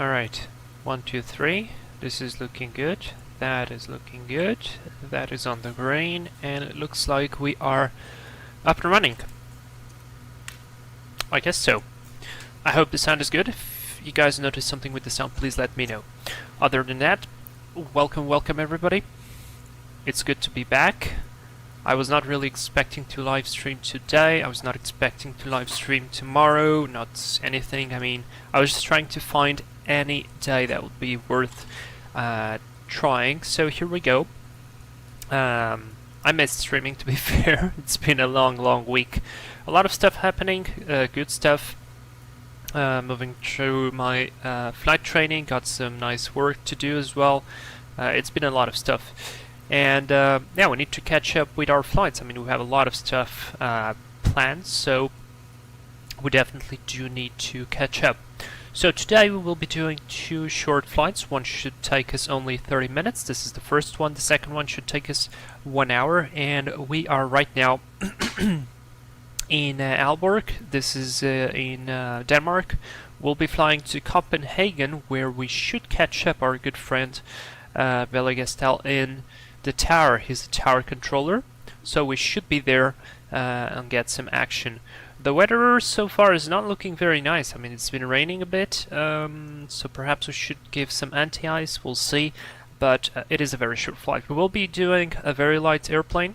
Alright, 1, 2, 3. This is looking good. That is looking good. That is on the green, and it looks like we are up and running. I guess so. I hope the sound is good. If you guys notice something with the sound, please let me know. Other than that, welcome everybody. It's good to be back. I was not really expecting to live stream today. I was not expecting to live stream tomorrow. Not anything. I mean, I was just trying to find any day that would be worth trying. So here we go. I missed streaming, to be fair. It's been a long week. A lot of stuff happening. Good stuff. Moving through my flight training. Got some nice work to do as well. It's been a lot of stuff. And yeah, we need to catch up with our flights. I mean, we have a lot of stuff planned, so we definitely do need to catch up. So today we will be doing 2 short flights. One should take us only 30 minutes. This is the first one. The second one should take us 1 hour. And we are right now in Aalborg. This is in Denmark. We'll be flying to Copenhagen, where we should catch up our good friend Velagestel in the tower. He's a tower controller, so we should be there and get some action. The weather so far is not looking very nice. I mean, it's been raining a bit, so perhaps we should give some anti-ice, we'll see, but it is a very short flight. We will be doing a very light airplane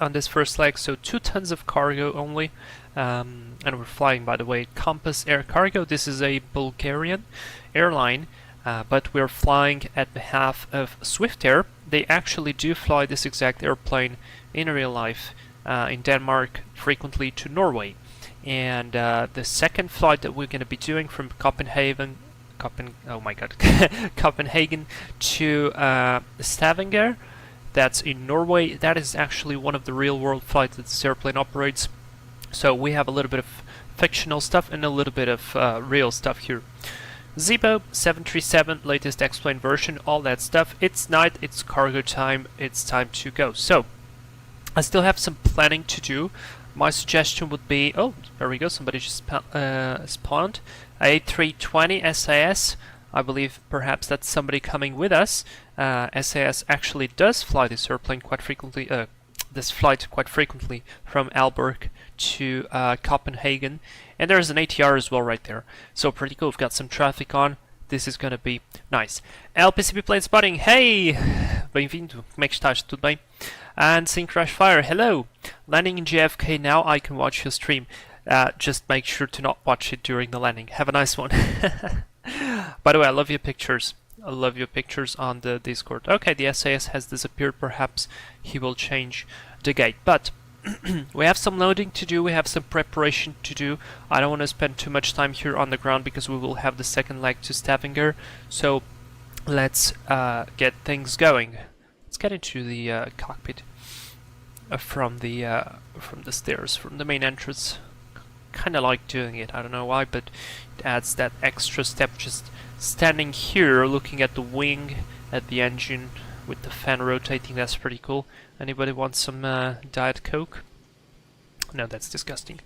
on this first leg, so 2 tons of cargo only, and we're flying, by the way, Compass Air Cargo. This is a Bulgarian airline, but we're flying at behalf of Swiftair. They actually do fly this exact airplane in real life in Denmark, frequently to Norway. And the second flight that we're going to be doing from Copenhagen, Copenhagen to Stavanger, that's in Norway. That is actually one of the real-world flights that this airplane operates. So we have a little bit of fictional stuff and a little bit of real stuff here. Zibo, 737, latest X-Plane version, all that stuff. It's night, it's cargo time, it's time to go. So, I still have some planning to do. My suggestion would be, oh, there we go, somebody just spawned. A320 SAS, I believe perhaps that's somebody coming with us. SAS actually does fly this airplane quite frequently, this flight quite frequently from Aalborg to Copenhagen, and there's an ATR as well right there, so pretty cool. We've got some traffic on. This is gonna be nice. LPCP plane spotting, hey! Bem-vindo, como é que estás? Tudo bem? And Sync Crash Fire, hello! Landing in JFK now, I can watch your stream. Just make sure to not watch it during the landing. Have a nice one. By the way, I love your pictures. I love your pictures on the Discord. Okay, the SAS has disappeared. Perhaps he will change the gate. But we have some loading to do. We have some preparation to do. I don't want to spend too much time here on the ground because we will have the second leg to Stavanger. So let's get things going. Let's get into the cockpit from the stairs, from the main entrance. Kind of like doing it. I don't know why, but it adds that extra step. Just standing here, looking at the wing, at the engine, with the fan rotating, that's pretty cool. Anybody want some Diet Coke? No, that's disgusting.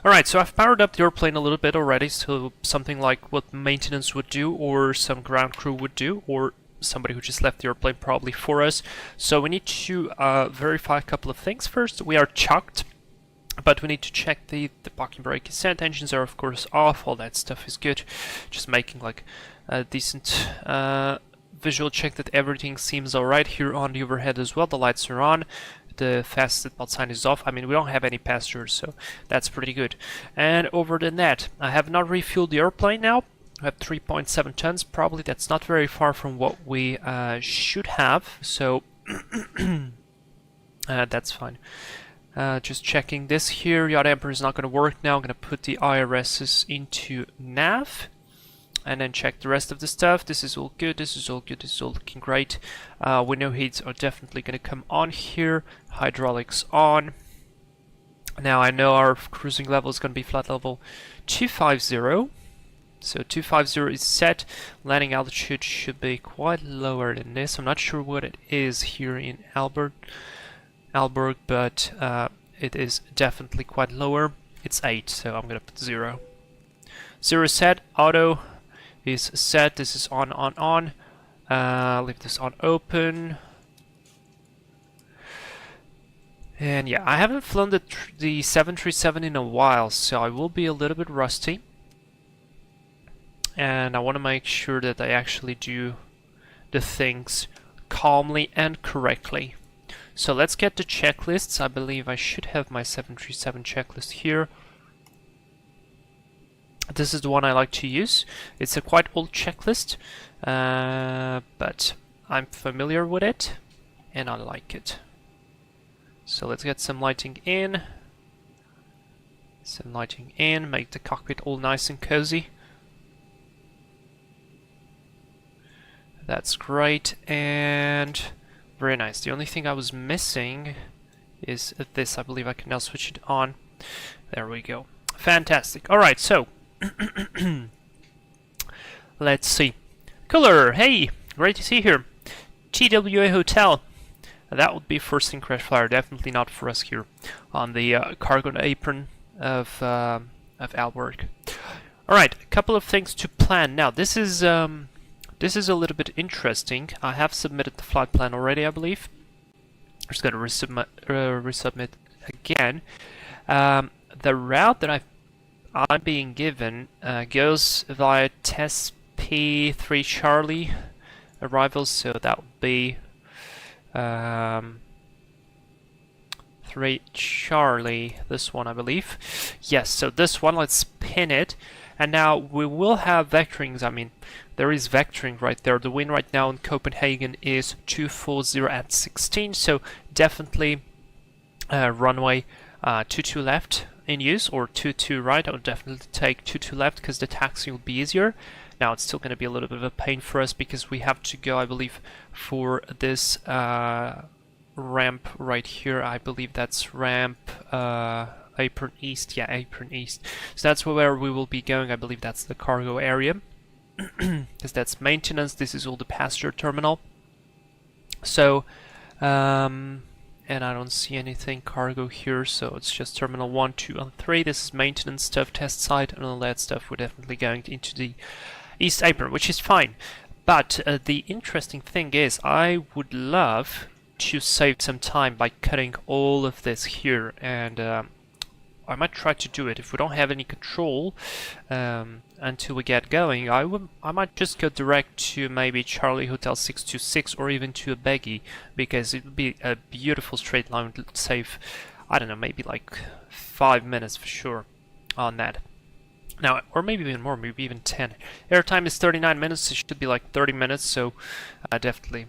Alright, so I've powered up the airplane a little bit already, so something like what maintenance would do, or some ground crew would do, or somebody who just left the airplane probably for us. So we need to verify a couple of things first. We are chucked, but we need to check the parking brake ascent. Engines are of course off, all that stuff is good. Just making like a decent visual check that everything seems alright here on the overhead as well. The lights are on, the fast seatbelt sign is off. I mean, we don't have any passengers, so that's pretty good. And over the net, I have not refueled the airplane now. I have 3.7 tons, probably that's not very far from what we should have, so that's fine. Just checking this here, Yacht Emperor is not going to work now. I'm going to put the IRSs into nav and then check the rest of the stuff. This is all good, this is all good, this is all looking great. Window heats are definitely going to come on here. Hydraulics on. Now I know our cruising level is going to be flight level 250. So 250 is set. Landing altitude should be quite lower than this. I'm not sure what it is here in Aalborg, but it is definitely quite lower. It's 8, so I'm gonna put 0. 0 set, auto, is set. This is on, on. Leave this on open. And yeah, I haven't flown the 737 in a while, so I will be a little bit rusty. And I want to make sure that I actually do the things calmly and correctly. So let's get the checklists. I believe I should have my 737 checklist here. This is the one I like to use. It's a quite old checklist, but I'm familiar with it and I like it. So let's get some lighting in. Some lighting in, make the cockpit all nice and cozy. That's great, and very nice. The only thing I was missing is this. I believe I can now switch it on. There we go. Fantastic. Alright, so let's see. Cooler, hey, great to see you here. TWA Hotel. That would be first in crash flyer, definitely not for us here on the cargo apron of Aalborg. Alright, a couple of things to plan. Now, this is a little bit interesting. I have submitted the flight plan already, I believe. I'm just going to resubmit again. The route that I'm being given goes via test P3 Charlie arrivals, so that would be 3 Charlie, this one I believe. Yes, so this one, let's pin it. And now we will have vectorings. I mean, there is vectoring right there. The wind right now in Copenhagen is 240 at 16, so definitely runway 22 left in use, or 22 right. I would definitely take 22 left because the taxi will be easier. Now it's still going to be a little bit of a pain for us because we have to go, I believe, for this ramp right here. I believe that's ramp Apron East. Yeah, Apron East. So that's where we will be going. I believe that's the cargo area because that's maintenance. This is all the passenger terminal. So and I don't see anything cargo here, so it's just terminal 1, 2 and 3. This is maintenance stuff, test site, and all that stuff. We're definitely going into the East Apron, which is fine. But the interesting thing is, I would love to save some time by cutting all of this here, and I might try to do it. If we don't have any control until we get going, I might just go direct to maybe Charlie Hotel 626 or even to a Beggy, because it would be a beautiful straight line. It would save, I don't know, maybe like 5 minutes for sure on that. Now, or maybe even more, maybe even 10. Airtime is 39 minutes, it should be like 30 minutes, so definitely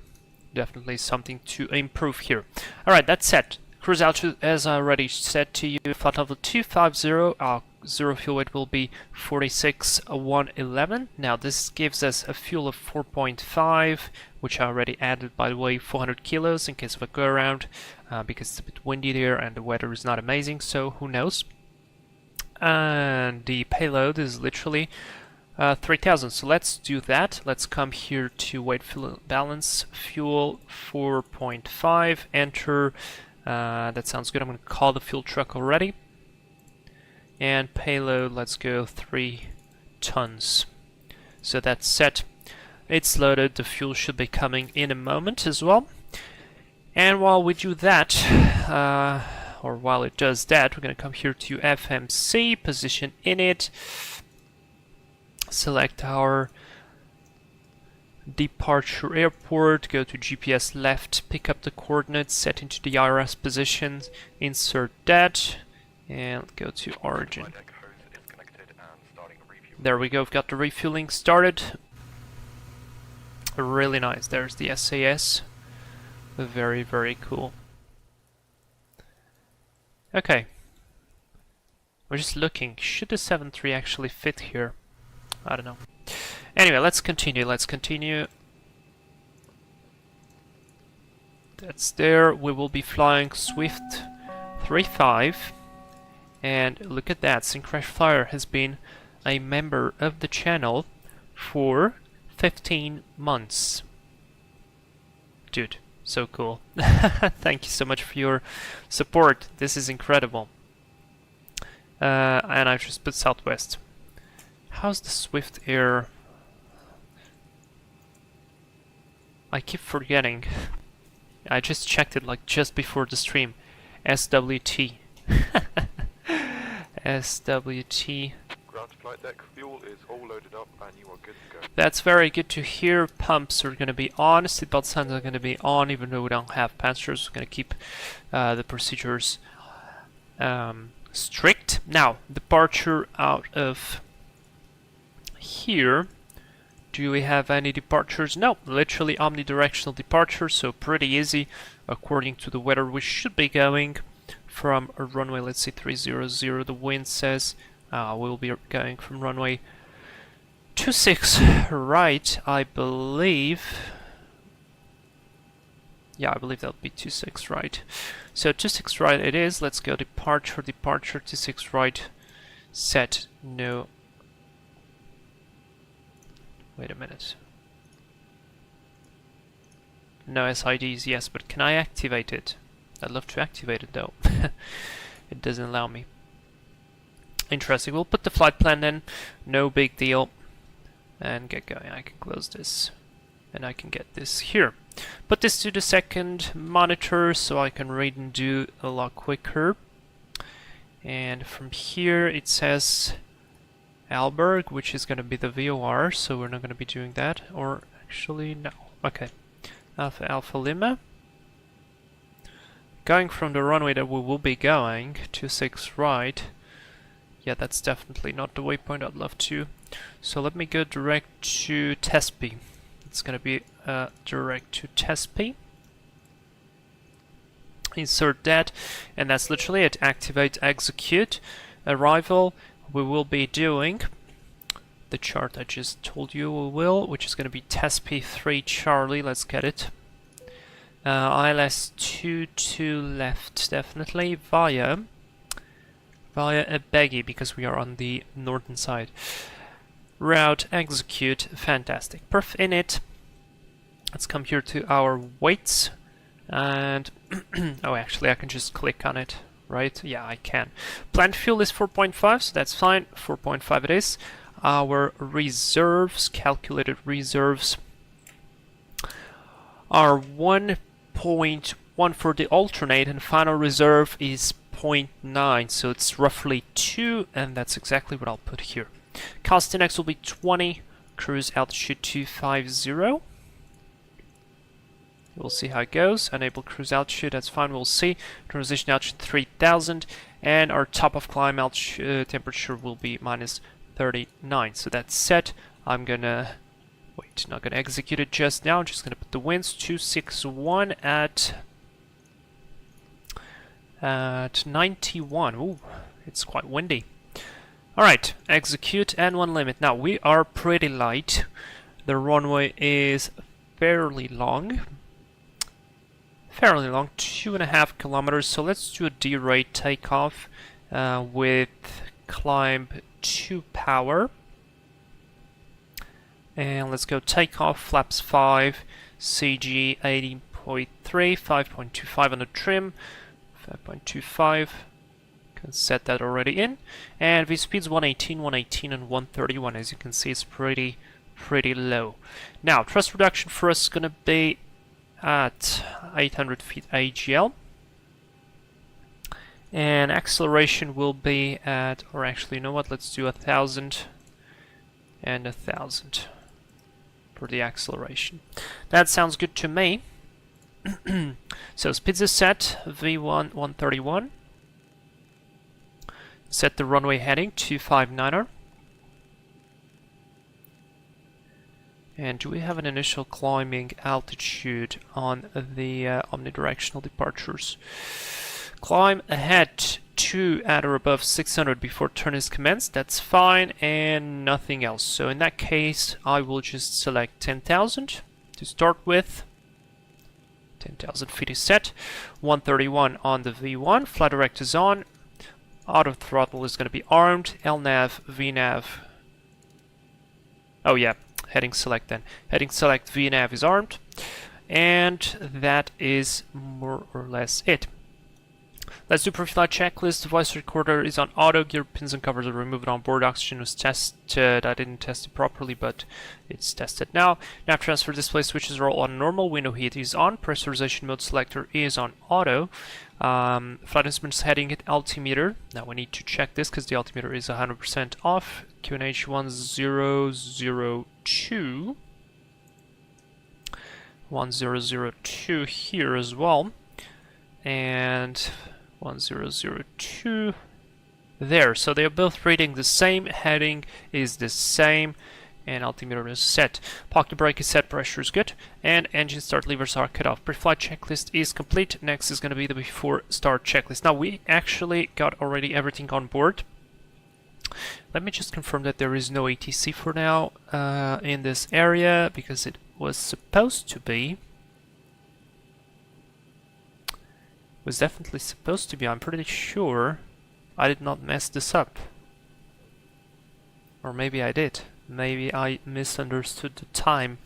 something to improve here. Alright, that's set. Cruise altitude, as I already said to you, flight level 250, our zero fuel weight will be 46,111. Now, this gives us a fuel of 4.5, which I already added, by the way, 400 kilos in case of a go-around, because it's a bit windy there and the weather is not amazing, so who knows. And the payload is literally 3,000. So let's do that. Let's come here to weight fuel balance, fuel 4.5, enter. That sounds good. I'm going to call the fuel truck already. And payload, let's go 3 tons. So that's set. It's loaded. The fuel should be coming in a moment as well. And while we do that, or while it does that, we're going to come here to FMC, position in it, select our departure airport, go to GPS left, pick up the coordinates, set into the IRS position, insert that, and go to origin. There we go, we've got the refueling started. Really nice. There's the SAS. Very, very cool. Okay. We're just looking. Should the 7.3 actually fit here? I don't know. Anyway, let's continue. Let's continue. That's there. We will be flying Swift 35. And look at that. Crash Flyer has been a member of the channel for 15 months. Dude, so cool. Thank you so much for your support. This is incredible. And I've just put Southwest. How's the Swiftair I keep forgetting. I just checked it like just before the stream. SWT. SWT. Ground flight deck fuel is all loaded up and you are good to go. That's very good to hear. Pumps are going to be on. Seatbelt signs are going to be on, even though we don't have passengers. We're going to keep the procedures strict. Now, departure out of here. Do we have any departures? No, literally omnidirectional departure, so pretty easy. According to the weather, we should be going from a runway, let's say 300, the wind says. We'll be going from runway 26 right, I believe. Yeah, I believe that'll be 26 right. So 26 right it is. Let's go departure, 26 right, set, no. Wait a minute. No SIDs, yes, but can I activate it? I'd love to activate it though. It doesn't allow me. Interesting. We'll put the flight plan in. No big deal. And get going. I can close this. And I can get this here. Put this to the second monitor so I can read and do a lot quicker. And from here it says Aalborg, which is going to be the VOR, so we're not going to be doing that. Or actually, no. Okay. Alpha Lima. Going from the runway that we will be going, 26 right. Yeah, that's definitely not the waypoint I'd love to. So let me go direct to Tespe. It's going to be direct to Tespe. Insert that, and that's literally it. Activate, execute. Arrival. We will be doing the chart I just told you we will, which is going to be Tespe 3 Charlie. Let's get it. ILS 22 left, definitely, via a baggy, because we are on the northern side. Route, execute, fantastic. Perf in it. Let's come here to our weights, and oh, actually I can just click on it. Right? Yeah, I can. Planned fuel is 4.5, so that's fine. 4.5 it is. Our reserves, calculated reserves, are 1.1 for the alternate, and final reserve is 0.9, so it's roughly 2, and that's exactly what I'll put here. Cost index will be 20. Cruise altitude 250. We'll see how it goes. Enable cruise altitude, that's fine, we'll see. Transition altitude 3000, and our top of climb altitude temperature will be minus 39. So that's set. I'm gonna wait, not gonna execute it just now. I'm just gonna put the winds 261 at 91. Ooh, it's quite windy. Alright, execute and one limit. Now we are pretty light. The runway is fairly long. 2.5 kilometers, so let's do a D-rate takeoff with climb 2 power. And let's go takeoff, flaps 5, CG 80.3, 5.25 on the trim, 5.25. Can set that already in. And V-speeds 118, 118, and 131. As you can see, it's pretty low. Now, thrust reduction for us is going to be at 800 feet AGL, and acceleration will be at, or actually, you know what, let's do 1,000 and 1,000 for the acceleration. That sounds good to me. So speeds is set, V1 131. Set the runway heading 259er. And do we have an initial climbing altitude on the omnidirectional departures? Climb ahead to at or above 600 before turn is commenced. That's fine, and nothing else. So in that case, I will just select 10,000 to start with. 10,000 feet is set. 131 on the V1. Flight direct is on. Auto throttle is going to be armed. LNAV, VNAV. Oh yeah. Heading select then. Heading select VNAV is armed. And that is more or less it. Let's do pre-flight checklist. The voice recorder is on auto. Gear pins and covers are removed on board. Oxygen was tested. I didn't test it properly, but it's tested now. Nav transfer display switches are all on normal. Window heat is on. Pressurization mode selector is on auto. Flight instruments heading at altimeter. Now we need to check this because the altimeter is 100% off. QNH 1002. 1002 here as well. And 1002 there. So they are both reading the same, heading is the same, and altimeter is set. Pocket brake is set, pressure is good, and engine start levers are cut off. Pre-flight checklist is complete. Next is going to be the before start checklist. Now we actually got already everything on board. Let me just confirm that there is no ATC for now in this area, because it was supposed to be. Was definitely supposed to be. I'm pretty sure I did not mess this up. Or maybe I did. Maybe I misunderstood the time.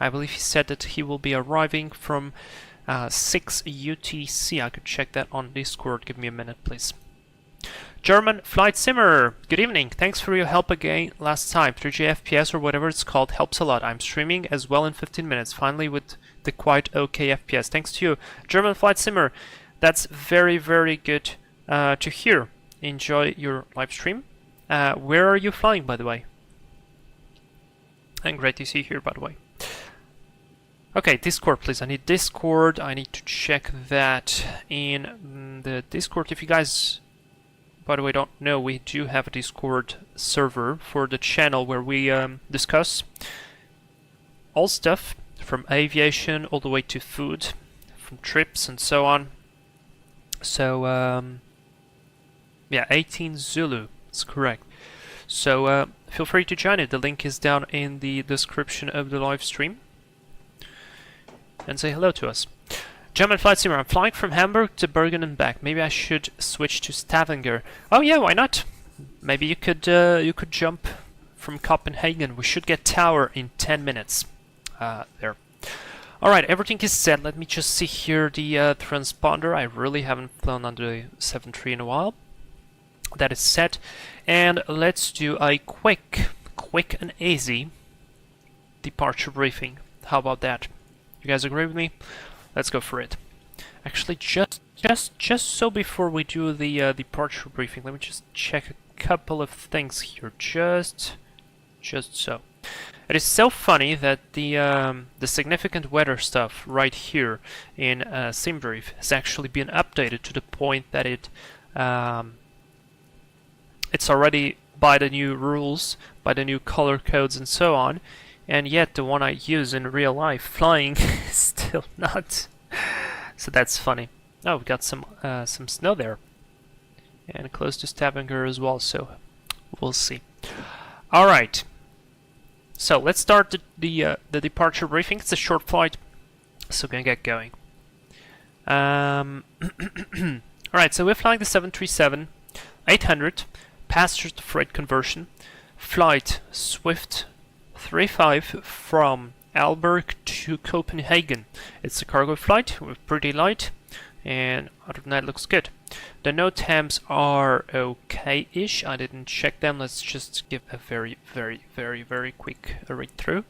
I believe he said that he will be arriving from 6 UTC. I could check that on Discord. Give me a minute, please. German Flight Simmer, good evening. Thanks for your help again last time. 3G FPS or whatever it's called helps a lot. I'm streaming as well in 15 minutes. Finally with the quite okay FPS. Thanks to you. German Flight Simmer. That's very, very good to hear. Enjoy your live stream. Where are you flying, by the way? And great to see you here, by the way. Okay, Discord, please. I need Discord. I need to check that in the Discord. If you guys, by the way, don't know, we do have a Discord server for the channel where we discuss all stuff from aviation all the way to food, from trips and so on. So, yeah, 18 Zulu, that's correct. So, feel free to join it. The link is down in the description of the live stream. And say hello to us. German Flight Simmer, I'm flying from Hamburg to Bergen and back. Maybe I should switch to Stavanger. Oh yeah, why not? Maybe you could jump from Copenhagen. We should get Tower in 10 minutes. There. Alright, everything is set. Let me just see here the transponder. I really haven't flown under the 7.3 in a while. That is set. And let's do a quick and easy departure briefing. How about that? You guys agree with me? Let's go for it. Actually, just so before we do the departure briefing, let me just check a couple of things here. Just so. It is so funny that the significant weather stuff right here in SimBrief has actually been updated to the point that it's already by the new rules, by the new color codes and so on, and yet the one I use in real life flying is still not. So that's funny. Oh, we got some snow there, and close to Stavanger as well. So we'll see. All right. So let's start the departure briefing. It's a short flight, so we're gonna get going. Alright, so we're flying the 737-800 passenger to freight conversion flight Swift 35 from Aalborg to Copenhagen. It's a cargo flight. We're pretty light, and other than that, looks good. The node temps are okay-ish. I didn't check them. Let's just give a very quick read through.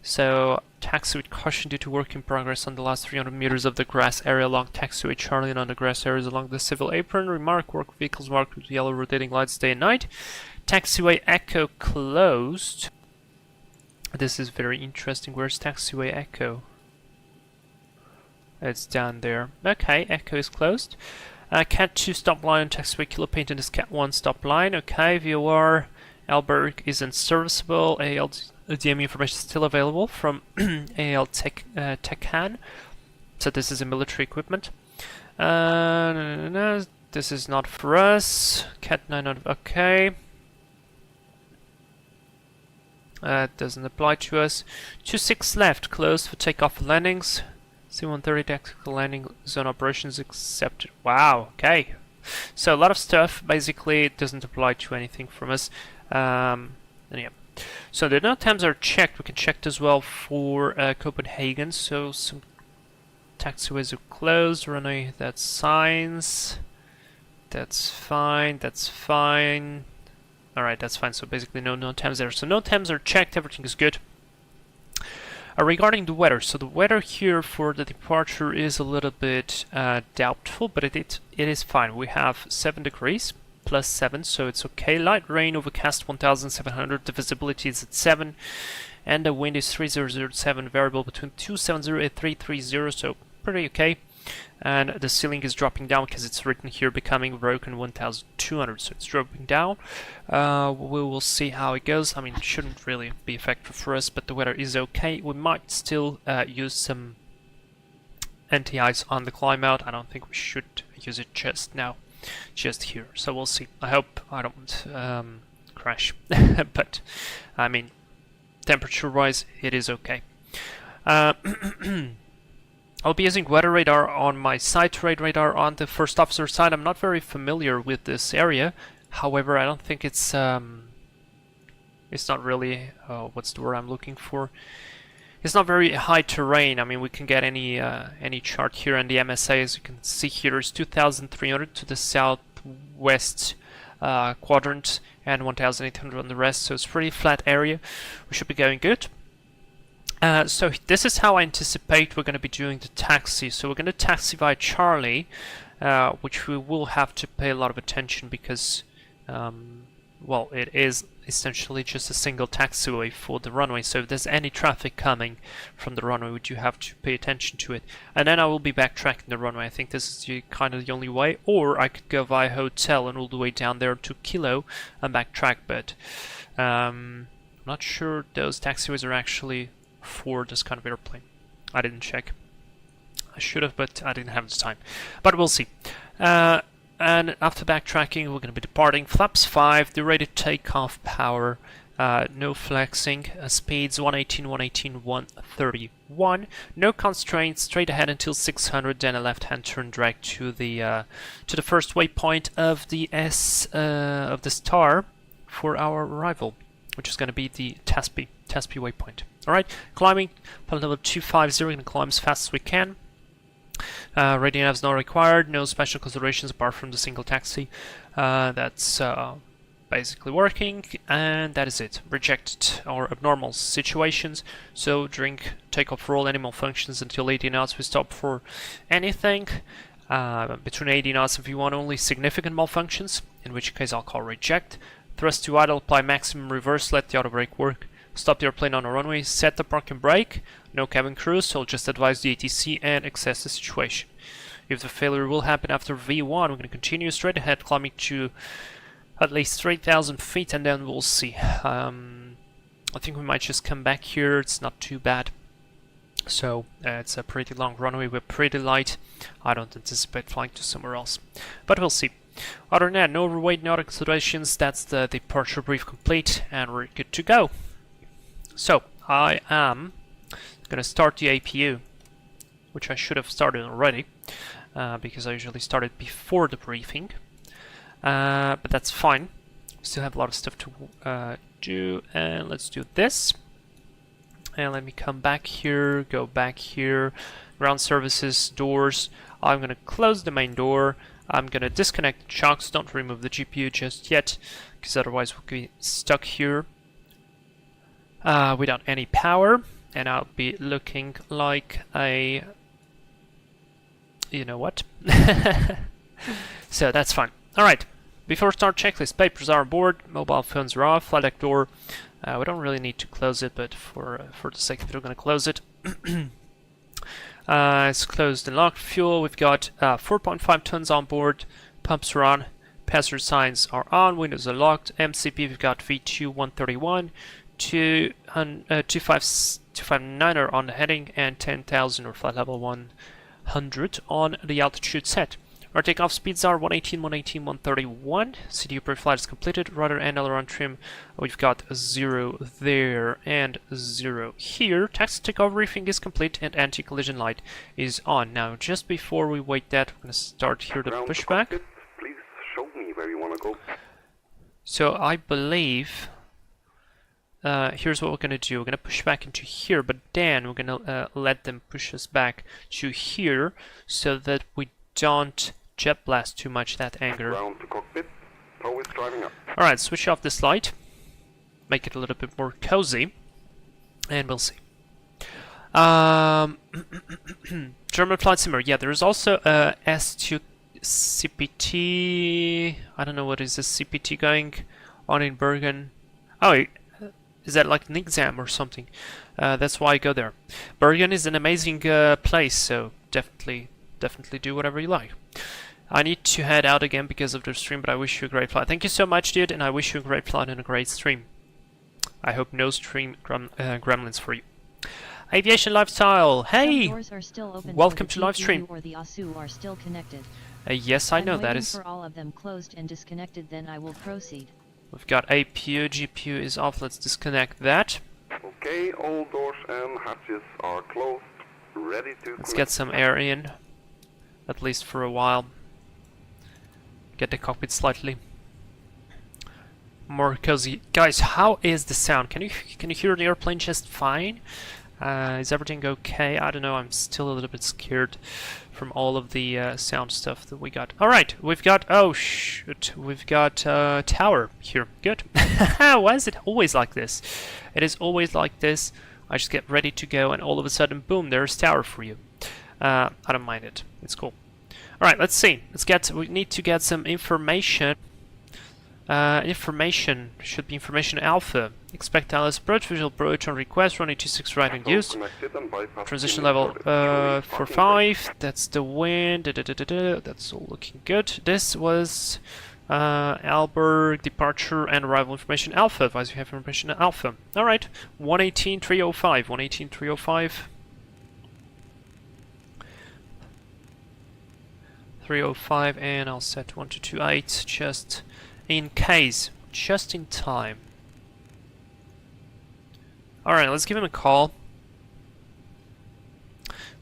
So, taxi with caution due to work in progress on the last 300 meters of the grass area along taxiway Charlie and on the grass areas along the civil apron. Remark, work vehicles marked with yellow rotating lights day and night. Taxiway Echo closed. This is very interesting. Where's taxiway Echo? It's down there. Okay, Echo is closed. Cat 2 stop line on taxiway Kilo Paint and this Cat 1 stop line. Okay, VOR Aalborg is unserviceable. ALDM information is still available from AL Tecan. So this is a military equipment. This is not for us. Cat 9 out of okay. Doesn't apply to us. 26 left, closed for takeoff and landings. C-130 tactical landing zone operations accepted. Wow, okay. So a lot of stuff basically doesn't apply to anything from us. And yeah. So the node temps are checked. We can check as well for Copenhagen. So some taxiways are closed. Runway, that's signs. That's fine, that's fine. Alright, that's fine, so basically no temps there. So no temps are checked, everything is good. Regarding the weather, so the weather here for the departure is a little bit doubtful, but it is fine. We have 7 degrees, plus 7, so it's okay. Light rain, overcast 1700, the visibility is at 7, and the wind is 3007, variable between 270 and 330, so pretty okay. And the ceiling is dropping down because it's written here becoming broken 1200, so it's dropping down. We will see how it goes. I mean, it shouldn't really be effective for us, but the weather is okay. We might still use some anti-ice on the climb out. I don't think we should use it just now, just here. So we'll see. I hope I don't crash, but I mean, temperature-wise, it is okay. I'll be using weather radar on my side, trade radar on the first officer side. I'm not very familiar with this area. However, I don't think it's not really, what's the word I'm looking for? It's not very high terrain. I mean, we can get any chart here, and the MSA, as you can see here, is 2,300 to the southwest quadrant and 1,800 on the rest, so it's a pretty flat area. We should be going good. So this is how I anticipate we're going to be doing the taxi. So we're going to taxi via Charlie, which we will have to pay a lot of attention because, well, it is essentially just a single taxiway for the runway. So if there's any traffic coming from the runway, we do have to pay attention to it. And then I will be backtracking the runway. I think this is kind of the only way. Or I could go via hotel and all the way down there to Kilo and backtrack. But I'm not sure those taxiways are actually for this kind of airplane. I didn't check. I should have, but I didn't have the time. But we'll see. And after backtracking, we're going to be departing. Flaps 5, the rated takeoff power, no flexing, speeds 118, 118, 131. No constraints, straight ahead until 600, then a left-hand turn drag to the first waypoint of the of the star for our arrival, which is going to be the Taspi waypoint. Alright, climbing, pilot level 250, we're going to climb as fast as we can. Radio nav's not required, no special considerations apart from the single taxi. That's basically working, and that is it. Rejected or abnormal situations, so during takeoff roll, any malfunctions until 80 knots, we stop for anything. Between 80 knots if you want only significant malfunctions, in which case I'll call reject. Thrust to idle, apply maximum reverse, let the auto brake work. Stop the airplane on a runway, set the parking brake, no cabin crew, so I'll just advise the ATC and assess the situation. If the failure will happen after V1, we're going to continue straight ahead, climbing to at least 3,000 feet, and then we'll see. I think we might just come back here, it's not too bad. So, it's a pretty long runway, we're pretty light. I don't anticipate flying to somewhere else, but we'll see. Other than that, no overweight, no other considerations, that's the departure brief complete, and we're good to go. So, I am going to start the APU, which I should have started already, because I usually started before the briefing, but that's fine. Still have a lot of stuff to do, and let's do this. And let me come back here, go back here, ground services, doors. I'm going to close the main door. I'm going to disconnect the shocks, don't remove the GPU just yet, because otherwise we'll be stuck here without any power, and I'll be looking like a... you know what? So that's fine. Alright, before start checklist, papers are aboard, mobile phones are off, flight deck door. We don't really need to close it, but for the sake of it, we're going to close it. It's closed and locked. Fuel, we've got 4.5 tons on board, pumps are on, passenger signs are on, windows are locked. MCP, we've got V2 131, 259er on the heading, and 10,000 or flight level 100 on the altitude set. Our takeoff speeds are 118, 118, 131. CDU pre-flight is completed. Rudder and aileron trim, we've got 0 there and 0 here. Taxi takeoff briefing is complete and anti-collision light is on. Now, just before we wait that, we're going to start here the pushback. Please show me where you want to go. So I believe here's what we're going to do. We're going to push back into here, but then we're going to let them push us back to here so that we don't jet blast too much, that anger. Ground to cockpit. Tow is driving up. Alright, switch off this light. Make it a little bit more cozy. And we'll see. German flight simmer. Yeah, there's also a S2 CPT. I don't know what is this CPT going on in Bergen. Oh, is that like an exam or something? That's why I go there. Bergen is an amazing place, so definitely do whatever you like. I need to head out again because of the stream, but I wish you a great flight. Thank you so much, dude, and I wish you a great flight and a great stream. I hope no stream gremlins for you. Aviation lifestyle. Hey, doors are still open welcome for to the live stream. GPU or the ASU are still connected. Yes, I know that is. For all of them closed and disconnected, then I will proceed. We've got APU, GPU is off. Let's disconnect that. Okay, all doors and hatches are closed. Ready to Let's get some air in, at least for a while. Get the cockpit slightly more cozy. Guys, how is the sound? Can you hear the airplane just fine? Is everything okay? I don't know, I'm still a little bit scared from all of the sound stuff that we got. Alright, we've got, oh shoot, we've got tower here. Good. Why is it always like this? It is always like this. I just get ready to go and all of a sudden, boom, there's tower for you. I don't mind it. It's cool. Alright, let's see. We need to get some information. Information should be information alpha. Expect LS approach, visual approach on request, running 26 right and use. Transition level 45. That's the wind. That's all looking good. This was Aalborg departure and arrival information alpha. Advise you have information alpha. Alright, 118.305. 118.305. 305, and I'll set 1228 just in case, just in time. Alright, let's give him a call.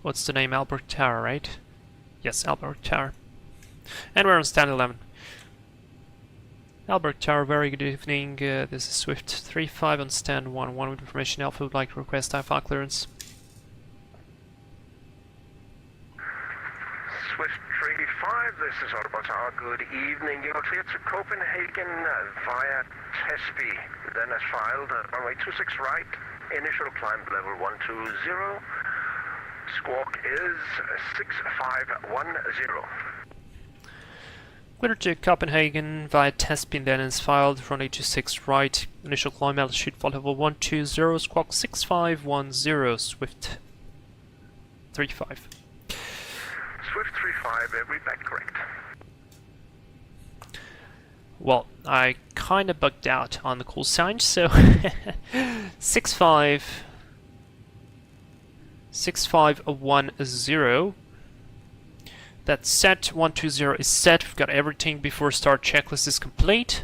What's the name? Aalborg Tower, right? Yes, Aalborg Tower. And we're on stand 11. Aalborg Tower, very good evening. This is Swift35 on stand 11 with information alpha. Would like to request IFA clearance. Swift35, this is Aalborg Tower. Good evening. You're cleared to Copenhagen via Tesby. Then as filed, runway 26 right, initial climb level 120. Squawk is 6510. Clear to Copenhagen via Tesby, then as filed, runway 26 right, initial climb altitude for level 120, squawk 6510, Swift 35. Swift35, read back correct. Well, I kinda bugged out on the call sign, so 6510. That's set, 120 is set, we've got everything before start checklist is complete.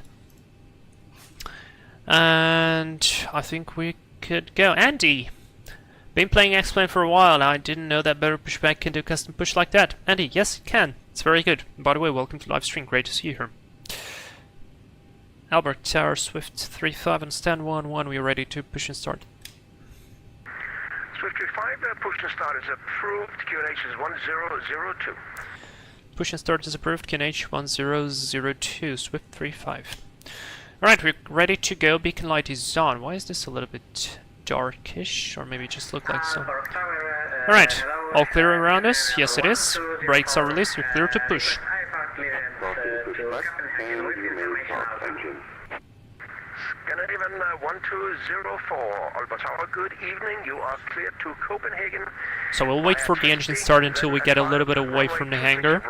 And I think we could go. Andy! Been playing X-Plane for a while now, I didn't know that better pushback can do custom push like that. Andy, yes it can, it's very good. By the way, welcome to live stream, great to see you here. Aalborg Tower, Swift 35 and stand 11, we are ready to push and start. Swift35, push and start is approved, QNH is 1002. Push and start is approved, QNH 1002, Swift 35. Alright, we're ready to go, beacon light is on. Why is this a little bit darkish, or maybe it just look like so? Alright, all clear around us? Yes it is. Brakes are released, we're clear to push. Scandinavian 1204, Aalborg Tower, good evening, you are cleared to Copenhagen. So we'll wait for the engine start until we get a little bit away from the hangar,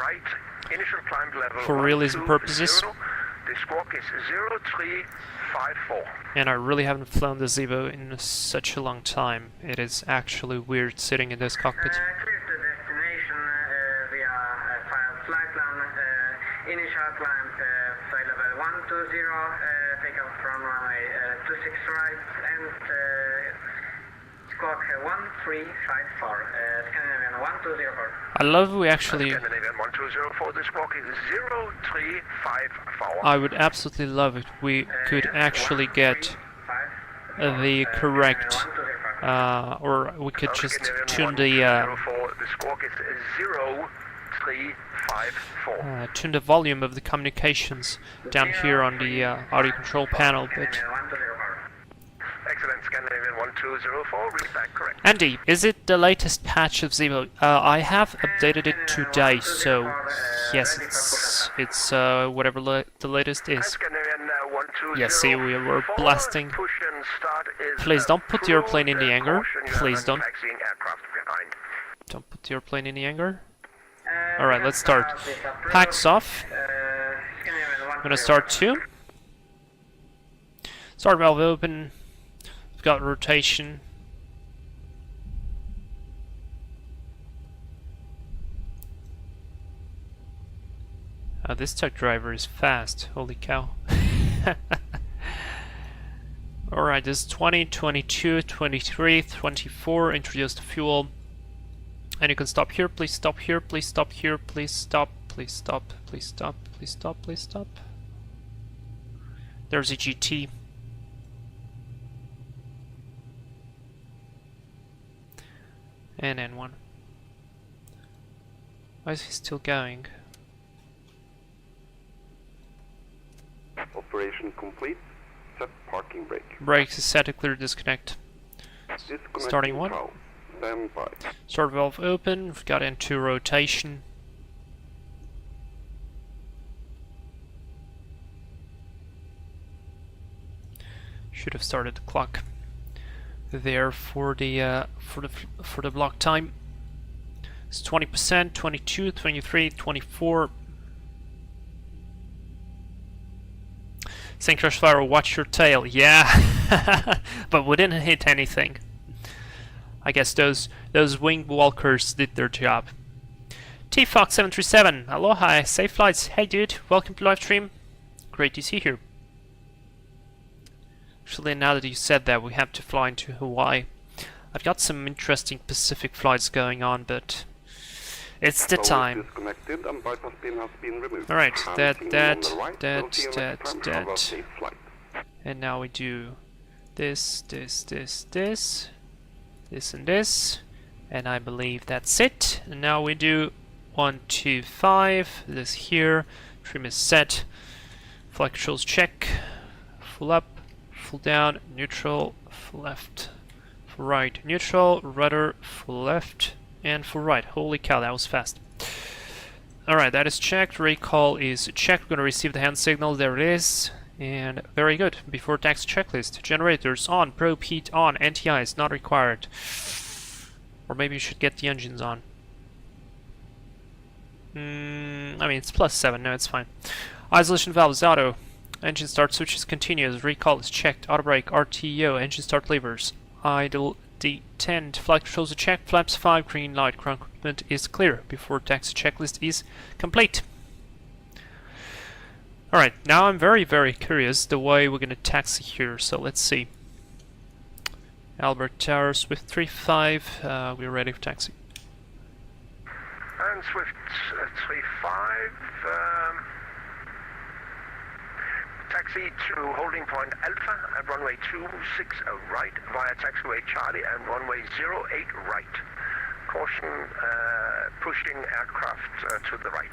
for realism purposes. The squawk is 0354. And I really haven't flown the Zibo in such a long time. It is actually weird sitting in this cockpit. Clear to destination via flight plan, initial climb, flight level 120, take off from runway 26 right, and squawk 1354, Scandinavian 1204. I love we actually... Scandinavian 1204, the squawk is 0354. I would absolutely love it. We could actually get the correct... or we could just tune the... The squawk is 0354. 354. Tune the volume of the communications down here on the audio control panel, but Excellent, Scandinavian 1204, read back correct. Andy, is it the latest patch of Zibo? I have updated it today, so yes, it's whatever the latest is. Scandinavian 120. Yeah, see, we were blasting. Push and start is Please don't put the airplane in the hangar. caution, you Please have don't. taxiing aircraft behind. Don't put the airplane in the hangar. Alright, let's start. Packs off. I'm gonna start 2. Start valve open. We've got rotation. This truck driver is fast. Holy cow. Alright, this is 20, 22, 23, 24. Introduce the fuel. And you can stop here. Please stop here. Please stop here. Please stop. Please stop. Please stop. Please stop. Please stop. There's a GT. And N1. Why is he still going? Operation complete. Set parking brake. Brakes is set to clear disconnect. Disconnecting Starting 1. valve. Stand by. Start valve open. We've got N2 rotation. Should have started the clock there for the block time. It's 20%, 22, 23, 24. Sync Crash Fire, watch your tail. Yeah, but we didn't hit anything. I guess those wing walkers did their job. T-Fox737, aloha, safe flights. Hey dude, welcome to live stream. Great to see you here. Actually, now that you said that, we have to fly into Hawaii. I've got some interesting Pacific flights going on, but it's the time. Disconnected and bypass pin has been removed. Alright, that, Handling on the right. We'll see you next time. Have a that. safe flight. And now we do this, and this. And I believe that's it. And now we do 1, 2, 5. This here. Trim is set. Flight controls check. Full up. Full down, neutral, full left, full right, neutral, rudder, full left, and full right. Holy cow, that was fast. Alright, that is checked. Recall is checked. We're going to receive the hand signal. There it is. And very good. Before taxi checklist. Generators on, probe heat on, NTI is not required. Or maybe you should get the engines on. I mean, it's +7. No, it's fine. Isolation valve is auto. Engine start switch is continuous, recall is checked, auto brake, RTO, engine start levers, idle D10, flight controls are checked, flaps 5, green light, ground equipment is clear, before taxi checklist is complete. Alright, now I'm very curious the way we're gonna taxi here, so let's see. Aalborg Tower, Swift 35, we're ready for taxi. And Swift 35, taxi to holding point Alpha at runway 26 right via taxiway Charlie and runway 08 right. Caution, pushing aircraft to the right.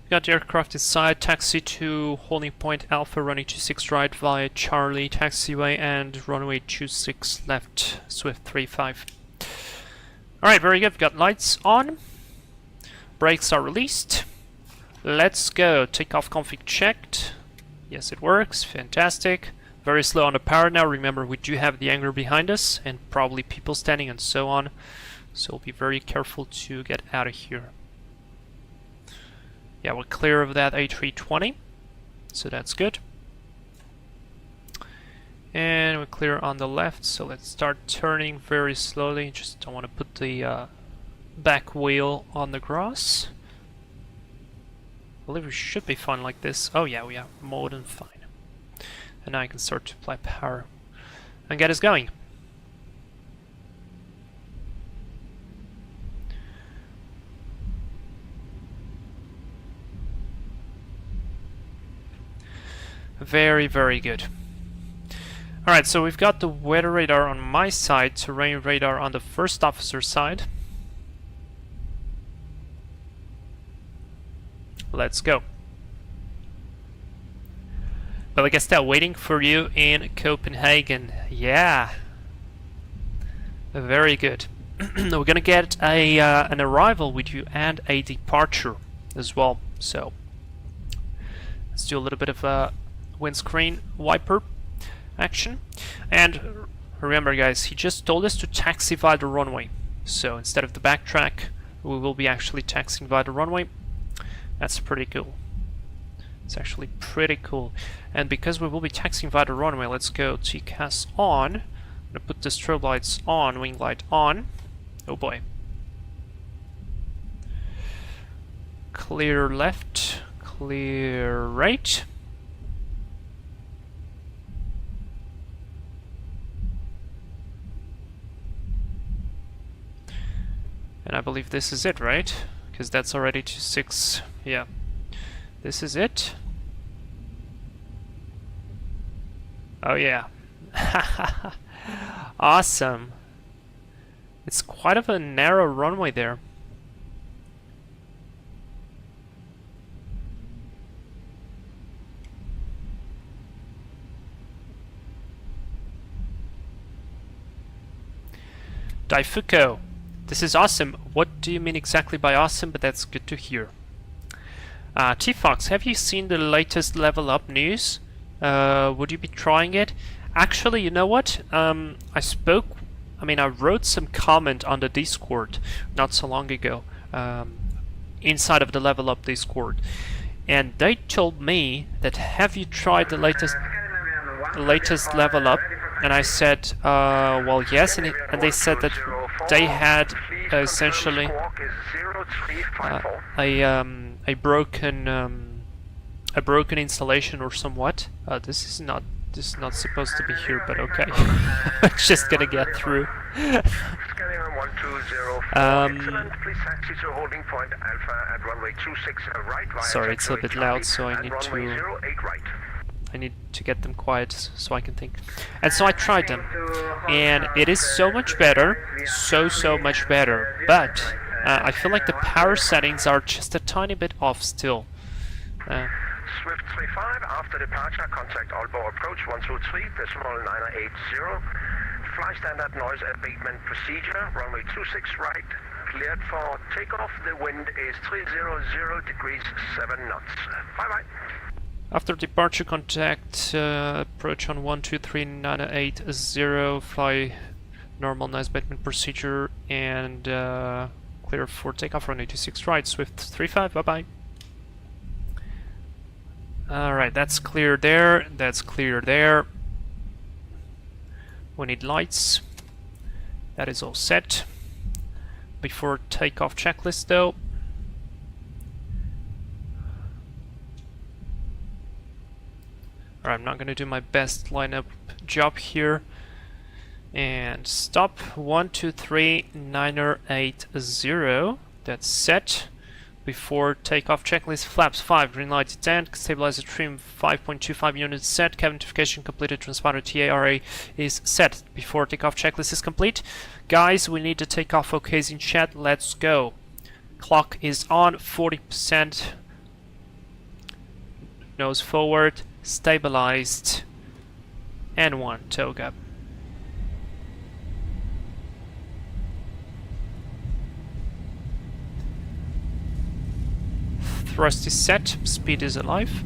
Got the aircraft inside, taxi to holding point Alpha, runway 26 right via Charlie taxiway and runway 26 left, Swift 35. Alright, very good, we've got lights on. Brakes are released. Let's go, takeoff config checked. Yes, it works. Fantastic. Very slow on the power now. Remember, we do have the hangar behind us and probably people standing and so on. So be very careful to get out of here. Yeah, we're clear of that A320. So that's good. And we're clear on the left. So let's start turning very slowly. Just don't want to put the back wheel on the grass. I believe we should be fine like this. Oh yeah, we are more than fine. And now I can start to apply power and get us going. Very good. Alright, so we've got the weather radar on my side, terrain radar on the first officer side. let's go. Well, I guess they're waiting for you in Copenhagen. Yeah. Very good. We're gonna get a an arrival with you and a departure as well. So let's do a little bit of a windscreen wiper action. And remember, guys, he just told us to taxi via the runway. So instead of the backtrack, we will be actually taxiing via the runway. That's pretty cool. It's actually pretty cool. And because we will be taxiing via the runway, let's go TCAS on. I'm gonna put the strobe lights on, wing light on. Oh boy. Clear left, clear right. And I believe this is it, right? Because that's already 26. Yeah. This is it. Oh yeah. Awesome. It's quite of a narrow runway there. Daifuku. This is awesome. What do you mean exactly by awesome? But that's good to hear. T-Fox, have you seen the latest level up news? Would you be trying it? Actually, you know what? I wrote some comment on the Discord not so long ago, inside of the level up Discord, and they told me that have you tried the latest level up? And I said, well, yes, and they said that they had essentially a broken installation or somewhat. This is not supposed to be here, but okay. I'm just gonna get through. Sorry, it's a bit loud, so I need to get them quiet so I can think. And so I tried them, and it is so much better, so much better. But I feel like the power settings are just a tiny bit off still. Swift 35, after departure, contact Aalborg approach 123.980. Fly standard noise abatement procedure, runway 26 right, cleared for takeoff. The wind is 300 degrees 7 knots. Bye-bye. After departure, contact approach on 123.980, fly normal noise abatement procedure, and clear for takeoff, runway 26 right, Swift 35, bye-bye. Alright, that's clear there, that's clear there. We need lights. That is all set. Before takeoff checklist though. Alright, I'm not gonna do my best lineup job here. And stop 123.980. That's set. Before takeoff checklist, flaps 5, green light 10, stabilizer trim 5.25 units set, cabin notification completed, transponder TARA is set. Before takeoff checklist is complete. Guys, we need to take off OKs in chat, let's go. Clock is on, 40%. Nose forward, stabilized, and 1, toga. Thrust is set, speed is alive.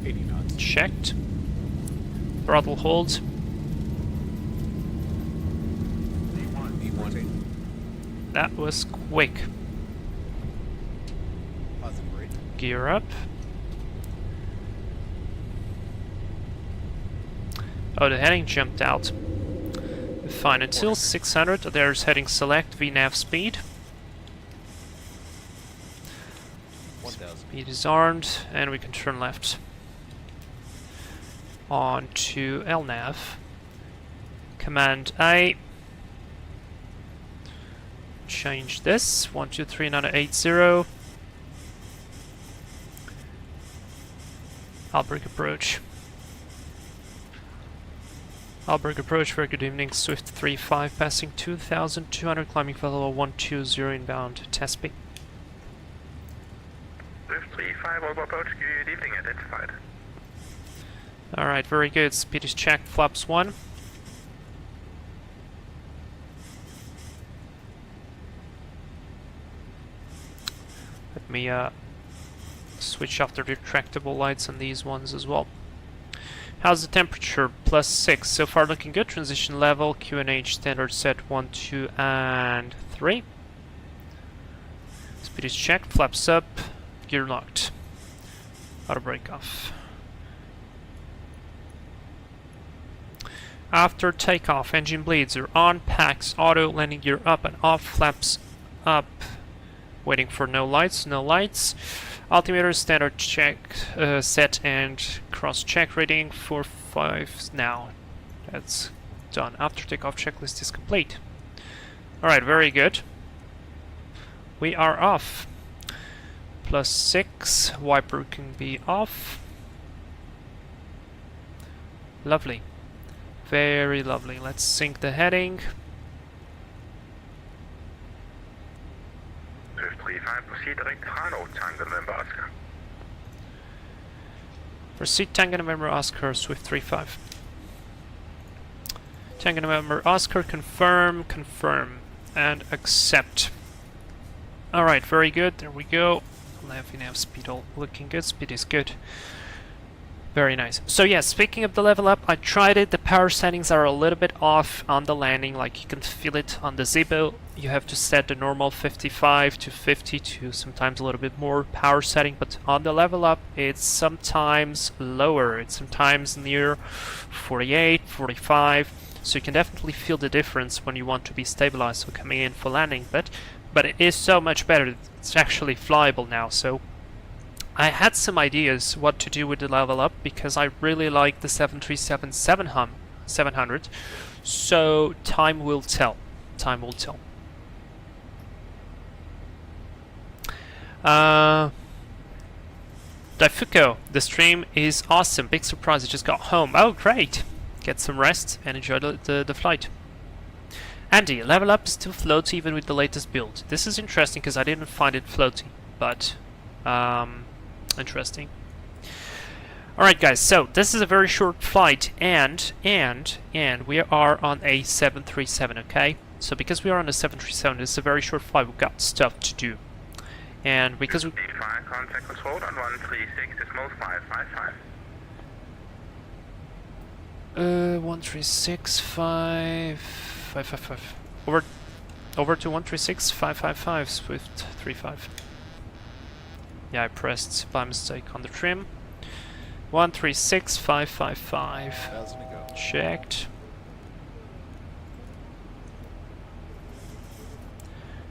80 knots. Checked. Throttle hold. V1. That was quick. Positive rate. Gear up. Oh, the heading jumped out. Fine, until 600, there's heading select, VNAV speed. 1000. Speed is armed, and we can turn left. On to LNAV. Command A. Change this, 123.980. Aalborg approach. Aalborg approach, very good evening, Swift 35, passing 2,200, climbing level 120 inbound, test speed. Swift 35, over approach, good evening, identified. Alright, very good. Speed is checked, flaps 1. Let me switch off the retractable lights on these ones as well. How's the temperature? +6. So far looking good. Transition level, QNH standard set 1, 2, and 3. Speed is checked, flaps up, gear locked. Auto brake off. After takeoff, engine bleeds are on, packs, auto, landing gear up and off, flaps up. Waiting for no lights, no lights. Altimeter standard check set and cross check reading 4.5 now. That's done. After takeoff checklist is complete. Alright, very good. We are off. +6, wiper can be off. Lovely. Very lovely. Let's sync the heading. 35, proceed direct Hano, Tango November Oscar. Proceed Tango November Oscar, Swift 35. Tango November Oscar, confirm, and accept. Alright, very good, there we go. Nav speed all looking good, speed is good. Very nice. So yeah, speaking of the level up, I tried it. The power settings are a little bit off on the landing, like you can feel it on the Zibo. You have to set the normal 55 to 50 to sometimes a little bit more power setting, but on the level up it's sometimes lower. It's sometimes near 48, 45. So you can definitely feel the difference when you want to be stabilized, so coming in for landing, but it is so much better. It's actually flyable now, so I had some ideas what to do with the level up because I really like the 737-700, so time will tell. Time will tell. Daifuku, the stream is awesome. Big surprise, I just got home. Oh, great! Get some rest and enjoy the flight. Andy, level up is still floaty even with the latest build. This is interesting because I didn't find it floaty, but interesting. Alright guys, so this is a very short flight and we are on a 737, okay? So because we are on a 737, this is a very short flight, we've got stuff to do. And because we... Contact control on 136.555. 136.555. Over to 136.555, Swift 35. Yeah, I pressed by mistake on the trim. 136.555. 1,000 to go. Checked.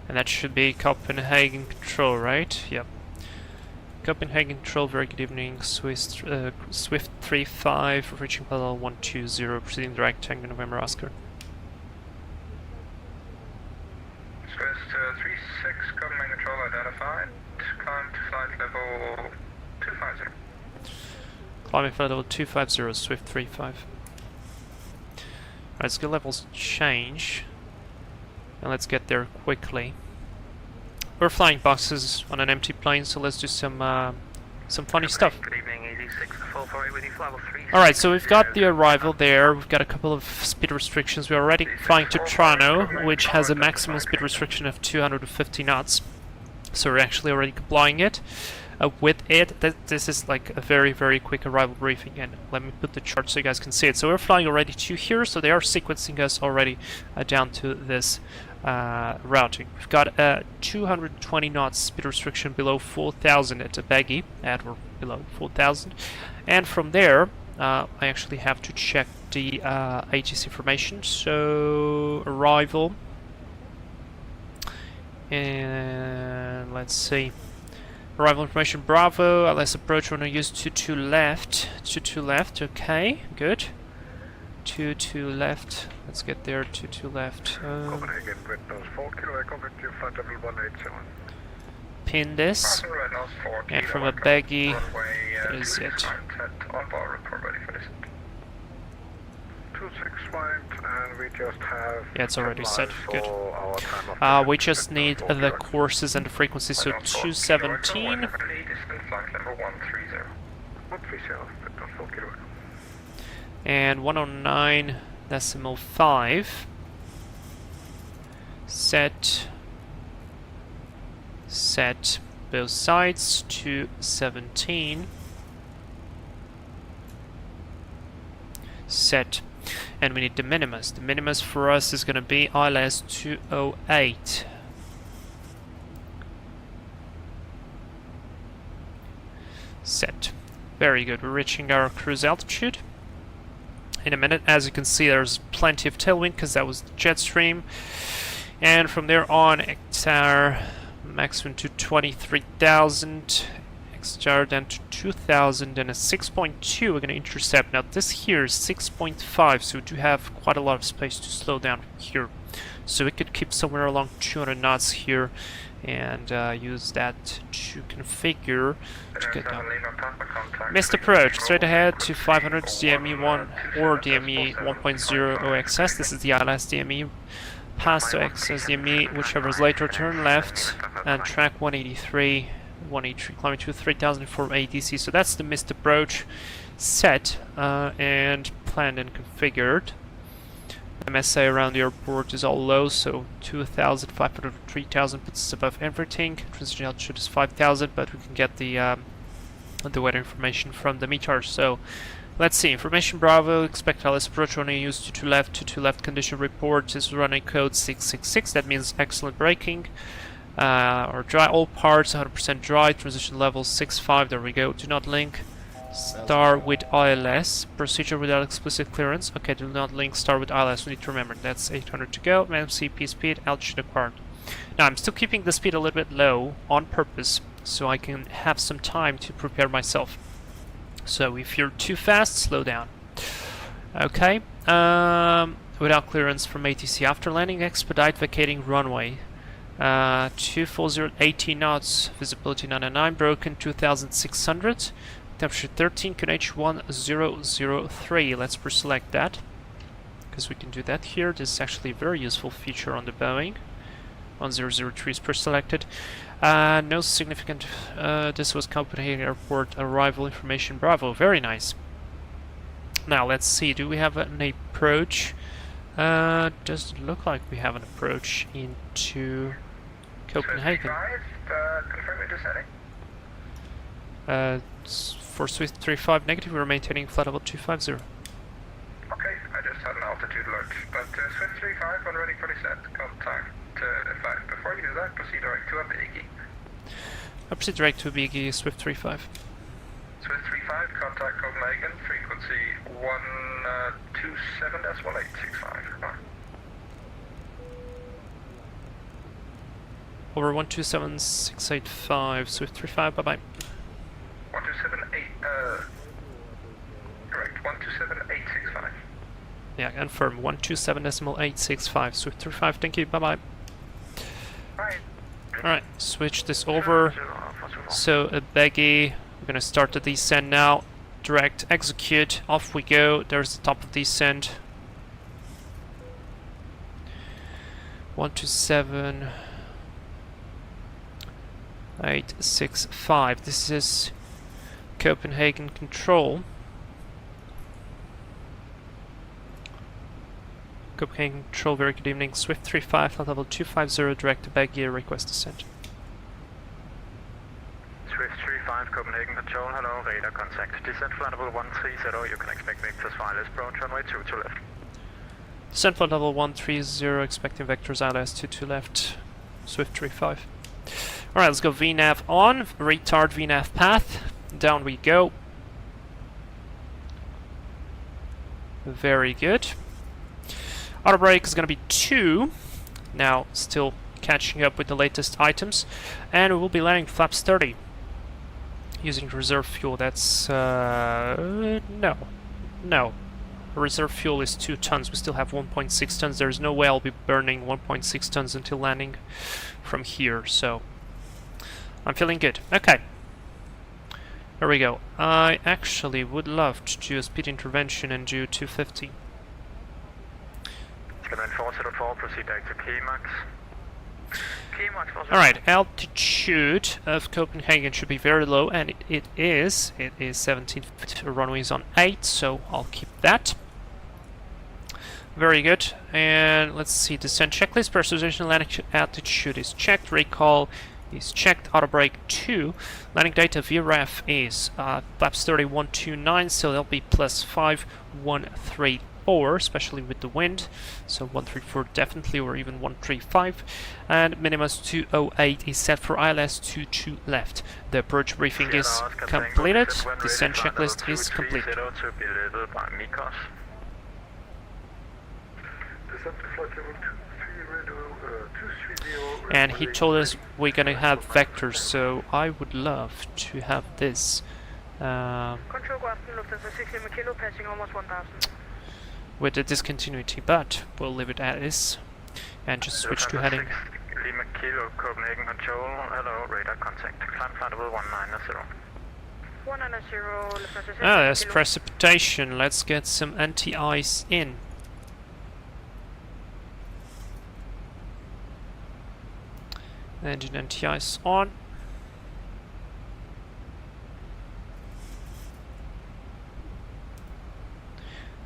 And that should be Copenhagen control, right? Yep. Copenhagen control, very good evening. Swift 35, reaching level 120, proceeding direct Tango November Oscar. Swift 36, Copenhagen control identified. Climb to flight level 250. Climbing flight level 250, Swift 35. Alright, skill levels change. And let's get there quickly. We're flying boxes on an empty plane, so let's do some funny stuff. Good evening, EZ6 448 with you, flight level 3. Alright, so we've got the arrival there, we've got a couple of speed restrictions. We're already flying to Toronto, which has a maximum speed restriction of 250 knots. So we're actually already complying it. With it, this is like a very, very quick arrival briefing, and let me put the chart so you guys can see it. So we're flying already to here, so they are sequencing us already down to this routing. We've got a 220 knots speed restriction below 4,000 at a baggy, at or below 4,000. And from there, I actually have to check the ATC information. So arrival, and let's see. Arrival information Bravo, let's approach when I use 22 left. 22 left, okay, good. 22 left, let's get there, 22 left. Copenhagen, Windows 4 kilo, contact you, flight level 180. Pin this, and from a baggy, that is it. 26, point, and we just have... Yeah, it's already set. Good. Our time of We just need the courses and the frequency, so 217. Descent flight level 130. 130, And 109.5. Set both sides to 17. Set. And we need the minimus. The minimus for us is going to be ILS 208. Set. Very good. We're reaching our cruise altitude in a minute. As you can see, there's plenty of tailwind because that was the jet stream. And from there on, EKCH Tower maximum to 23,000. EKCH Tower down to 2,000 and a 6.2 we're going to intercept. Now this here is 6.5, so we do have quite a lot of space to slow down here. So we could keep somewhere along 200 knots here and use that to configure to get down. Missed approach, straight ahead to 500 DME 1 or DME 1.0 OXS. This is the ILS DME. Pass to XS DME, whichever is later, turn left and track 183, climbing to 3000 for ATC. So that's the missed approach set and planned and configured. MSA around the airport is all low, so 2,500 to 3,000 puts us above everything. Transition altitude is 5,000, but we can get the weather information from the meter. So let's see. Information Bravo, expect ILS approach running used to left condition report is running code 666. That means excellent braking. Or dry, all parts 100% dry. Transition level 65. There we go. Do not link star with ILS. Procedure without explicit clearance. Okay, do not link star with ILS. We need to remember that's 800 to go. MCP speed, altitude acquired. Now I'm still keeping the speed a little bit low on purpose, so I can have some time to prepare myself. So if you're too fast, slow down. Okay. Without clearance from ATC after landing, expedite vacating runway. 240 80 knots, visibility 99, broken 2600, temperature 13, QNH 1003. Let's pre-select that, because we can do that here. This is actually a very useful feature on the Boeing. 1003 is pre-selected. No significant, this was Copenhagen Airport arrival information Bravo. Very nice. Now let's see, do we have an approach? Doesn't look like we have an approach into Copenhagen. For Swift 35 negative, we're maintaining flight level 250. Okay, I just had an altitude alert, but Swift 35 when ready for descent, contact flight. Before we do that, proceed direct to a biggie. I'll proceed direct to a biggie, Swift 35. Swift 35, contact Copenhagen, frequency 127.1865. Over 127.685, Swift 35, bye-bye. 127.8, correct, 127.865. Yeah, confirm, 127.865, Swift 35, thank you, bye-bye. Right. Alright, switch this over. So, a baggy, we're gonna start the descent now. Direct execute, off we go. There's the top of descent. 127.865. This is Copenhagen control. Copenhagen control, very good evening. Swift 35, flight level 250, direct to baggy, request descent. Swift 35, Copenhagen Control, hello, radar contact. Descent flight level 130, you can expect vectors wireless approach runway 2 to left. Descent flight level 130, expecting vectors ILS 2 to left, Swift 35. Alright, let's go VNAV on, retard VNAV path, down we go. Very good. Auto brake is going to be 2, now still catching up with the latest items, and we will be landing flaps 30. Using reserve fuel, that's, no. Reserve fuel is 2 tons, we still have 1.6 tons, there's no way I'll be burning 1.6 tons until landing from here, so I'm feeling good. Okay. Here we go. I actually would love to do a speed intervention and do 250. Skyline 404, proceed back to Climax. Alright, altitude of Copenhagen should be very low, and it is. It is 17 feet. Runway is on 8, so I'll keep that. Very good. And let's see, descent checklist. Pressurization, landing altitude is checked. Recall is checked. Auto brake 2. Landing data VREF is flaps 3129, so that'll be plus 5134, especially with the wind. So 134 definitely, or even 135. And minimum 208 is set for ILS 22 left. The approach briefing is completed. Descent checklist is complete. And he told us we're gonna have vectors, so I would love to have this. With the discontinuity, but we'll leave it as is and just switch to heading. Lima Kilo, Copenhagen Control, hello, radar contact, climb flight level 190. 190, Ah, there's precipitation. Let's get some anti-ice in. Engine anti-ice on.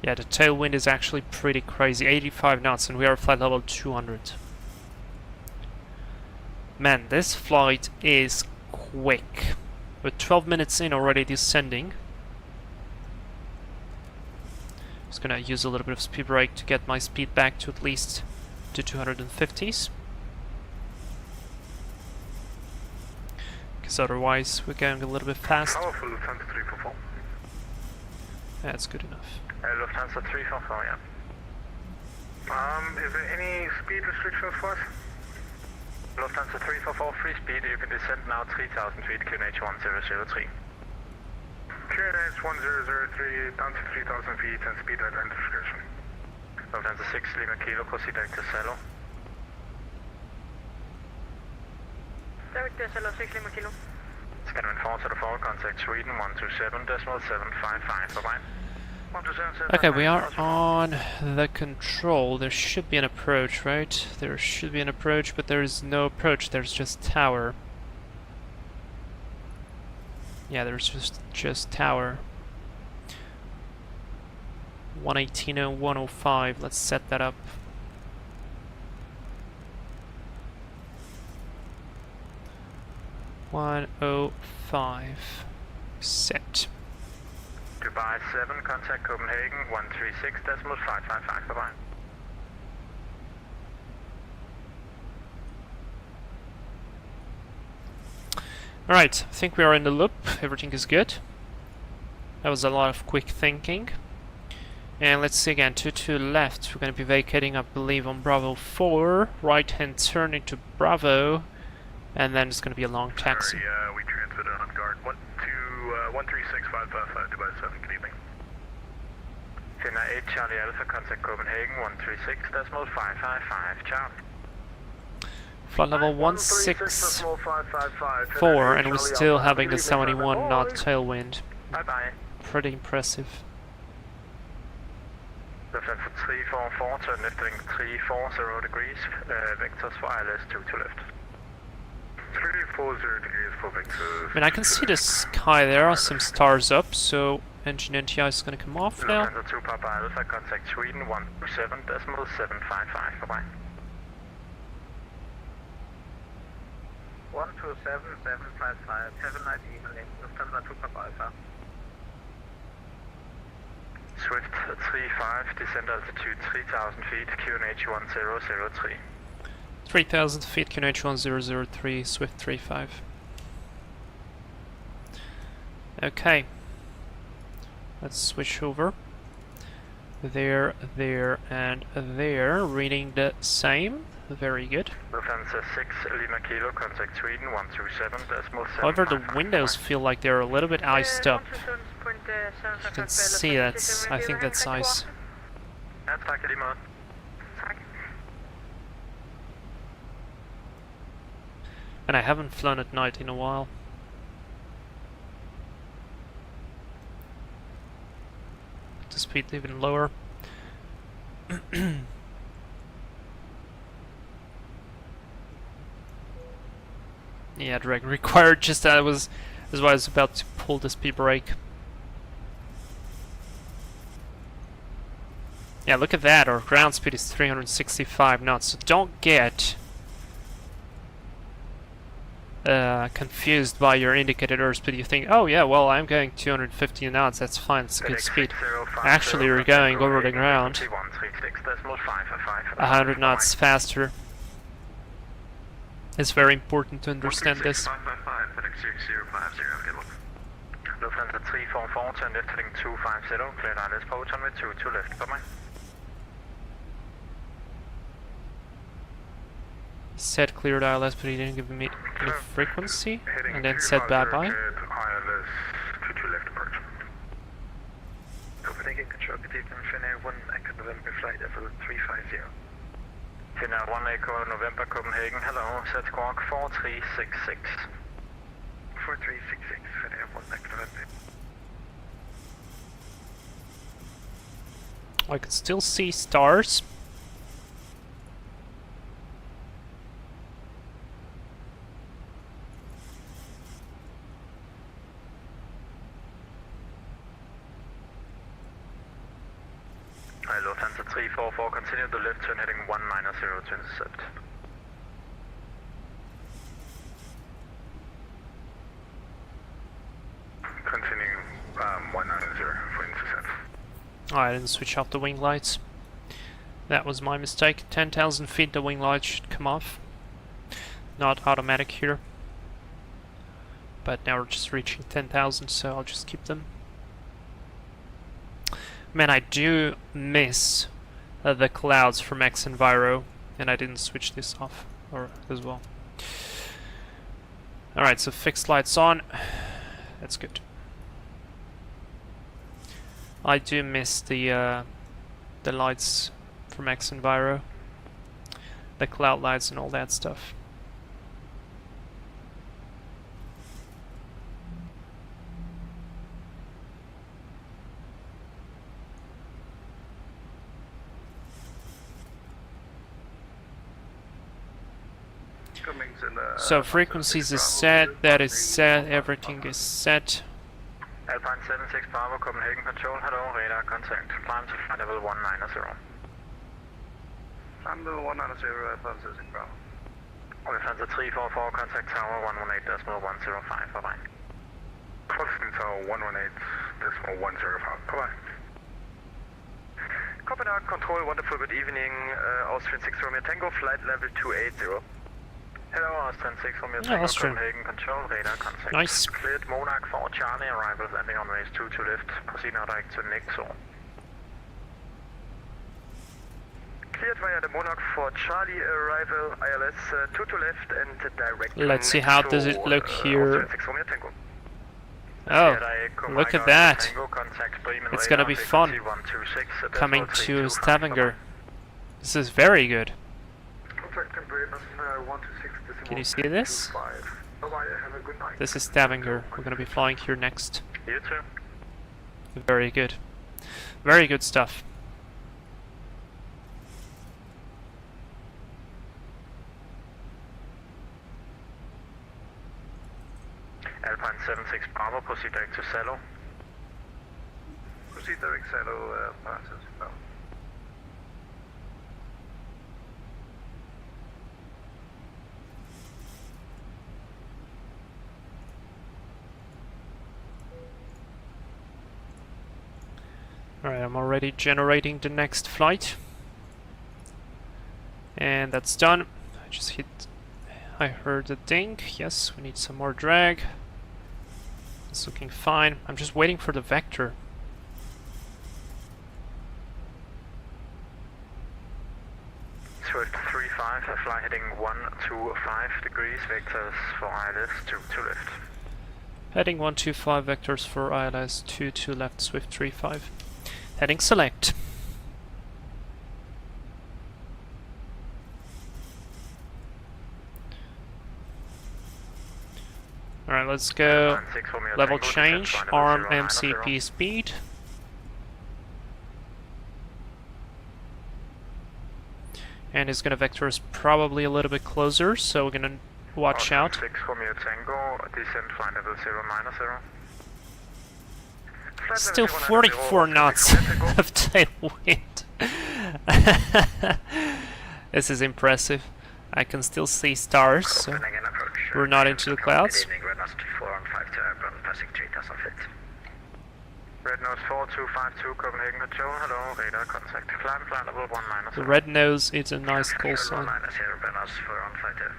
Yeah, the tailwind is actually pretty crazy. 85 knots, and we are flight level 200. Man, this flight is quick. We're 12 minutes in already descending. Just gonna use a little bit of speed brake to get my speed back to at least to 250s. Because otherwise we're going a little bit fast. Powerful Lufthansa 344. That's good enough. Lufthansa 344, yeah. Is there any speed restrictions for us? Lufthansa 344, free speed, you can descend now 3000 feet, QNH 1003. QNH 1003, down to 3000 feet and speed at end discretion. Lufthansa 6, Lima Kilo, proceed back to Salo. Direct to Salo 6 Lima Kilo. Scanner 404, contact Sweden 127.755, bye-bye. Okay, we are on the control. There should be an approach, right? There should be an approach, but there is no approach. There's just tower. Yeah, there's just tower. 118.0, 105. Let's set that up. .105 set. Dubai 7, contact Copenhagen 136.555, bye-bye. Alright, I think we are in the loop. Everything is good. That was a lot of quick thinking. And let's see again, 22 left. We're going to be vacating, I believe, on Bravo 4. Right hand turn into Bravo. And then it's going to be a long taxi. Sorry, we transmitted on guard 136.555, Dubai 7, good evening. Finna 8, Charlie Alpha, contact Copenhagen 136.555, ciao. Flight level 164, and we're still having the 71 knot tailwind. Bye-bye. Pretty impressive. Lufthansa 344, turn left wing 340 degrees, vectors for ILS 2 to left. 340 degrees for vectors. I mean, I can see the sky. There are some stars up, so engine NTI is going to come off now. Lufthansa 2 Papa Alpha, contact Sweden 127.755, bye-bye. 127.755, have a nice evening, Lufthansa 2 Papa Alpha. Swift 35, descend altitude 3000 feet, QNH 1003. 3000 feet, QNH 1003, Swift 35. Okay. Let's switch over. There, and there. Reading the same. Very good. Lufthansa 6, Lima Kilo, contact Sweden 127.755. However, the windows feel like they're a little bit iced up. You can see that's, I think that's ice. Ja, tack i lige måde. Tak. And I haven't flown at night in a while. The speed even lower. Yeah, drag required. Just that's why I was about to pull the speed brake. Yeah, look at that. Our ground speed is 365 knots. So don't get confused by your indicated airspeed. You think, oh yeah, well I'm going 250 knots. That's fine. It's a good speed. Actually, you're going over the ground 100 knots faster. It's very important to understand this. Lufthansa 344, turn left heading 250, clear ILS på runway 22 left, på mig. Said cleared ILS, but he didn't give me any frequency, and then said bye-bye. ILS 22 left approach. Copenhagen control, good evening, Finnair 1 Echo November flight FL350. Finnair 1 Echo November Copenhagen, hello, set squawk 4366. 4366, Finnair 1 Echo November. I could still see stars. Hi, Lufthansa 344, continue the left turn heading 190 to intercept. Continuing 190 for intercept. Oh, I didn't switch off the wing lights. That was my mistake. 10,000 feet, the wing lights should come off. Not automatic here. But now we're just reaching 10,000, so I'll just keep them. Man, I do miss the clouds from X Enviro, and I didn't switch this off or as well. Alright, so fixed lights on. That's good. I do miss the lights from X Enviro, the cloud lights and all that stuff. So frequencies is set, that is set, everything is set. Alpine 76 Bravo, Copenhagen Control, hello, radar contact, climb to flight level 190. Climb level 190, Alpine 76 Bravo. Lufthansa 344, contact tower 118.105, bye-bye. Contact tower 118.105, bye-bye. Copenhagen Control, wonderful good evening, Austrian 6 Romeo Tango, flight level 280. Hello, Austrian 6 Romeo Tango, Copenhagen Control, radar contact. Nice. Cleared Monarch 4 Charlie, arrivals landing on race 2 to left, proceed now direct to Nixon. Cleared via the Monarch 4 Charlie, arrival ILS 2 to left and direct. Let's see how does it look here. Austrian 6 Romeo Tango. Oh, look at that. It's gonna be fun coming to Stavanger. This is very good. Can you see this? This is Stavanger. We're gonna be flying here next. You too. Very good. Very good stuff. Alpine 76 Bravo, proceed direct to Salo. Proceed direct Salo, Alpine 76 Bravo. Alright, I'm already generating the next flight. And that's done. I just hit... I heard a ding. Yes, we need some more drag. It's looking fine. I'm just waiting for the vector. Swift 35, fly heading 125 degrees, vectors for ILS 2 to left. Heading 125 vectors for ILS 2 to left, Swift 35. Heading select. Alright, let's go. Level change, arm MCP speed. And it's gonna vector us probably a little bit closer, so we're Watch out. 6 Romeo Tango, descent flight level 090. Still 44 knots of tailwind. This is impressive. I can still see stars, so Copenhagen approach. we're not into the clouds. Good evening, Red Nose 415 to Airborne, passing 3000 feet. Red Nose 4252, Copenhagen Control, hello, radar contact. Climb flight level 190. The red nose is a nice call sign. 190, Red Nose 415.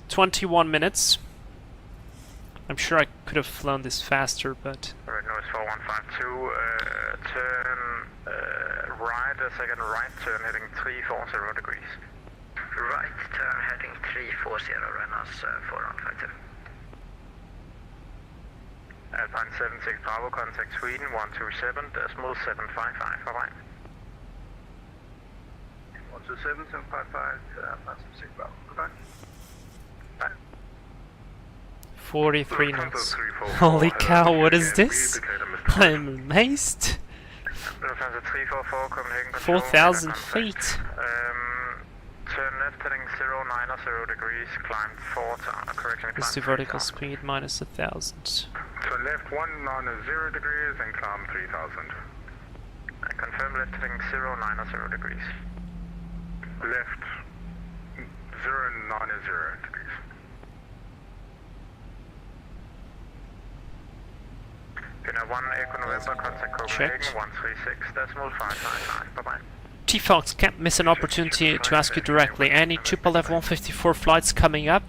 21 minutes. I'm sure I could have flown this faster, but Red Nose 4152, turn right, a second right turn heading 340 degrees. Right turn heading 340, Red Nose 4152. Alpine 76 Bravo, contact Sweden 127, decimal 755, bye-bye. 127, 755, Alpine 76 Bravo, goodbye. 43 knots. Holy cow, what is this? I'm amazed. 4,000 feet. Turn left heading 090 degrees, climb 4 to correction. This is the vertical speed minus 1,000. Turn left 190 degrees and climb 3000. I confirm left heading 090 degrees. Left 090 degrees. Pinna 1 Echo November, contact Copenhagen 136, decimal 595, bye-bye. T-Fox can't miss an opportunity to ask you directly. Any Tupolev 154 flights coming up?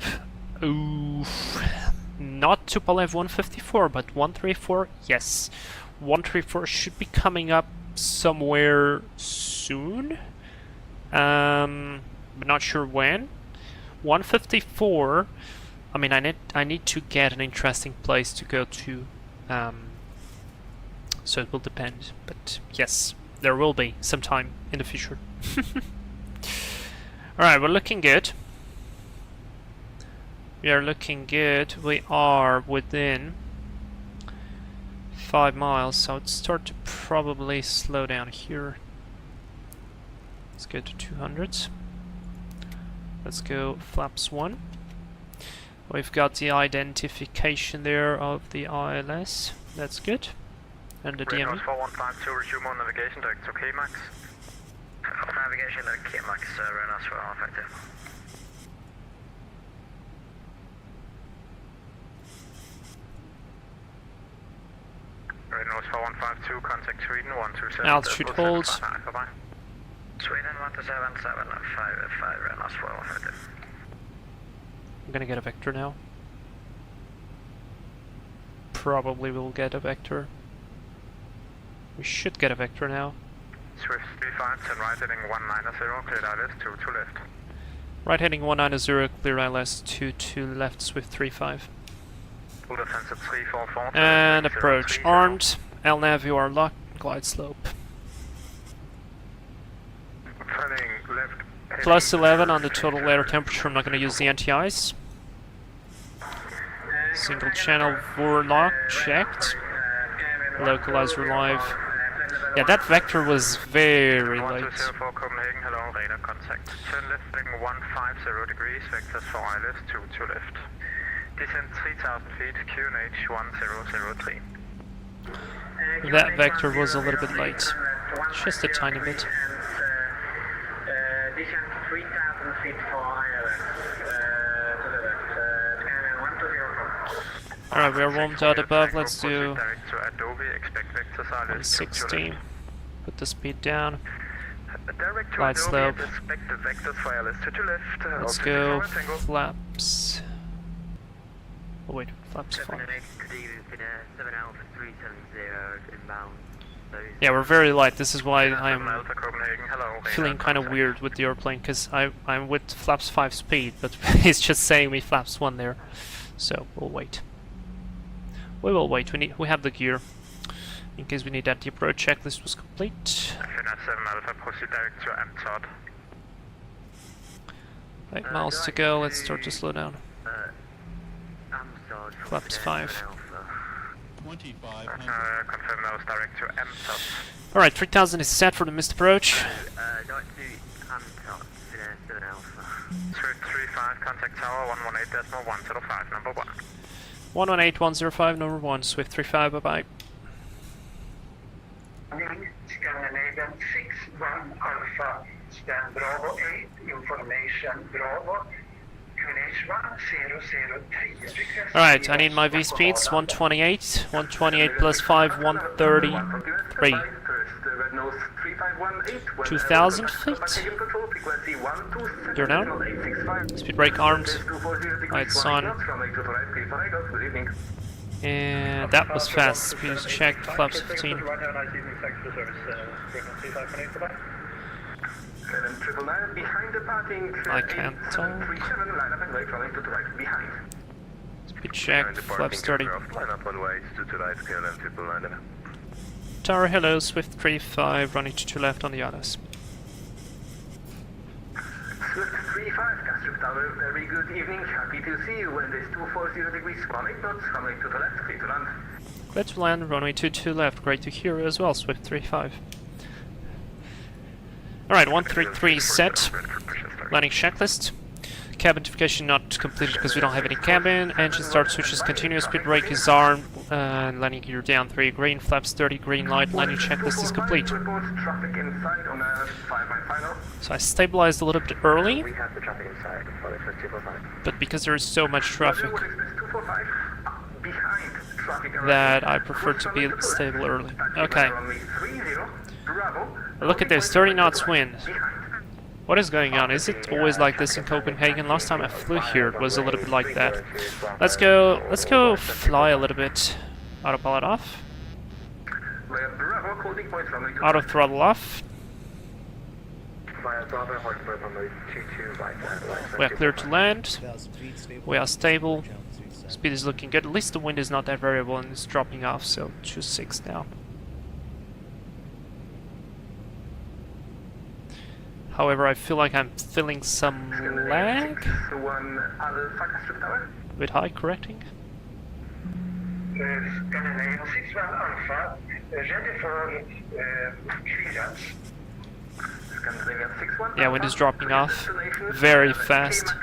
Ooh, not Tupolev 154, but 134, yes. 134 should be coming up somewhere soon. But not sure when. 154, I mean, I need to get an interesting place to go to. So it will depend, but yes, there will be some time in the future. Alright, we're looking good. We are looking good. We are within 5 miles, so I'd start to probably slow down here. Let's go to 200s. Let's go flaps 1. We've got the identification there of the ILS. That's good. And the DME. 4152, resume on navigation direct to KMAX. Navigation direct KMAX, Renos 4152. Renos 4152, contact Sweden 127. Altitude hold. Bye-bye. Sweden 127.755, Renos 4152. I'm gonna get a vector now. Probably will get a vector. We should get a vector now. Swift 35, turn right heading 190, cleared ILS 2 to left. Right heading 190, clear ILS 2 to left, Swift 35. Full defensive 344. And approach armed. LNAV, you are locked. Glide slope. Turning left. Plus 11 on the total air temperature. I'm not going to use the anti-ice. Single channel Vorlock checked. Localizer live. Yeah, that vector was very late. 124 Copenhagen, hello, radar contact. Turn left heading 150 degrees, vectors for ILS 2 to left. Descend 3000 feet, QNH 1003. That vector was a little bit late. Just a tiny bit. Descend 3000 feet for ILS to the left. Scanning 1204. Alright, we are warmed out above. Let's do Direct to Adobe, expect vectors ILS 2 to 160. left. Put the speed down. Direct to Glide Adobe, slope. expect the vectors for ILS 2 to left. Let's also go Tower Tango. flaps. Oh wait, flaps 5. Yeah, we're very light. This is why I'm Alpha Copenhagen, hello, feeling radar kind of contact. weird with the airplane, because I'm with flaps 5 speed, but it's just saying me flaps 1 there. So we'll wait. We will wait. We have the gear in case we need that. The approach checklist was complete. Finna 7 Alpha, proceed direct to Amtod. 8 miles to go. Let's start to slow down. Flaps 5. 2500. Confirm that was direct to Amtod. Alright, 3000 is set for the missed approach. Swift Swift35, contact tower 118.105, number 1. 118.105, number 1, Swift35, bye-bye. Scandinavian 61 Alpha, stand Bravo 8, information Bravo, QNH 1003. Alright, I need my V-speeds, 128, 128 plus 5, 133. 2,000 feet. You're down. Speed brake armed. Lights on. And that was fast. Speed is checked. Flaps 15. I can't talk. Speed checked. Flaps 30. Tower, hello, Swift35, running to left on the others. Swift35, Castro Tower, very good evening, happy to see you when there's 240 degrees, 18 knots, runway to the left, clear to land. Clear to land, runway 22 left, great to hear you as well, Swift35. Alright, 133 set, landing checklist. Cabin identification not completed because we don't have any cabin. Engine start switches continuous, speed brake is armed, and landing gear down 3, green, flaps 30, green light, landing checklist is complete. So I stabilized a little bit early, but because there is so much traffic that I prefer to be stable early. Okay. Look at this, 30 knots wind. What is going on? Is it always like this in Copenhagen? Last time I flew here it was a little bit like that. Let's go fly a little bit. Autopilot off. Auto throttle off. We are clear to land. We are stable. Speed is looking good. At least the wind is not that variable and it's dropping off, so 2.6 now. However, I feel like I'm feeling some lag. A bit high, correcting. Scandinavian 61 Alpha, ready for clearance. Yeah, wind is dropping off very fast.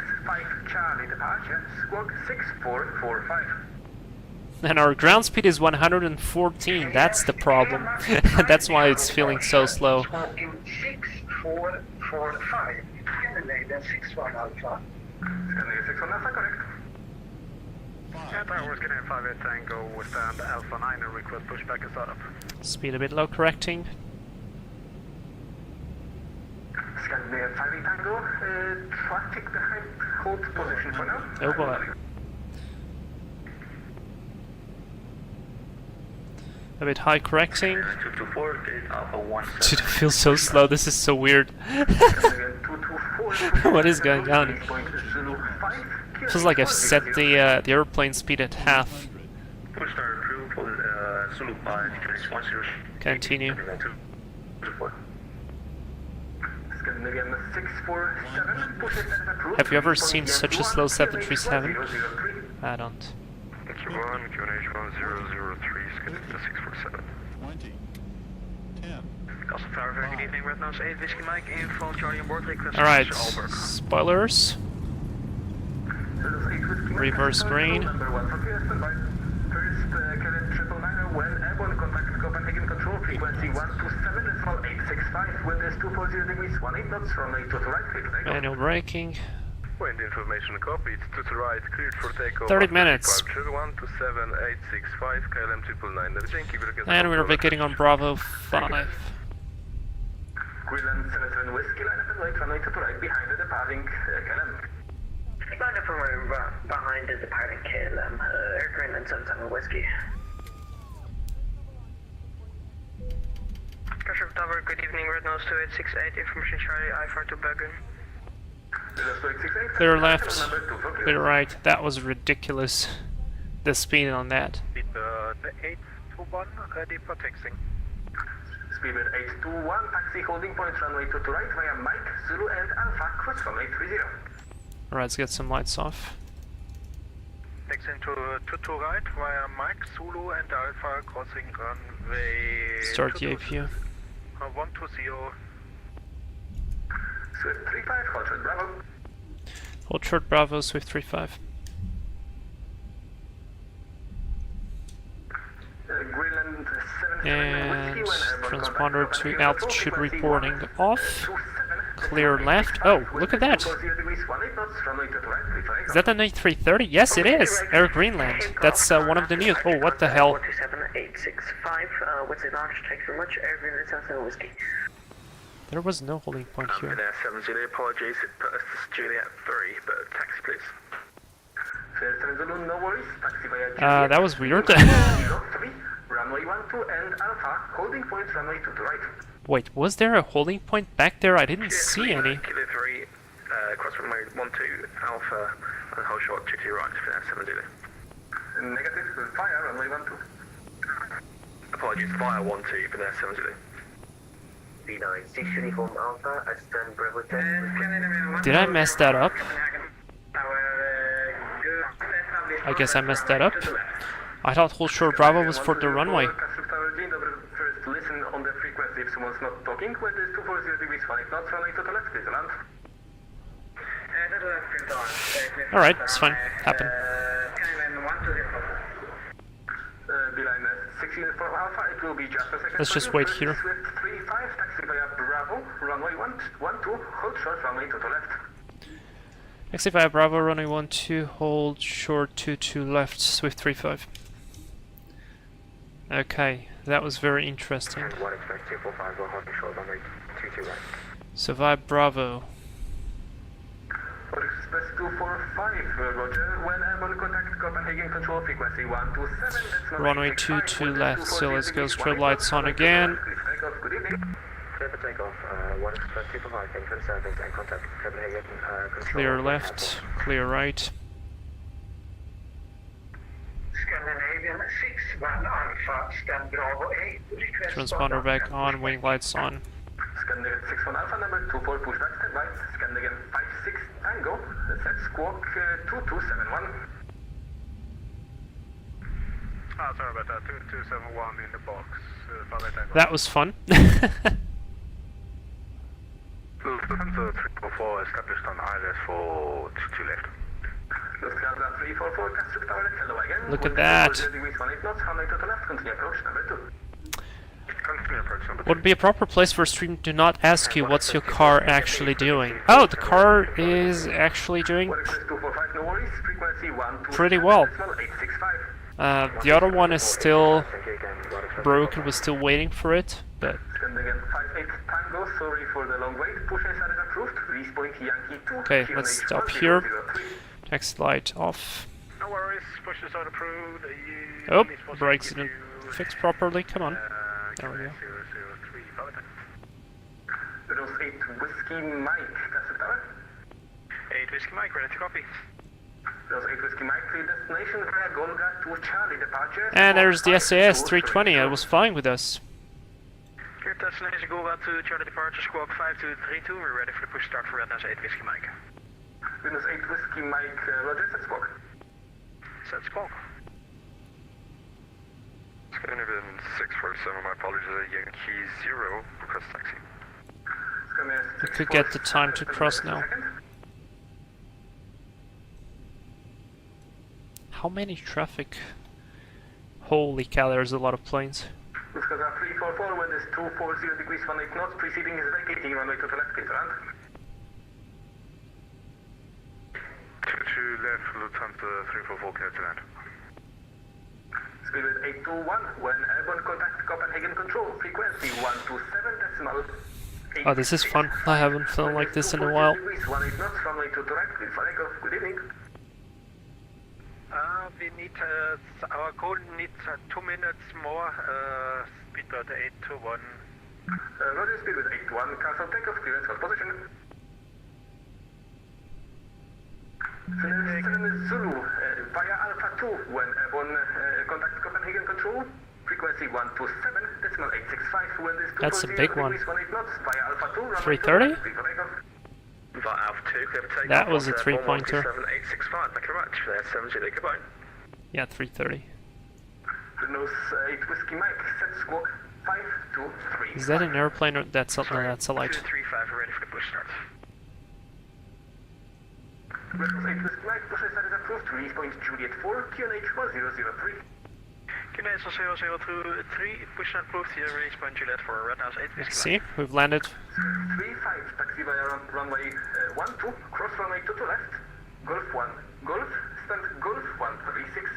And our ground speed is 114, that's the problem. That's why it's feeling so slow. 6445, Scandinavian 61 Alpha. Scandinavian 61 Alpha, correct. Tower, Scandinavian 58 Tango, westbound Alpha 9, and request pushback and startup. Speed a bit low, correcting. Scandinavian 58 Tango, traffic behind, hold position for now. Oh boy. A bit high, correcting. Dude, it feels so slow, this is so weird. What is going on? Feels like I've set the airplane speed at half. Continue. Have you ever seen such a slow 737? I don't. EKCH 1003, scheduled to 647. 20. 10. Castle Tower, very good evening, Red Nose 8, Whiskey Mike, info, Charlie on board, request Alright, Aalborg. spoilers. Reverse green. First, Kevin 999, when airborne, contact Copenhagen control, frequency 127, let's call 865, wind is 240 degrees, 18 knots, runway to the right, clear to take off. Manual braking. Wind information copied, to the right, cleared for takeoff. 30 minutes. 127, 865, KLM 999, And we're vacating on Bravo 5. Greenland 77 Whiskey, line up and wait, runway to the right, behind the departing KLM. Line up and wait behind the departing KLM, Air Greenland 77 Whiskey. Castle Tower, good evening, Red Nose 2868, information Charlie, I-4 to Bergen. Clear left, clear right. That was ridiculous. The speed on that. Speed 821, ready for taxiing. Speed 821, taxi holding point, runway to the right via Mike, Zulu and Alpha, cross runway 30. Alright, let's get some lights off. Taxiing to right via Mike, Zulu and Alpha, crossing runway... Start the APU. 120. Swift 35, Hotel Bravo. Hold short Bravo, Swift 35. Greenland 7 And transponder to altitude reporting off. Clear left. Oh, look at that. Is that an A330? Yes, it is. Air Greenland. That's one of the new. Oh, what the hell? 127865, what's it launch? Thanks very much. Air Greenland South Whiskey. There was no holding point here. There, 70, apologies, it put us to Juliet 3, but taxi please. No worries, taxi via That was weird. 03, runway 12 and Alpha, holding point runway 2 to right. Wait, was there a holding point back there? I didn't see any. Kilo 3, cross runway 12 Alpha, and hold short 2 to your right for that 70. Negative, fire runway 12. Apologies, fire 12 for that 70. B9, 6 uniform Alpha, I stand Bravo 10. Did I mess that up? I guess I messed that up. I thought hold short Bravo was for the runway. First, listen on the frequency if someone's not talking. When there's 240 degrees, 5 knots, runway to the left, please land. Alright, it's fine. Happened. Beeline 6 units for Alpha, it will be just a second. Let's just wait here. Swift 35, taxi via Bravo, runway 12, hold short, runway to the left. Taxi via Bravo, runway 12, hold short 22 left, Swift 35. Okay, that was very interesting. And 1 expect 245, will hold short, runway 22 right. So via Bravo. Express 245, Roger. When airborne contact Copenhagen control frequency 127, that's Runway 22 left, so let's go strobe lights on again. Good evening. Clear for takeoff, 1 Express 245, entrance service and contact Copenhagen control. Clear left, clear right. Scandinavian 6, 1 Alpha, stand Bravo 8, request Transponder back on, wing lights on. Scandinavian 6-1 Alpha, number 24, pushback, standby. Scandinavian 5-6 Tango, set squawk 2271. Sorry about that, 2271 in the box. That was fun. Lufthansa 344 established on ILS for 2 left. Lufthansa 344, Castro Tower, hello again. Look at that. 18 knots, runway to the left, continue approach number 2. Continue approach number 2. Would be a proper place for a stream to not ask you what's your car actually doing. Oh, the car is actually doing pretty well. The other one is still broken, we're still waiting for it, but... Okay, let's stop here. Next light off. No worries, push this on approved. Oh, brakes didn't fix properly, come on. There we go. 8 Whiskey Mike, Castro Tower. 8 Whiskey Mike, ready to copy. 8 Whiskey Mike, clear destination via Golga to Charlie departure. And there's the SAS 320, it was flying with us. Clear destination Golga to Charlie departure, squawk 5232, we're ready for the push start for Redness 8 Whiskey Mike. Windows 8 Whiskey Mike, Roger, set squawk. Set squawk. Scandinavian 647, my apologies, Yankee 0, request taxi. We could get the time to cross now. How many traffic? Holy cow, there's a lot of planes. Lufthansa 344, when there's 240 degrees 18 knots, preceding is vacating runway to the left, please land. 22 left, Lufthansa 344, clear to land. Speed with 821, when airborne contact Copenhagen control, frequency 127 decimal. Oh, this is fun. I haven't flown like this in a while. Good evening. We need, our call needs 2 minutes more, speedbird 821. Roger, speed with 821, cancel takeoff, clearance hold position. Zulu, via Alpha 2, when airborne contact Copenhagen control, frequency 127, decimal 865, when this 240 That's a big one. degrees 18 knots, via Alpha 2, 330? Via Alpha 2, clear for takeoff. That was a 3-pointer. 865, thank you very much. That's 70, goodbye. Yeah, 330. Nose 8 Whiskey Mike, set squawk 5235. Is that an airplane or that's a, no, that's a light? 235, ready for the push start. Reynolds 8 with flight, process that is approved, release point Juliet 4, QNH 1003. QNH 1003, push and approved here, release point Juliet 4, Reynolds 8 with Let's flight. see, we've landed. 35, taxi via runway 12, cross runway 2 to left, Golf 1, Golf, stand Golf 136.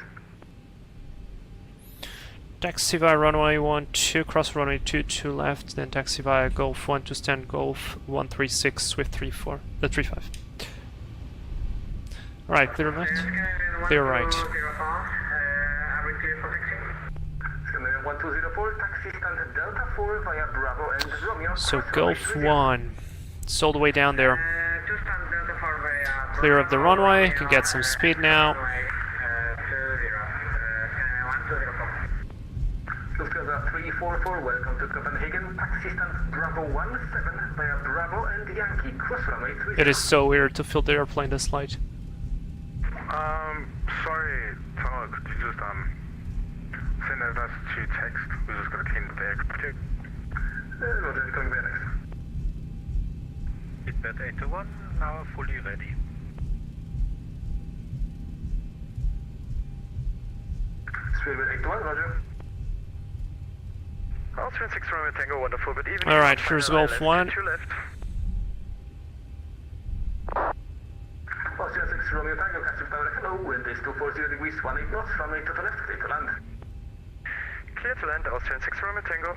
Taxi via runway 12, cross runway 2 to left, then taxi via Golf 1 to stand Golf 136, Swift 35. Alright, clear left, clear right. Scandinavian 1204, taxi stand Delta 4 via Bravo and Romeo. So Golf 1, it's all the way down there. Clear of the runway, can get some speed now. Lufthansa 344, welcome to Copenhagen. Taxi stand Bravo 17 via Bravo and Yankee, cross runway 30. It is so weird to fill the airplane this light. Sorry, Tower, could you just, send us to text? We're just gonna clean the bag. Roger, coming back next. Bitbet 821, now fully ready. Speedbird 821, roger. Austrian 6 Romeo Tango, wonderful, but even... Alright, here's Golf 1. To left. Austrian 6 Romeo Tango, EKCH Tower, hello, wind is 240 degrees, 18 knots, runway to the left, clear to land. Clear to land, Austrian 6 Romeo Tango.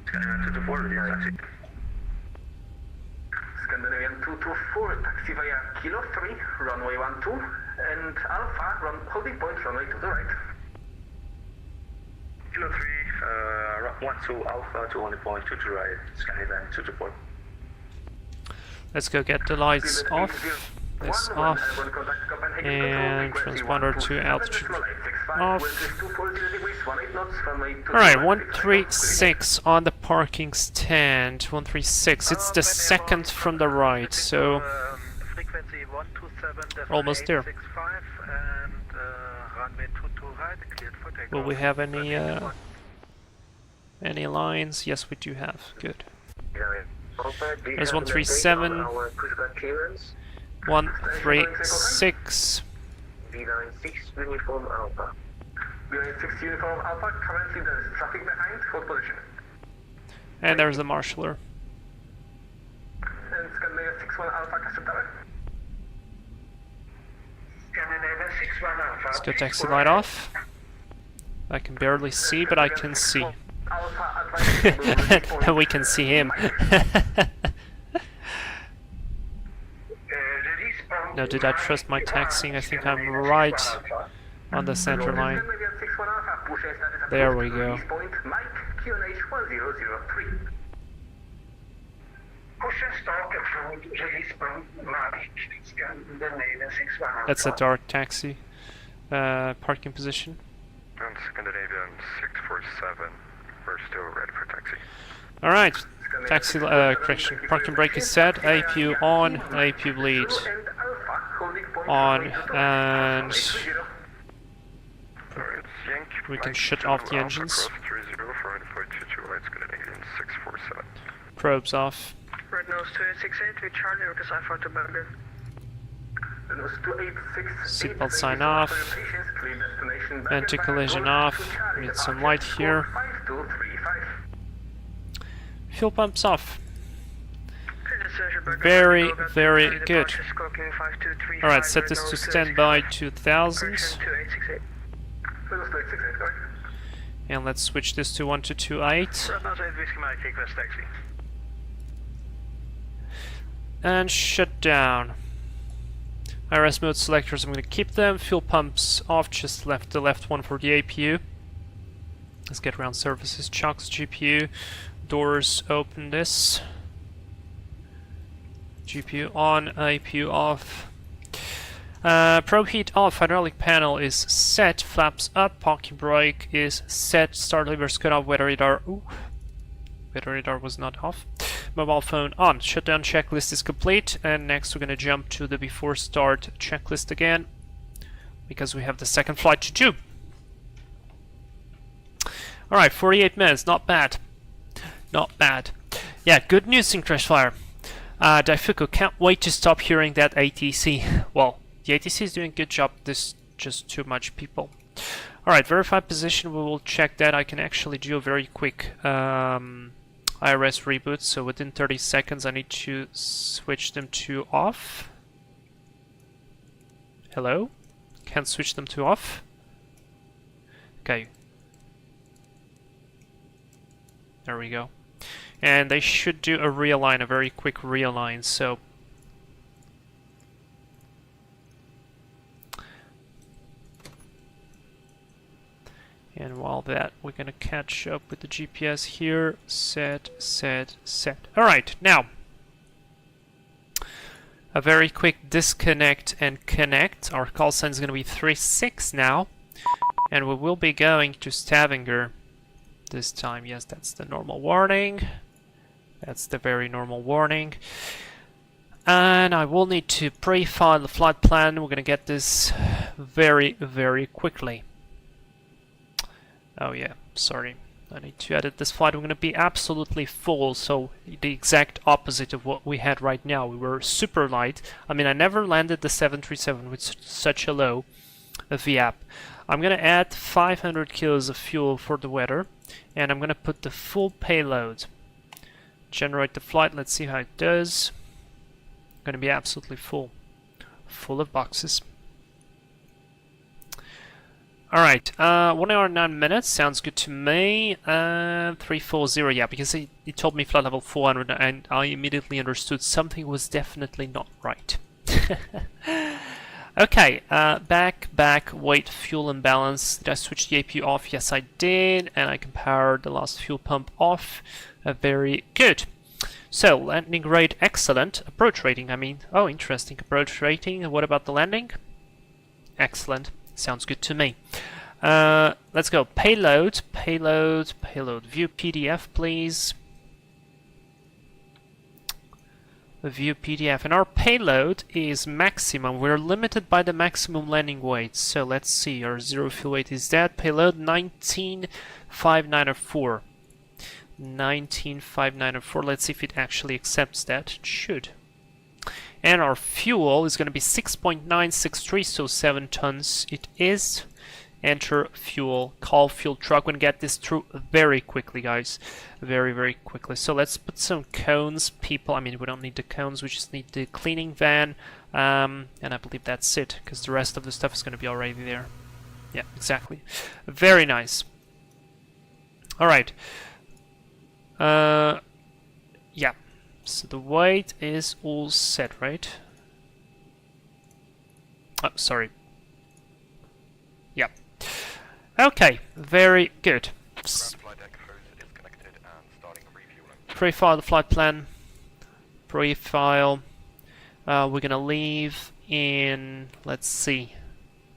Scandinavian 224, taxi. Scandinavian 224, taxi via Kilo 3, runway 12, and Alpha, holding point, runway to the right. Kilo 3, 12 Alpha to only point 2 to right, Scandinavian 224. Let's go get the lights off. This off. And transponder to altitude off. Alright, 136 on the parking stand. 136. It's the second from the right, so Frequency 127, almost there. 65, and runway 22 right, cleared for takeoff. Will we have any lines? Yes, we do have. Good. There's 137. 136. V96 uniform Alpha. V96 uniform Alpha, currently there is traffic behind, hold position. And there's the marshaller. And Scandinavia 61 Alpha, EKCH Tower. Scandinavia 61 Alpha. Let's go taxi light off. I can barely see, but I can see. And we can see him. Now, did I trust my taxiing? I think I'm right on the center line. There we go. That's a dark taxi parking position. And Scandinavian 647, we're still ready for taxi. Alright, taxi, correction, parking brake is set, APU on, APU lead on, and we can shut off the engines. Probes off. Red nose 2868, we Charlie, Orcus I-4 to Bergen. Seatbelt sign off. Anti-collision off. Need some light here. Fuel pumps off. Very, very good. Alright, set this to standby 2000. And let's switch this to 1228. And shut down. IRS mode selectors, I'm going to keep them. Fuel pumps off, just left the left one for the APU. Let's get around services, chocks, GPU, doors, open this. GPU on, APU off. Probe heat off, hydraulic panel is set, flaps up, parking brake is set, start levers cut off, weather radar, weather radar was not off. Mobile phone on, shutdown checklist is complete, and next we're going to jump to the before start checklist again, because we have the second flight to do. Alright, 48 minutes, not bad. Not bad. Yeah, good news in Crashfire. Daifuku, can't wait to stop hearing that ATC. Well, the ATC is doing a good job, there's just too much people. Alright, verify position, we will check that. I can actually do a very quick IRS reboot, so within 30 seconds I need to switch them to off. Hello? Can't switch them to off. Okay. There we go. And they should do a realign, a very quick realign, so... And while that, we're gonna catch up with the GPS here. Set, set, set. Alright, now. A very quick disconnect and connect. Our call sign is gonna be 36 now. And we will be going to Stavanger this time. Yes, that's the normal warning. That's the very normal warning. And I will need to pre-file the flight plan. We're gonna get this very, very quickly. Oh yeah, sorry. I need to edit this flight. We're gonna be absolutely full, so the exact opposite of what we had right now. We were super light. I mean, I never landed the 737 with such a low VAP. I'm gonna add 500 kilos of fuel for the weather, and I'm gonna put the full payload. Generate the flight, let's see how it does. Gonna be absolutely full. Full of boxes. Alright, 1 hour and 9 minutes, sounds good to me. 340, yeah, because he told me flight level 400 and I immediately understood something was definitely not right. Okay, back, wait, fuel imbalance. Did I switch the APU off? Yes, I did, and I can power the last fuel pump off. Very good. So, landing rate, excellent. Approach rating, I mean, oh, interesting. Approach rating, what about the landing? Excellent. Sounds good to me. Let's go. Payload. View PDF, please. View PDF. And our payload is maximum. We're limited by the maximum landing weight. So let's see. Our zero fuel weight is that. Payload 19,594. 19,594. Let's see if it actually accepts that. It should. And our fuel is going to be 6.963, so 7 tons it is. Enter fuel, call fuel truck. We're going to get this through very quickly, guys. Very, very quickly. So let's put some cones, people. I mean, we don't need the cones, we just need the cleaning van. And I believe that's it, because the rest of the stuff is going to be already there. Yeah, exactly. Very nice. Alright. Yeah. So the weight is all set, right? Oh, sorry. Yep. Okay, very good. Pre-file the flight plan. Pre-file. We're gonna leave in, let's see.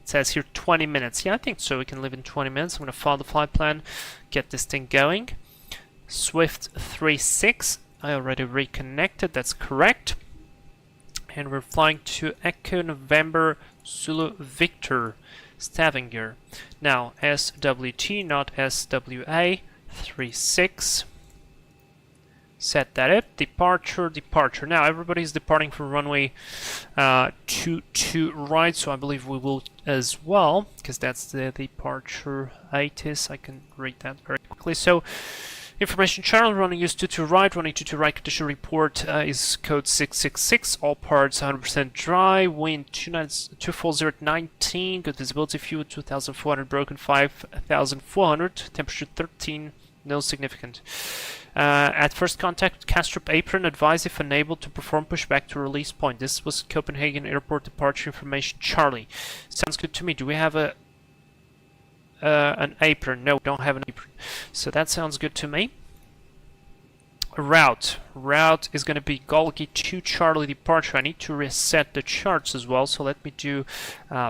It says here 20 minutes. Yeah, I think so. We can leave in 20 minutes. I'm gonna file the flight plan, get this thing going. Swift 36. I already reconnected, that's correct. And we're flying to Echo November Zulu Victor, Stavanger. Now, SWT, not SWA, 36. Set that up. Departure. Now, everybody's departing from runway 22 right, so I believe we will as well, because that's the departure ATIS. I can read that very quickly. So, information channel, running use 22 right, running 22 right, condition report is code 666, all parts 100% dry, wind 240 at 19, good visibility, fuel 2400, broken 5400, temperature 13, no significant. At first contact, Castrop apron, advise if unable to perform pushback to release point. This was Copenhagen airport departure information, Charlie. Sounds good to me. Do we have an apron? No, we don't have an apron. So that sounds good to me. Route is going to be Golgi 2 Charlie departure. I need to reset the charts as well, so let me do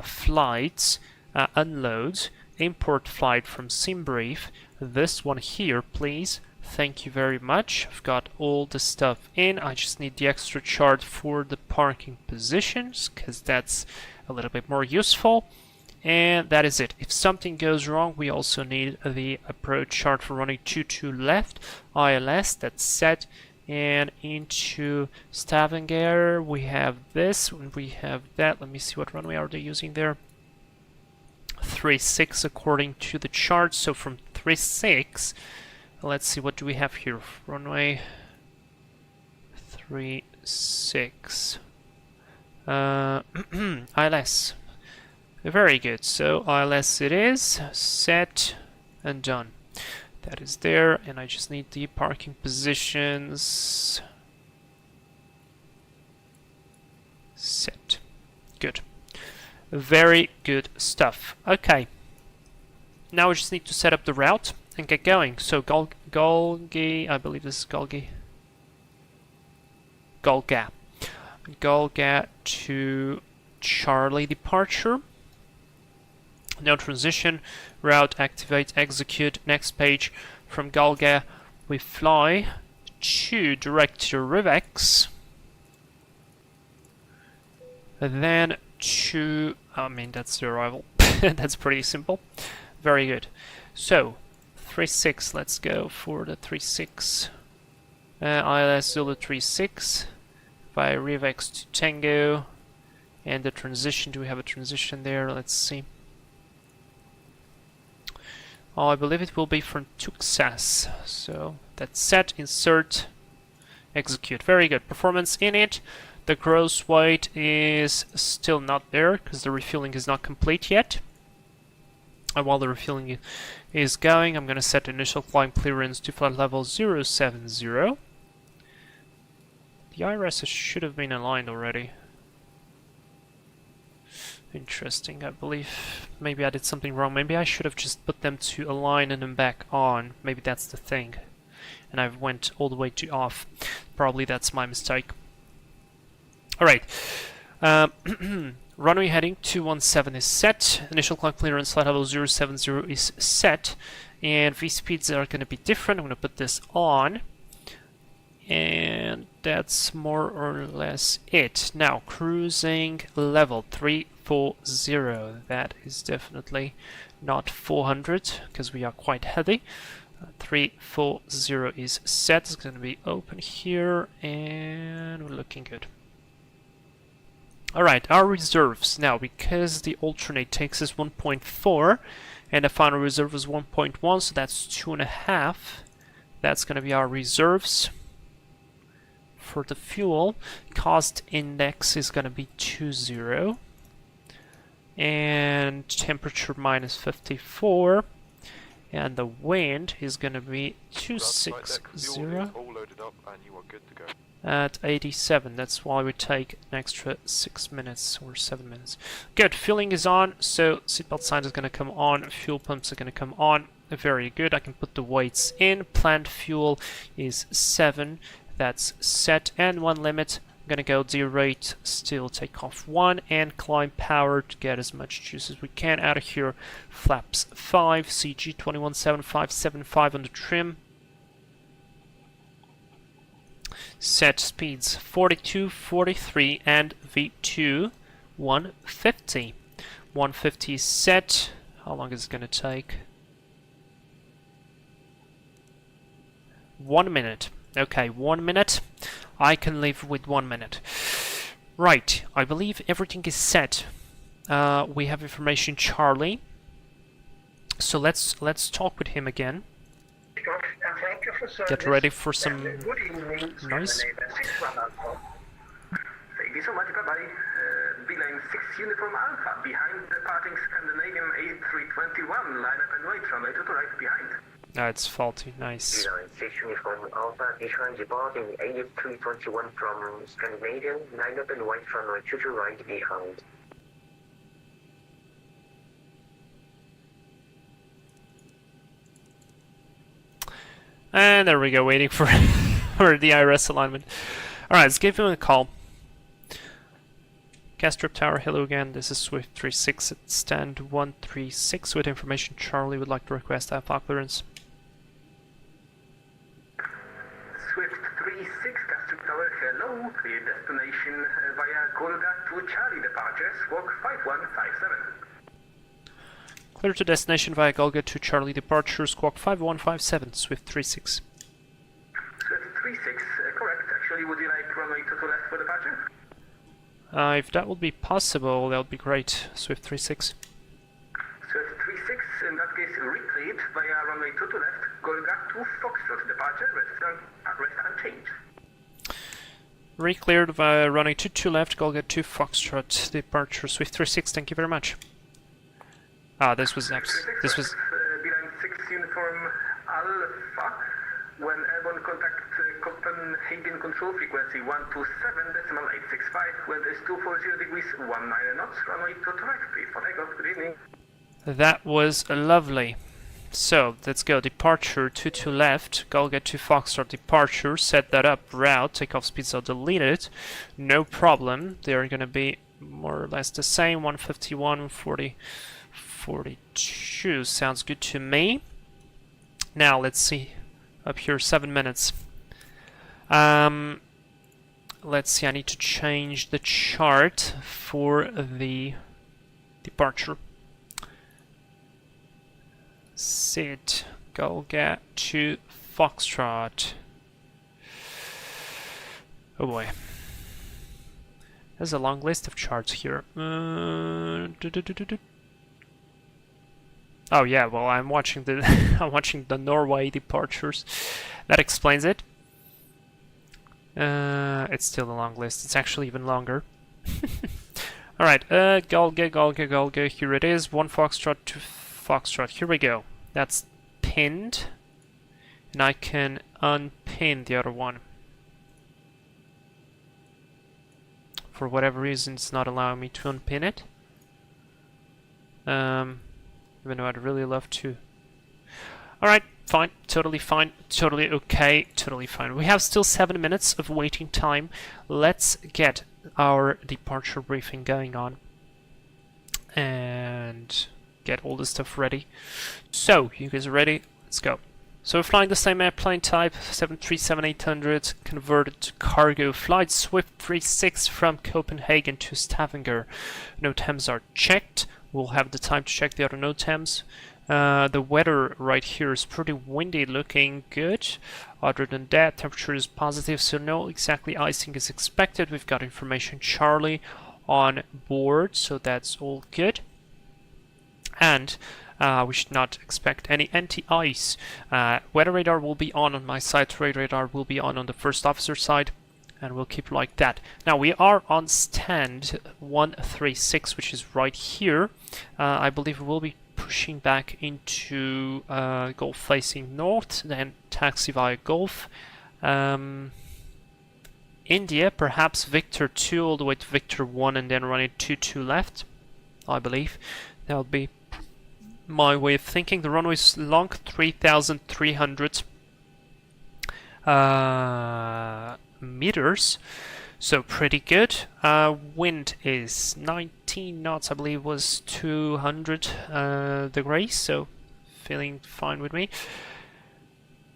flights, unloads, import flight from SimBrief. This one here, please. Thank you very much. I've got all the stuff in. I just need the extra chart for the parking positions, because that's a little bit more useful. And that is it. If something goes wrong, we also need the approach chart for running 22 left. ILS, that's set. And into Stavanger, we have this, and we have that. Let me see what runway are they using there. 36 according to the chart. So from 36, let's see, what do we have here? Runway 36. ILS. Very good. So ILS it is. Set and done. That is there, and I just need the parking positions. Set. Good. Very good stuff. Okay. Now we just need to set up the route and get going. So Golgi, I believe this is Golgi. Golga. Golga to Charlie departure. Now transition, route, activate, execute. Next page, from Golga we fly to direct to Rivex. And then to, I mean, that's the arrival. That's pretty simple. Very good. So 36, let's go for the 36. ILS Zulu 36 via Rivex to Tango. And the transition, do we have a transition there? Let's see. Oh, I believe it will be from Tuxas. So that's set, insert, execute. Very good. Performance in it. The gross weight is still not there because the refueling is not complete yet. And while the refueling is going, I'm going to set initial climb clearance to flight level 070. The IRS should have been aligned already. Interesting, I believe maybe I did something wrong. Maybe I should have just put them to align and then back on. Maybe that's the thing. And I went all the way to off. Probably that's my mistake. Alright. Runway heading 217 is set. Initial climb clearance flight level 070 is set. And V-speeds are going to be different. I'm going to put this on. And that's more or less it. Now, cruising level 340. That is definitely not 400 because we are quite heavy. 340 is set. It's going to be open here and we're looking good. Alright, our reserves. Now, because the alternate takes us 1.4 and the final reserve was 1.1, so that's 2.5. That's going to be our reserves. For the fuel, cost index is going to be 20. And temperature minus 54. And the wind is going to be 260 at 87. That's why we take an extra 6 minutes or 7 minutes. Good, fueling is on, so seatbelt sign is going to come on, fuel pumps are going to come on. Very good, I can put the weights in. Planned fuel is 7. That's set, and one limit. I'm gonna go derate, still take off 1, and climb power to get as much juice as we can out of here. Flaps 5, CG 217575 on the trim. Set speeds 42, 43, and V2 150. 150 is set. How long is it gonna take? 1 minute. Okay, 1 minute. I can live with 1 minute. Right, I believe everything is set. We have information Charlie. So let's talk with him again. Get ready for some noise. Thank you so much, bye-bye. B-Lane 6 Uniform Alpha, behind departing Scandinavian A321, line up and wait, runway to the right behind. Ah, it's faulty, nice. B-Line 6 Uniform Alpha, behind departing A321 from Scandinavian, line up and wait, runway to the right behind. And there we go, waiting for, for the IRS alignment. Alright, let's give him a call. EKCH Tower, hello again, this is Swift 36 at stand 136 with information Charlie would like to request IFA clearance. Swift 36, EKCH Tower, hello. Your destination via Golga to Charlie departure, squawk 5157. Clear to destination via Golga to Charlie departure, squawk 5157, Swift 36. Swift 36, correct. Actually, would you like runway 22 left for departure? If that would be possible, that would be great. Swift 36. Swift 36, in that case, recreate via runway 22 left, Golga 2 Foxtrot departure, rest unchanged. Recleared via runway 22 left, Golga 2 Foxtrot departure, Swift 36. Thank you very much. This was Beeline 6 uniform Alpha. When airborne contact Copenhagen control frequency 127.865, wind is 240 degrees 19 knots, runway 22 right, free for takeoff. Good evening. That was lovely. So let's go. Departure 22 left, Golga 2 Foxtrot departure. Set that up. Route takeoff speeds are deleted. No problem. They are going to be more or less the same. 151, 40, 42. Sounds good to me. Now let's see. Up here, 7 minutes. Let's see, I need to change the chart for the departure. Sit, Golga to Foxtrot. Oh boy. There's a long list of charts here. Oh yeah, well I'm watching the I'm watching the Norway departures. That explains it. It's still a long list. It's actually even longer. Alright, Golga, here it is. 1 Foxtrot, 2 Foxtrot. Here we go. That's pinned. And I can unpin the other one. For whatever reason, it's not allowing me to unpin it. Even though I'd really love to. Alright, fine, totally okay, totally fine. We have still 7 minutes of waiting time. Let's get our departure briefing going on. And get all the stuff ready. So, you guys are ready? Let's go. So we're flying the same airplane type, 737-800, converted to cargo. Flight Swift 36 from Copenhagen to Stavanger. No temps are checked. We'll have the time to check the other NOTAMs. The weather right here is pretty windy, looking good. Other than that, temperature is positive, so no exactly icing is expected. We've got information Charlie on board, so that's all good. And we should not expect any anti-ice. Weather radar will be on my side, trade radar will be on the first officer side. And we'll keep like that. Now we are on stand 136, which is right here. I believe we will be pushing back into Gulf facing north, then taxi via Gulf. India, perhaps Victor 2 all the way to Victor 1 and then running 22 left, I believe. That would be my way of thinking. The runway is long, 3,300 meters, so pretty good. Wind is 19 knots, I believe was 200 degrees, so feeling fine with me.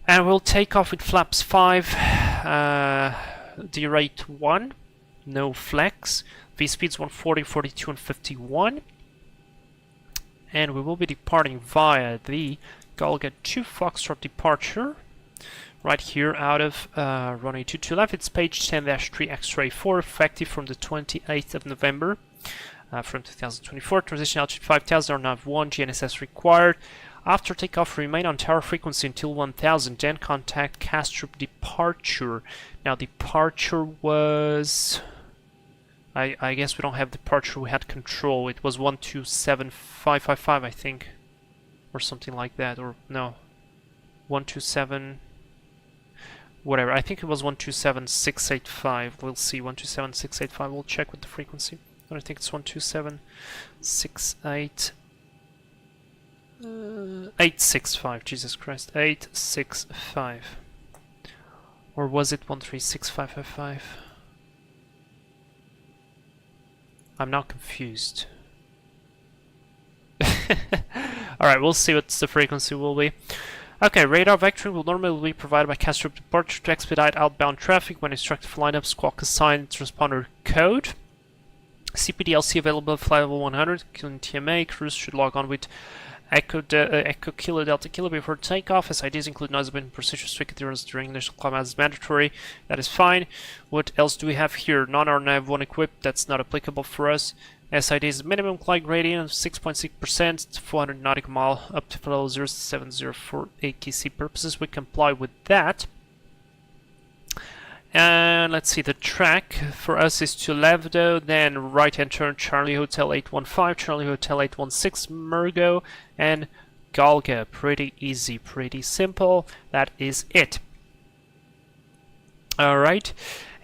And we'll take off with flaps 5, derate 1, no flex, V-speeds 140, 42 and 51. And we will be departing via the Golga 2 Foxtrot departure. Right here out of runway 22 left, it's page 10-3 X-ray 4, effective from the 28th of November from 2024. Transition altitude 5000, nav 1, GNSS required. After takeoff, remain on tower frequency until 1000, then contact Castrop departure. Now departure was... I guess we don't have departure, we had control. It was 127555, I think. Or something like that, or no. 127... whatever, I think it was 127685. We'll see, 127685. We'll check with the frequency. I don't think it's 865. Jesus Christ, 865. Or was it 136555? I'm now confused. Alright, we'll see what the frequency will be. Okay, radar vectoring will normally be provided by Castrop departure to expedite outbound traffic when instructed for lineup, squawk assigned transponder code. CPDLC available at flight level 100, TMA, crews should log on with Echo Kilo Delta Kilo before takeoff. SIDs include noise abatement procedure strict adherence during initial climb as mandatory. That is fine. What else do we have here? Non-RNAV1 equipped. That's not applicable for us. SIDs minimum climb gradient of 6.6%, 400 nautical mile up to level 070 for AKC purposes. We comply with that. And let's see, the track for us is to Levdo, then right-hand turn Charlie Hotel 815, Charlie Hotel 816, Murgo, and Galga. Pretty easy, pretty simple. That is it. Alright.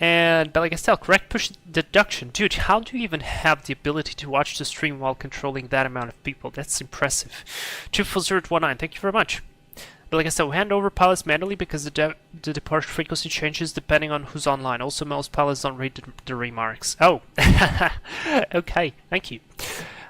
And Belagastel, correct push deduction. Dude, how do you even have the ability to watch the stream while controlling that amount of people? That's impressive. 24019, thank you very much. But like I said, we hand over pilots manually because the departure frequency changes depending on who's online. Also, most pilots don't read the remarks. Oh, okay, thank you.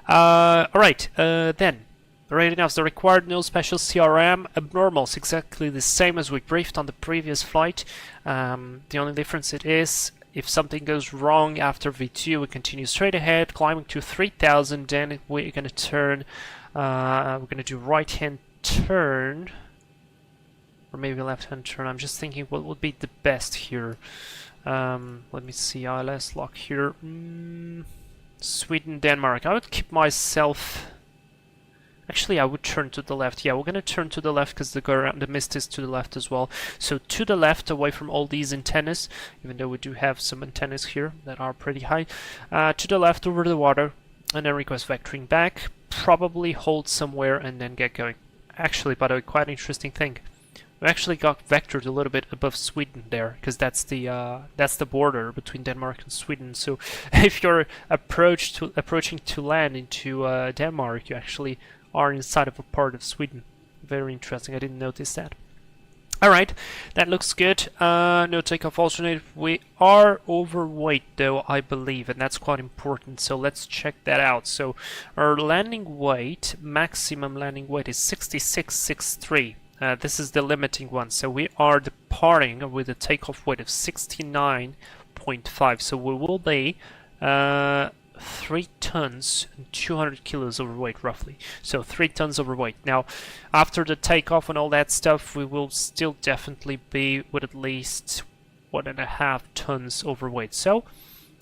Alright, then. Right now, the required no special CRM abnormals, exactly the same as we briefed on the previous flight. The only difference it is, if something goes wrong after V2, we continue straight ahead, climbing to 3000, then we're going to turn, we're going to do right-hand turn. Or maybe left-hand turn. I'm just thinking what would be the best here. Let me see. ILS lock here. Sweden, Denmark. I would keep myself. Actually, I would turn to the left. Yeah, we're gonna turn to the left because the mist is to the left as well. So to the left, away from all these antennas. Even though we do have some antennas here that are pretty high. To the left over the water, and then request vectoring back. Probably hold somewhere and then get going. Actually, by the way, quite an interesting thing. We actually got vectored a little bit above Sweden there, because that's the border between Denmark and Sweden. So if you're approaching to land into Denmark, you actually are inside of a part of Sweden. Very interesting. I didn't notice that. All right, that looks good. No takeoff alternate. We are overweight though, I believe, and that's quite important. So let's check that out. So our landing weight, maximum landing weight, is 6663. This is the limiting one, so we are departing with a takeoff weight of 69.5, so we will be 3 tons and 200 kilos overweight roughly, so 3 tons overweight. Now after the takeoff and all that stuff, we will still definitely be with at least 1.5 tons overweight, so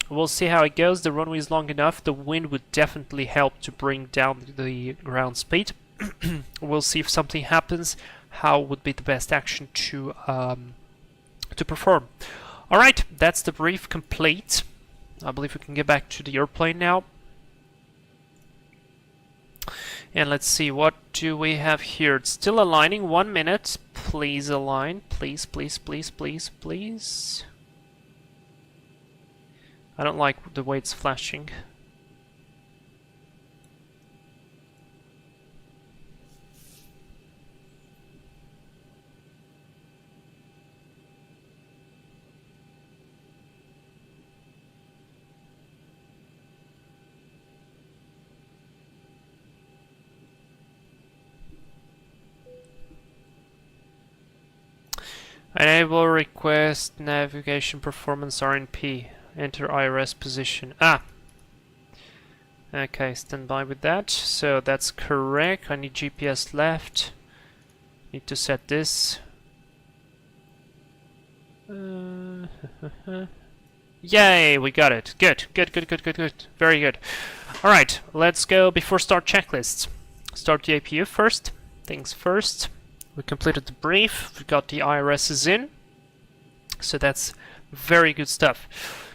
we'll see how it goes. The runway is long enough. The wind would definitely help to bring down the ground speed. We'll see if something happens, how would be the best action to perform. Alright, that's the brief complete. I believe we can get back to the airplane now. And let's see, what do we have here? It's still aligning. 1 minute. Please align. Please, please, please, please, please. I don't like the way it's flashing. Enable request navigation performance RNP. Enter IRS position. Okay, stand by with that. So that's correct. I need GPS left. Need to set this. Yay, we got it. Good, good, good, good, good, good. Very good. Alright, let's go before start checklists. Start the APU first. Things first. We completed the brief, we got the IRSs in, so that's very good stuff.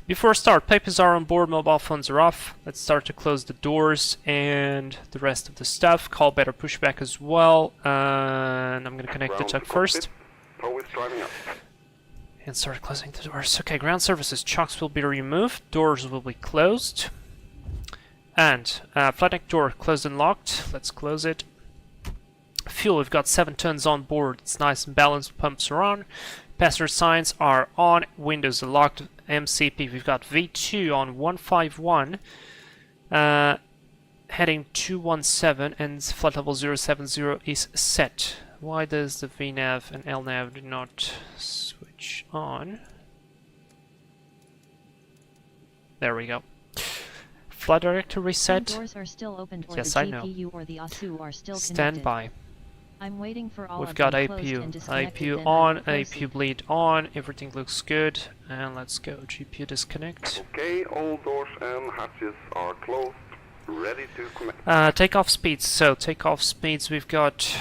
Before start, papers are on board, mobile phones are off. Let's start to close the doors and the rest of the stuff. Call better pushback as well, and I'm going to connect the tug first. And start closing the doors. Okay, ground services, chocks will be removed, doors will be closed. And flight deck door closed and locked, let's close it. Fuel, we've got 7 tons on board. It's nice and balanced. Pumps are on. Passenger signs are on. Windows are locked. MCP, we've got V2 on 151. Heading 217 and flight level 070 is set. Why does the VNAV and LNAV do not switch on? There we go. flight director Some reset. doors are still opened or Yes, the I know. GPU or the ASU are still Stand connected. by. I'm waiting for all We've of got them closed APU. and disconnected, APU then I on, will APU proceed. bleed on, everything looks good. And let's go, GPU disconnect. Okay, all doors and hatches are closed. Ready to connect. Takeoff speeds. So, takeoff speeds, we've got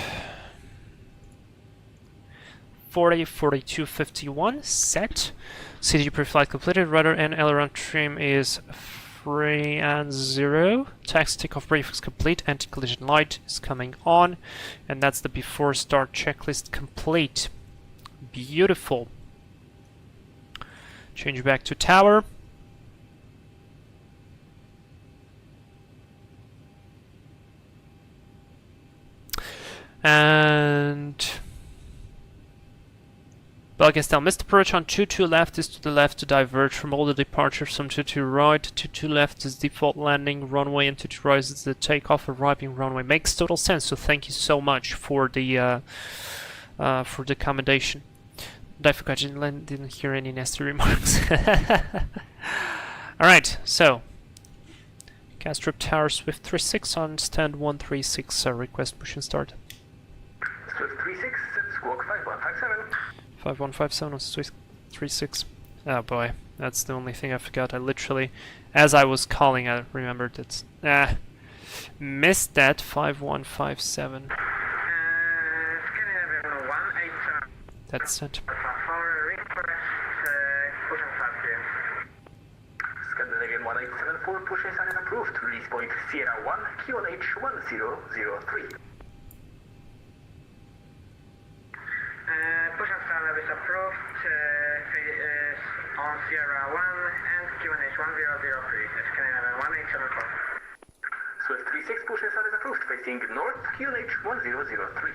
40, 42, 51 set. CDG pre-flight completed. Rudder and aileron trim is 3 and 0. Taxi takeoff brief is complete. Anti-collision light is coming on. And that's the before start checklist complete. Beautiful. Change back to tower. And Belgastel missed approach on 22 left is to the left to diverge from all the departures from 22 right. 22 left is default landing runway and 22 right is the takeoff arriving runway. Makes total sense, so thank you so much for the commendation. I forgot, didn't hear any nasty remarks. Alright, so Castrip Tower Swift 36 on stand 136, request push and start. Swift 36, squawk 5157. 5157 on Swift 36. Oh boy, that's the only thing I forgot. I literally, as I was calling, I remembered that. Missed that 5157. Scandinavian 187. That's it. For request, push and start clear. Scandinavian 1874, push and start is approved. Release point Sierra 1, QNH 1003. Push and start is approved on Sierra 1 and QNH 1003. Scandinavian 1874. Swift 36, push and start is approved, facing north, QNH 1003.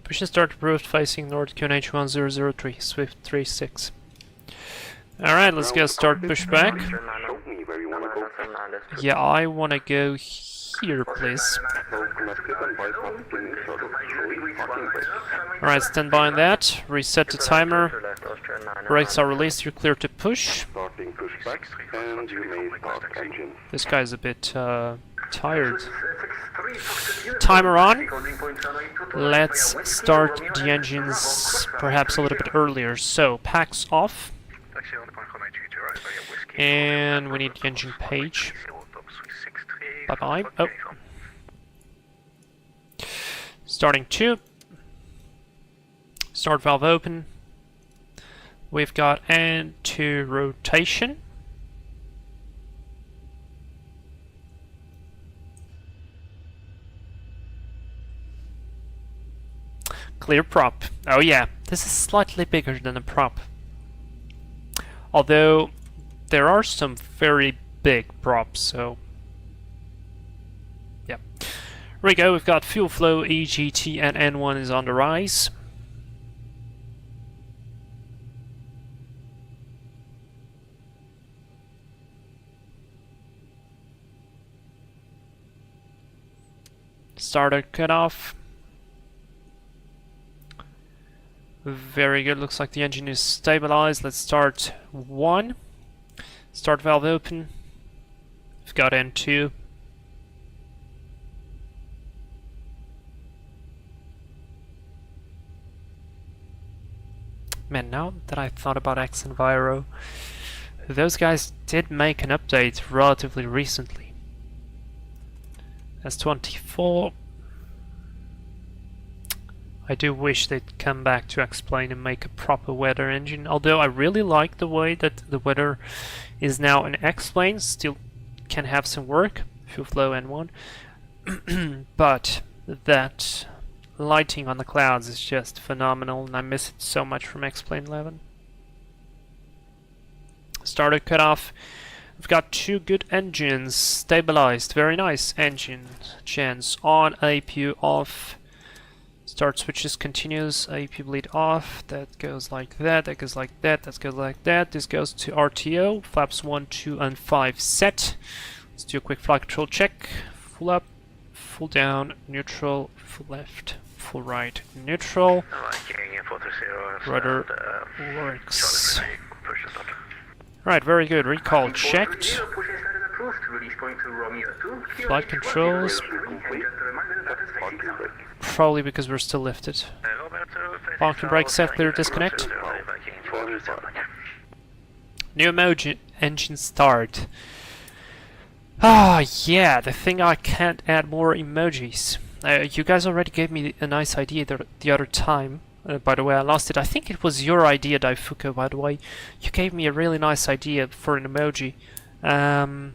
Push and start approved, facing north, QNH 1003, Swift 36. Alright, let's go start pushback. Show me where you want to go. Yeah, I wanna go here, please. So connected and bypass beginning started. Showing parking brake. Alright, stand by on that. Reset the timer. Brakes are released, you're clear to push. Starting pushback, and you may start engines. This guy's a bit tired. Timer on. Let's start the engines perhaps a little bit earlier. So, packs off. And we need the engine page. Bye-bye. Oh. Starting 2. Start valve open. We've got anti-rotation. Clear prop. Oh yeah, this is slightly bigger than a prop. Although there are some very big props, so yeah. Here we go, we've got fuel flow, EGT and N1 is on the rise. Starter cutoff. Very good, looks like the engine is stabilized. Let's start 1. Start valve open. We've got N2. Man, now that I thought about X and Viro, those guys did make an update relatively recently. S24. I do wish they'd come back to explain and make a proper weather engine, although I really like the way that the weather is now in X-Plane, still can have some work, fuel flow N1, but that lighting on the clouds is just phenomenal and I miss it so much from X-Plane 11. Starter cutoff. We've got 2 good engines, stabilized, very nice engine gens on, APU off. Start switches continues, APU bleed off, that goes like that, that goes like that, that goes like that, this goes to RTO, flaps 1, 2 and 5 set. Let's do a quick flight control check, full up, full down, neutral, full left, full right, neutral, rudder works. Right, very good, recall checked. approved. Release point to Romeo 2. Flight controls. And just a reminder that is Parking basic brake. Probably because we're still lifted. Parking brake set, clear, disconnect. New emoji engine start. Ah, yeah, the thing I can't add more emojis. You guys already gave me a nice idea the other time. By the way, I lost it. I think it was your idea, Daifuku, by the way. You gave me a really nice idea for an emoji. And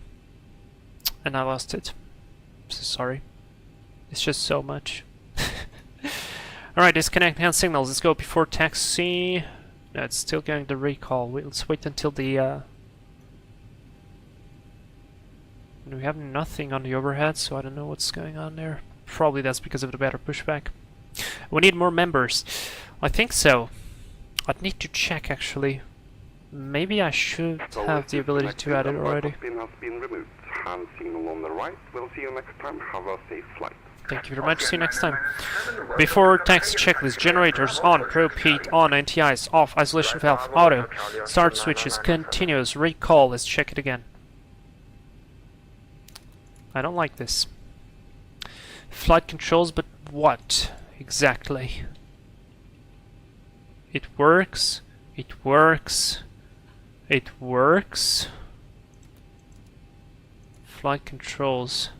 I lost it. So sorry. It's just so much. Alright, disconnect hand signals. Let's go before taxi. No, it's still going to recall. Let's wait until the... We have nothing on the overhead, so I don't know what's going on there. Probably that's because of the better pushback. We need more members. I think so. I'd need to check, actually. Maybe I should have the ability to add it already. Spin has been removed. Hand signal on the right. We'll see you next time. Have a safe flight. Thank you very much. See you next time. Before taxi checklist, generators on, probe heat on, NTIs off, isolation valve auto, start switches continuous, recall. Let's check it again. I don't like this. Flight controls, but what exactly? It works. It works. It works. Flight controls.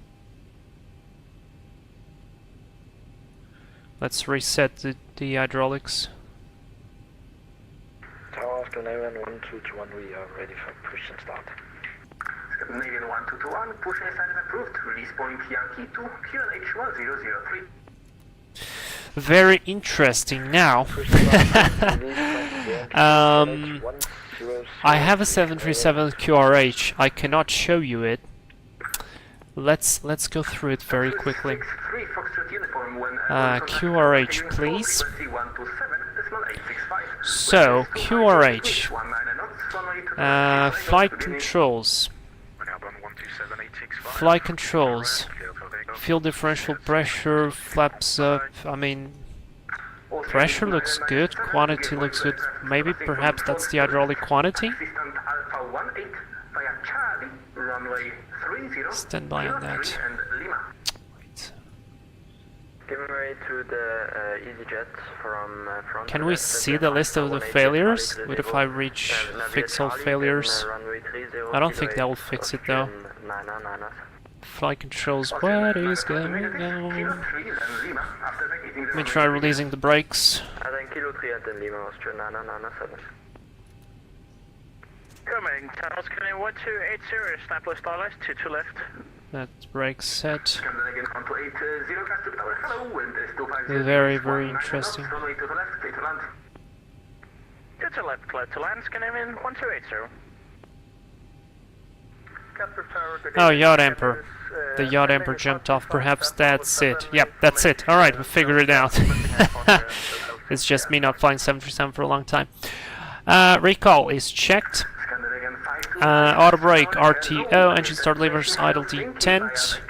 Let's reset the hydraulics. Tower after Scandinavian 1221, we are ready for push and start. Scandinavian 1221, push and start is approved. Release point Yankee 2, QNH 1003. Very interesting now. I have a 737 QRH. I cannot show you it. Let's go through it very quickly. QRH, please. So QRH, flight controls, fuel differential pressure, flaps up. I mean, pressure looks good, quantity looks good. Maybe perhaps that's the hydraulic quantity. Stand by on that. Wait. To the EasyJet from front. Can we see the list of the failures? What if I reach fix all failures? I don't think that will fix it though. Flight controls, what is going on? Let me try releasing the brakes. Coming, Charles, can I 1280, snap left dollars, 22 left. That brake set. Very, very interesting. Get to left, clear to land, Scandinavian 1280. Oh, yacht amper. The yacht amper jumped off. Perhaps that's it. Yep, that's it. Alright, we figured it out. It's just me not flying 737 for a long time. Recall is checked. Auto brake, RTO, engine start levers, idle detent.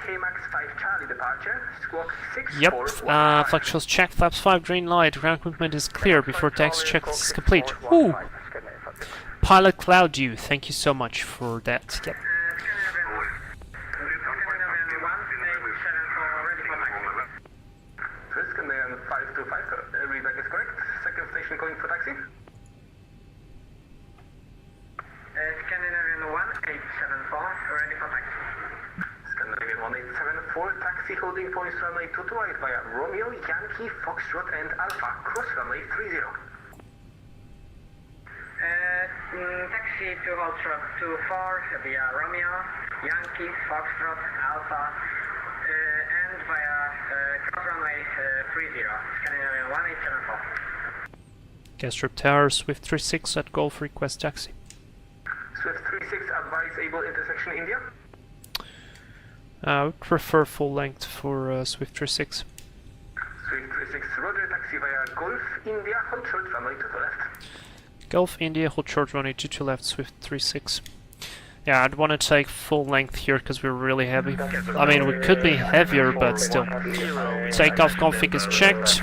Yep, flexions checked, flaps 5, green light, ground movement is clear before taxi checklist is complete. Woo! Pilot Cloud Dew, thank you so much for that. Yep. Scandinavian 525, readback is correct. Second station going for taxi. Scandinavian 1874, ready for taxi. Scandinavian 1874, taxi holding points runway 22 right via Romeo, Yankee, Foxtrot and Alpha, cross runway 30. Taxi to hold trot 24 via Romeo, Yankee, Foxtrot, Alpha, and via cross runway 30, Scandinavian 1874. EKCH Tower, Swift36 at Golf, request taxi. Swift 36, advise able intersection India. I would prefer full length for Swift36. Swift 36, roger, taxi via Golf India, hold short runway to the left. Golf India, hold short runway to left, Swift36. Yeah, I'd want to take full length here because we're really heavy. I mean, we could be heavier, but still. Takeoff config is checked.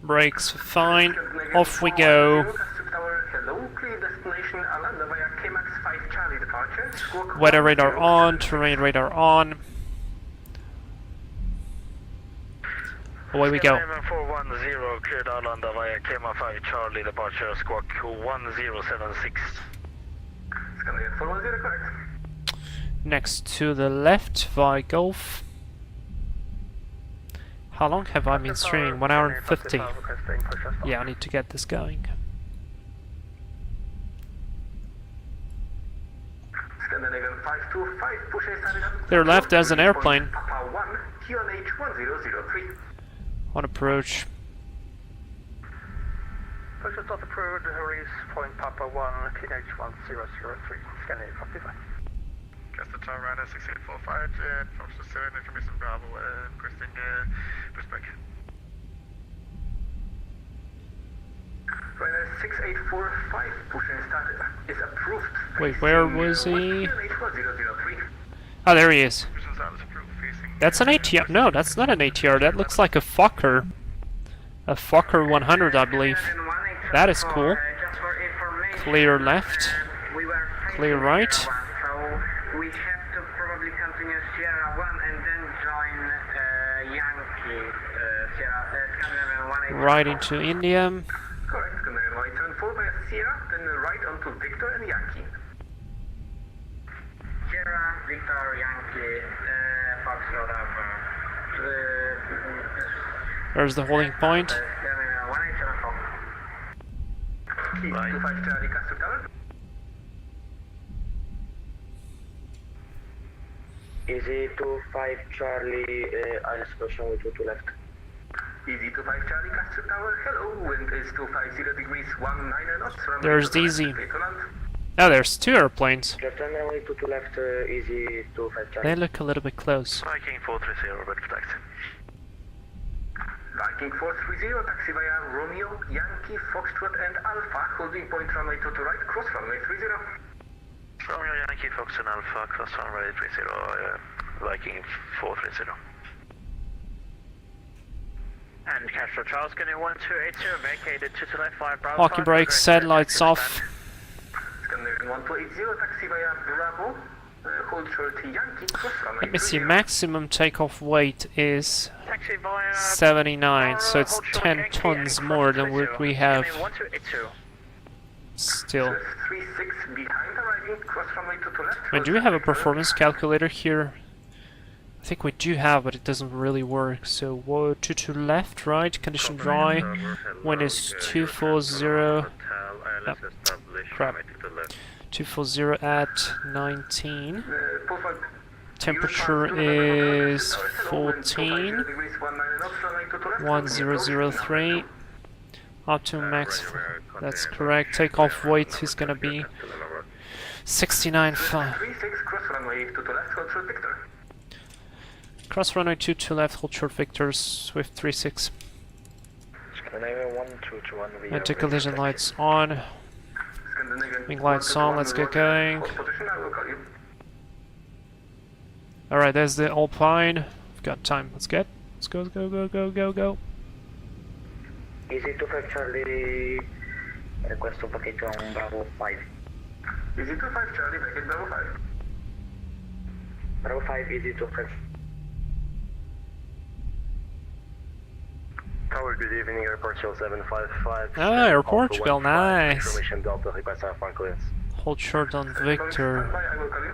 Brakes fine. Off we go. departure. Squawk Weather radar 10. on, terrain radar on. Away we go. 410, cleared Arlanda via KM5 Charlie, departure squawk 1076. Scandinavian 410, correct. Next to the left via Gulf. How long have I been streaming? 1 hour and 50. Yeah, I need to get this going. Scandinavian 525, pushing standing up. Clear left, there's an airplane. Papa 1, QNH 1003. On approach. Push start approved, release point Papa 1, QNH 1003, Scandinavian 55. EKCH Tower, radar 6845, approach to 7, information Bravo, requesting pushback. Radar 6845, pushing started, is approved. Wait, where was he? QNH 1003. Oh, there he is. Mission status approved, facing... That's an ATR. No, that's not an ATR. That looks like a Fokker. A Fokker 100, I believe. That is cool. Clear left. Clear right. So we have to probably continue Sierra 1 and then join Yankee Scandinavian 1. Right into India. Correct, Scandinavian 184 by Sierra, then right onto Victor and Yankee. Sierra, Victor, Yankee, Foxtrot Alpha. There's the holding point. Scandinavian 1874. Keep 25 Charlie, EKCH Tower. Easy 25 Charlie, I'll question with 2 left. Easy 25 Charlie, EKCH Tower, hello, wind is 250 degrees 19 knots. There's Easy. Oh, there's 2 airplanes. Left runway 2 left, easy 25 Charlie. They look a little bit close. Viking 430, ready for taxi. Viking 430, taxi via Romeo, Yankee, Foxtrot and Alpha, holding point runway 2 to right, cross runway 30. Romeo Yankee Fox and Alpha, cross runway 30, Viking 430. And Castro Charles, getting 1280, vacated 2 to left 5 Bravo. Walkie brakes, satellites off. Scandinavian 1280, taxi via Bravo, hold short Yankee, cross runway Let me see, 30. maximum takeoff weight is Taxi via 79, so it's hold short 10 Yankee, tons more than what we have Scandinavian 1282. still. 36 behind arriving, cross runway 2 to left. I mean, do we have a performance calculator here? I think we do have, but it doesn't really work. So 2 to left, right, condition dry, wind is 240, oh, crap, 240 at 19, temperature is 14, 1003, optimum max, that's correct, takeoff weight is gonna be 69.5. 36, cross runway 2 to left, hold short Victor. Cross runway 2 to left, hold short Victor, Swift 36. Scandinavian 1221 via Anti-collision lights on, wing lights on, let's get going. Alright, there's the Alpine. We've got time, let's go, go. Easy 25 Charlie, request to package on Bravo 5. Easy 25 Charlie, package Bravo 5. Bravo 5, easy 25. Tower, good evening, Airport Shell 755. Ah, Air Portugal, nice. Information Delta, request our flight clearance. Hold short on Victor. I will call you.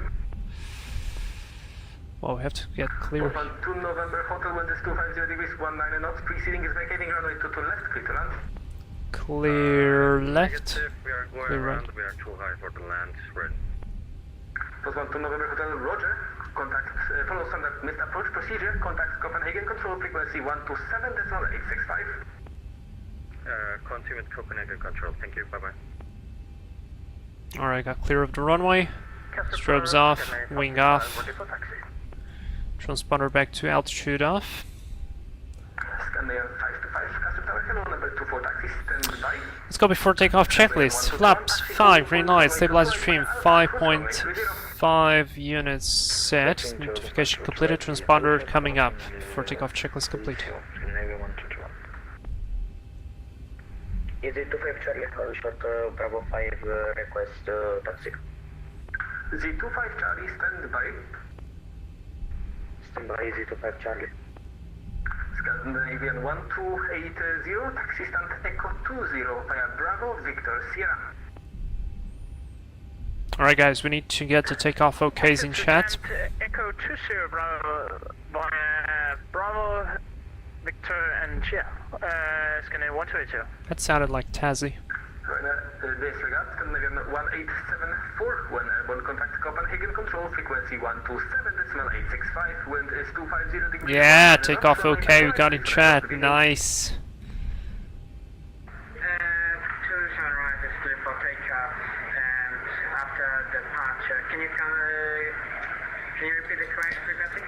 Well, we have to get clear. 2 November, hotel wind is 250 degrees 19 knots, preceding is vacating runway 2 to left, clear to land. Clear left. We are going Clear around, right. we are too high for the land, ready. Post 2 November, hotel Roger, contact, follow standard missed approach procedure, contact Copenhagen control frequency 127.865. Continue with Copenhagen control, thank you, bye-bye. Alright, got clear of the runway. Strobes off, wing off. Transponder back to altitude off. Scandinavian 525, EKCH Tower, hello, number 24 taxi, stand by. Let's go before takeoff checklist. Flaps 5, green light, stabilizer stream 5.5 units set. Notification completed, transponder coming up. Before takeoff checklist complete. Scandinavian 1221. Easy 25 Charlie, hold short Bravo 5, request taxi. Z25 Charlie, stand by. Stand by Z25 Charlie. Scandinavian 1280, taxi stand Echo 20 via Bravo, Victor Sierra. Alright guys, we need to get the takeoff OKs in chat. Echo 20 Bravo, Victor and Sierra. Scandinavian 1280. That sounded like Tazzy. Disregard, Scandinavian 1874, when airborne contact Copenhagen control, frequency 127.865, wind is 250 degrees. Yeah, takeoff OK, we got in chat, nice. 27 right is clear for takeoff, and after departure, can you repeat the correct frequency?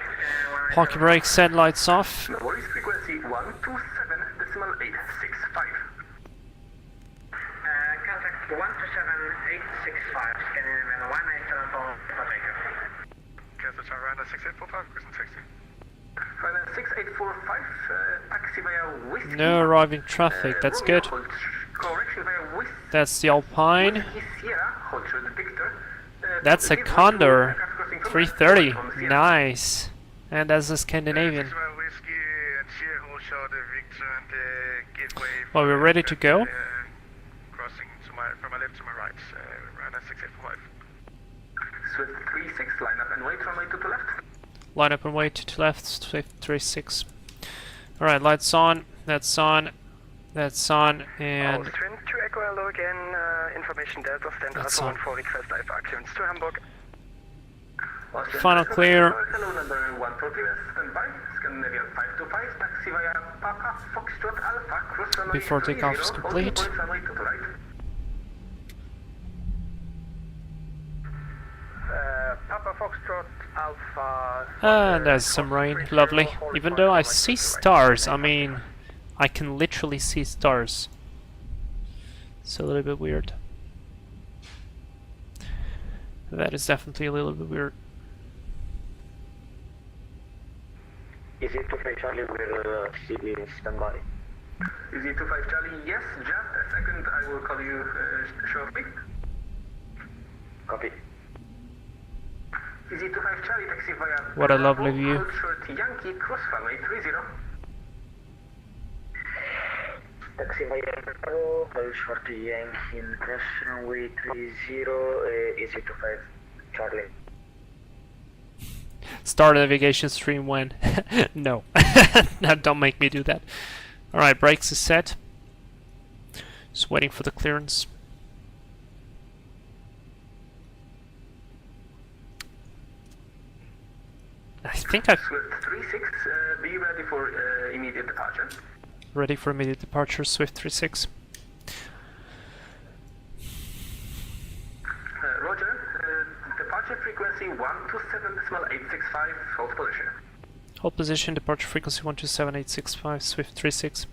Pocket brake, set lights off. No worries, frequency 127.865. Contact 127.865, Scandinavian 1874 for takeoff. Cancel Tower Runner 6845, cruising 60. Runner 6845, taxi via Whiskey. No arriving traffic, that's good. Correction via Whiskey. That's the Alpine. Sierra, Hotel Victor. That's a Condor. 330, nice. And that's a Scandinavian. Well, we're ready to go. Crossing from my left to my right, Runner 6845. Swift 36, line up and wait from right to left. Line up and wait to left, Swift 36. Alright, lights on, that's on, that's on, and... Twin to Echo Hello again, information Delta, stand That's Alpha on. 14 request live actions to Hamburg. Final clear. Hello, number 140, stand by. Scandinavian 525, taxi via Papa Foxtrot Alpha, cross runway Before 30, takeoff is complete. also runway to the right. Papa Foxtrot Alpha. And there's some rain, lovely. Even though I see stars, I mean, I can literally see stars. It's a little bit weird. That is definitely a little bit weird. Is it 25 Charlie, we're standby. Is it 25 Charlie? Yes, just a second, I will call you shortly. Copy. Is it 25 Charlie, taxi via What a lovely Bravo, view. Hold short Yankee, cross runway 30. Taxi via Bravo, hold short Yankee, cross runway 30, is it 25 Charlie. Start navigation stream when? No. No, don't make me do that. Alright, brakes is set. Just waiting for the clearance. I think I've Swift 36, be ready for immediate departure. ready for immediate departure, Swift 36. Roger, departure frequency 127.865, hold position. Hold position, departure frequency 127.865, Swift 36.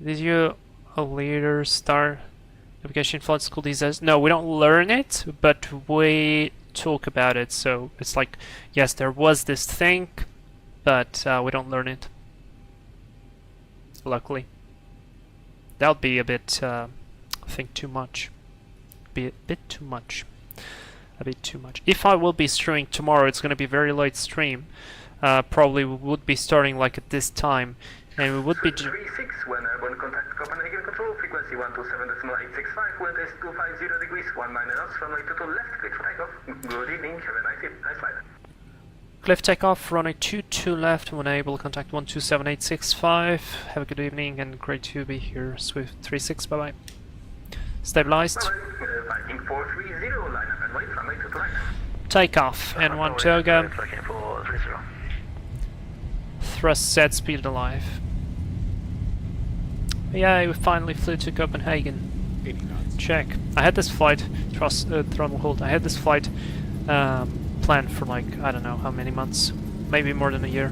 Did you later start navigation flight school these days? No, we don't learn it, but we talk about it. So it's like, yes, there was this thing, but we don't learn it. Luckily. That would be a bit, I think, too much. Be a bit too much. A bit too much. If I will be streaming tomorrow, it's going to be a very late stream. Probably we would be starting like at this time. And we would be... 36, when airborne contact Copenhagen control, frequency 127.865, wind is 250 degrees, 19 knots, from right to left, clear for takeoff. Good evening, have a nice flight. Cliff takeoff, runway 22 left, when able, contact 127.865. Have a good evening and great to be here. Swift 36, bye bye. Stabilized. Viking 430, line up and wait, from right to left. Takeoff, N1 Toga. Thrust set, speed alive. Yay, we finally flew to Copenhagen. 80 knots. Check. I had this flight, throttle hold, I had this flight planned for like, I don't know how many months. Maybe more than a year.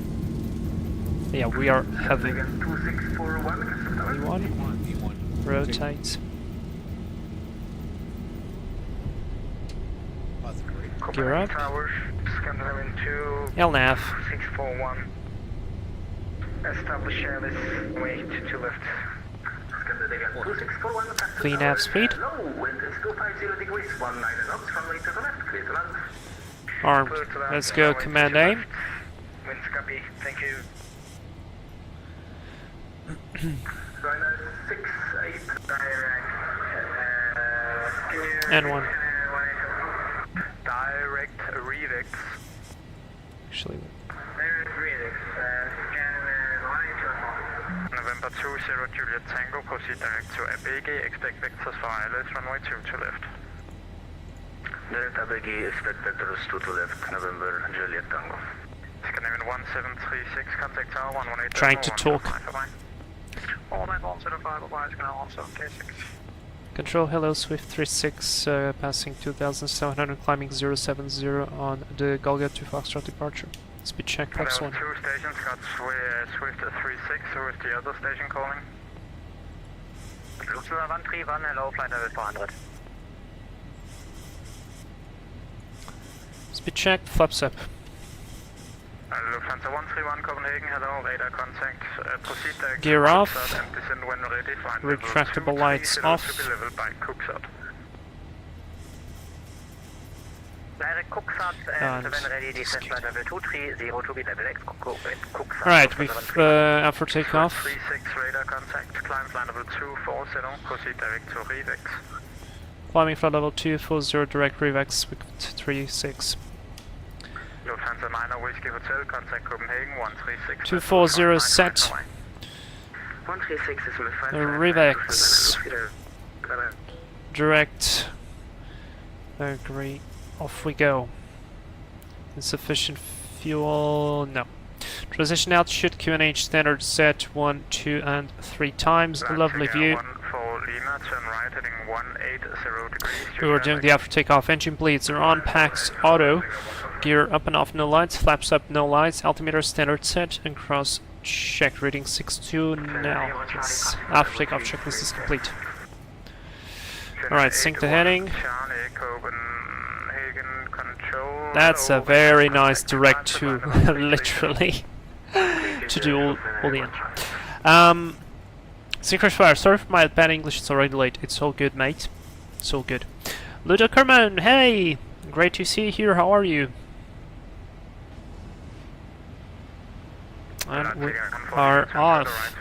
Yeah, we are having... 2641, E1. Rotate. Gear up. Towers, Scandinavian 2, LNAV. 641. Establish airless, wait to left. Clean half speed. Armed. Let's go, Command A. Winds copy, thank you. And one. Direct Revex. Actually, November 20 Juliet Tango, proceed direct to ABG, expect vectors for ILS, runway 2 to left. Direct ABG, expect vectors 2 to left, November Juliet Tango. Scandinavian 1736, contact tower 118. trying to talk. All my 105, bye, it's gonna also K6. Control, hello, Swift 36, passing 2700, climbing 070 on the Golga to Foxtrot departure. Speed check, Prox 1. 2 stations got Swift 36, who is the other station calling? Lufthansa 131, hello, flight level 400. Speed check, flaps up. Lufthansa 131, Copenhagen, hello, radar contact, proceed direct Gear to off. Cookshot and descend when ready, flight level Retractable lights 230 off. to be leveled by Cookshot. Direct Cookshot and when ready, descend flight level 230 to be level X Cookshot. Alright, we've after takeoff. 36 radar contact, climb flight level 240, proceed direct to Revex. Climbing flight level 240, direct Revex with 36. Lufthansa Minor Whiskey Hotel, contact Copenhagen 136. 240 set. 136 is with Revex. Direct. Agree. Off we go. Insufficient fuel. No. Transition altitude QNH standard set 1, 2, and 3 times. Lovely view. 1 for Lima, turn right heading 180 degrees. We were doing the after takeoff. Engine bleeds are on. Packs auto. Gear up and off, no lights. Flaps up, no lights. Altimeter standard set. And cross check reading 62 now. Yes. After takeoff checklist is complete. Alright, sync the heading. That's a very nice direct to literally to do all the end. Synchronous fire. Sorry for my bad English, it's already late. It's all good, mate. It's all good. Ludo Kerman, hey! Great to see you here, how are you? And we are off.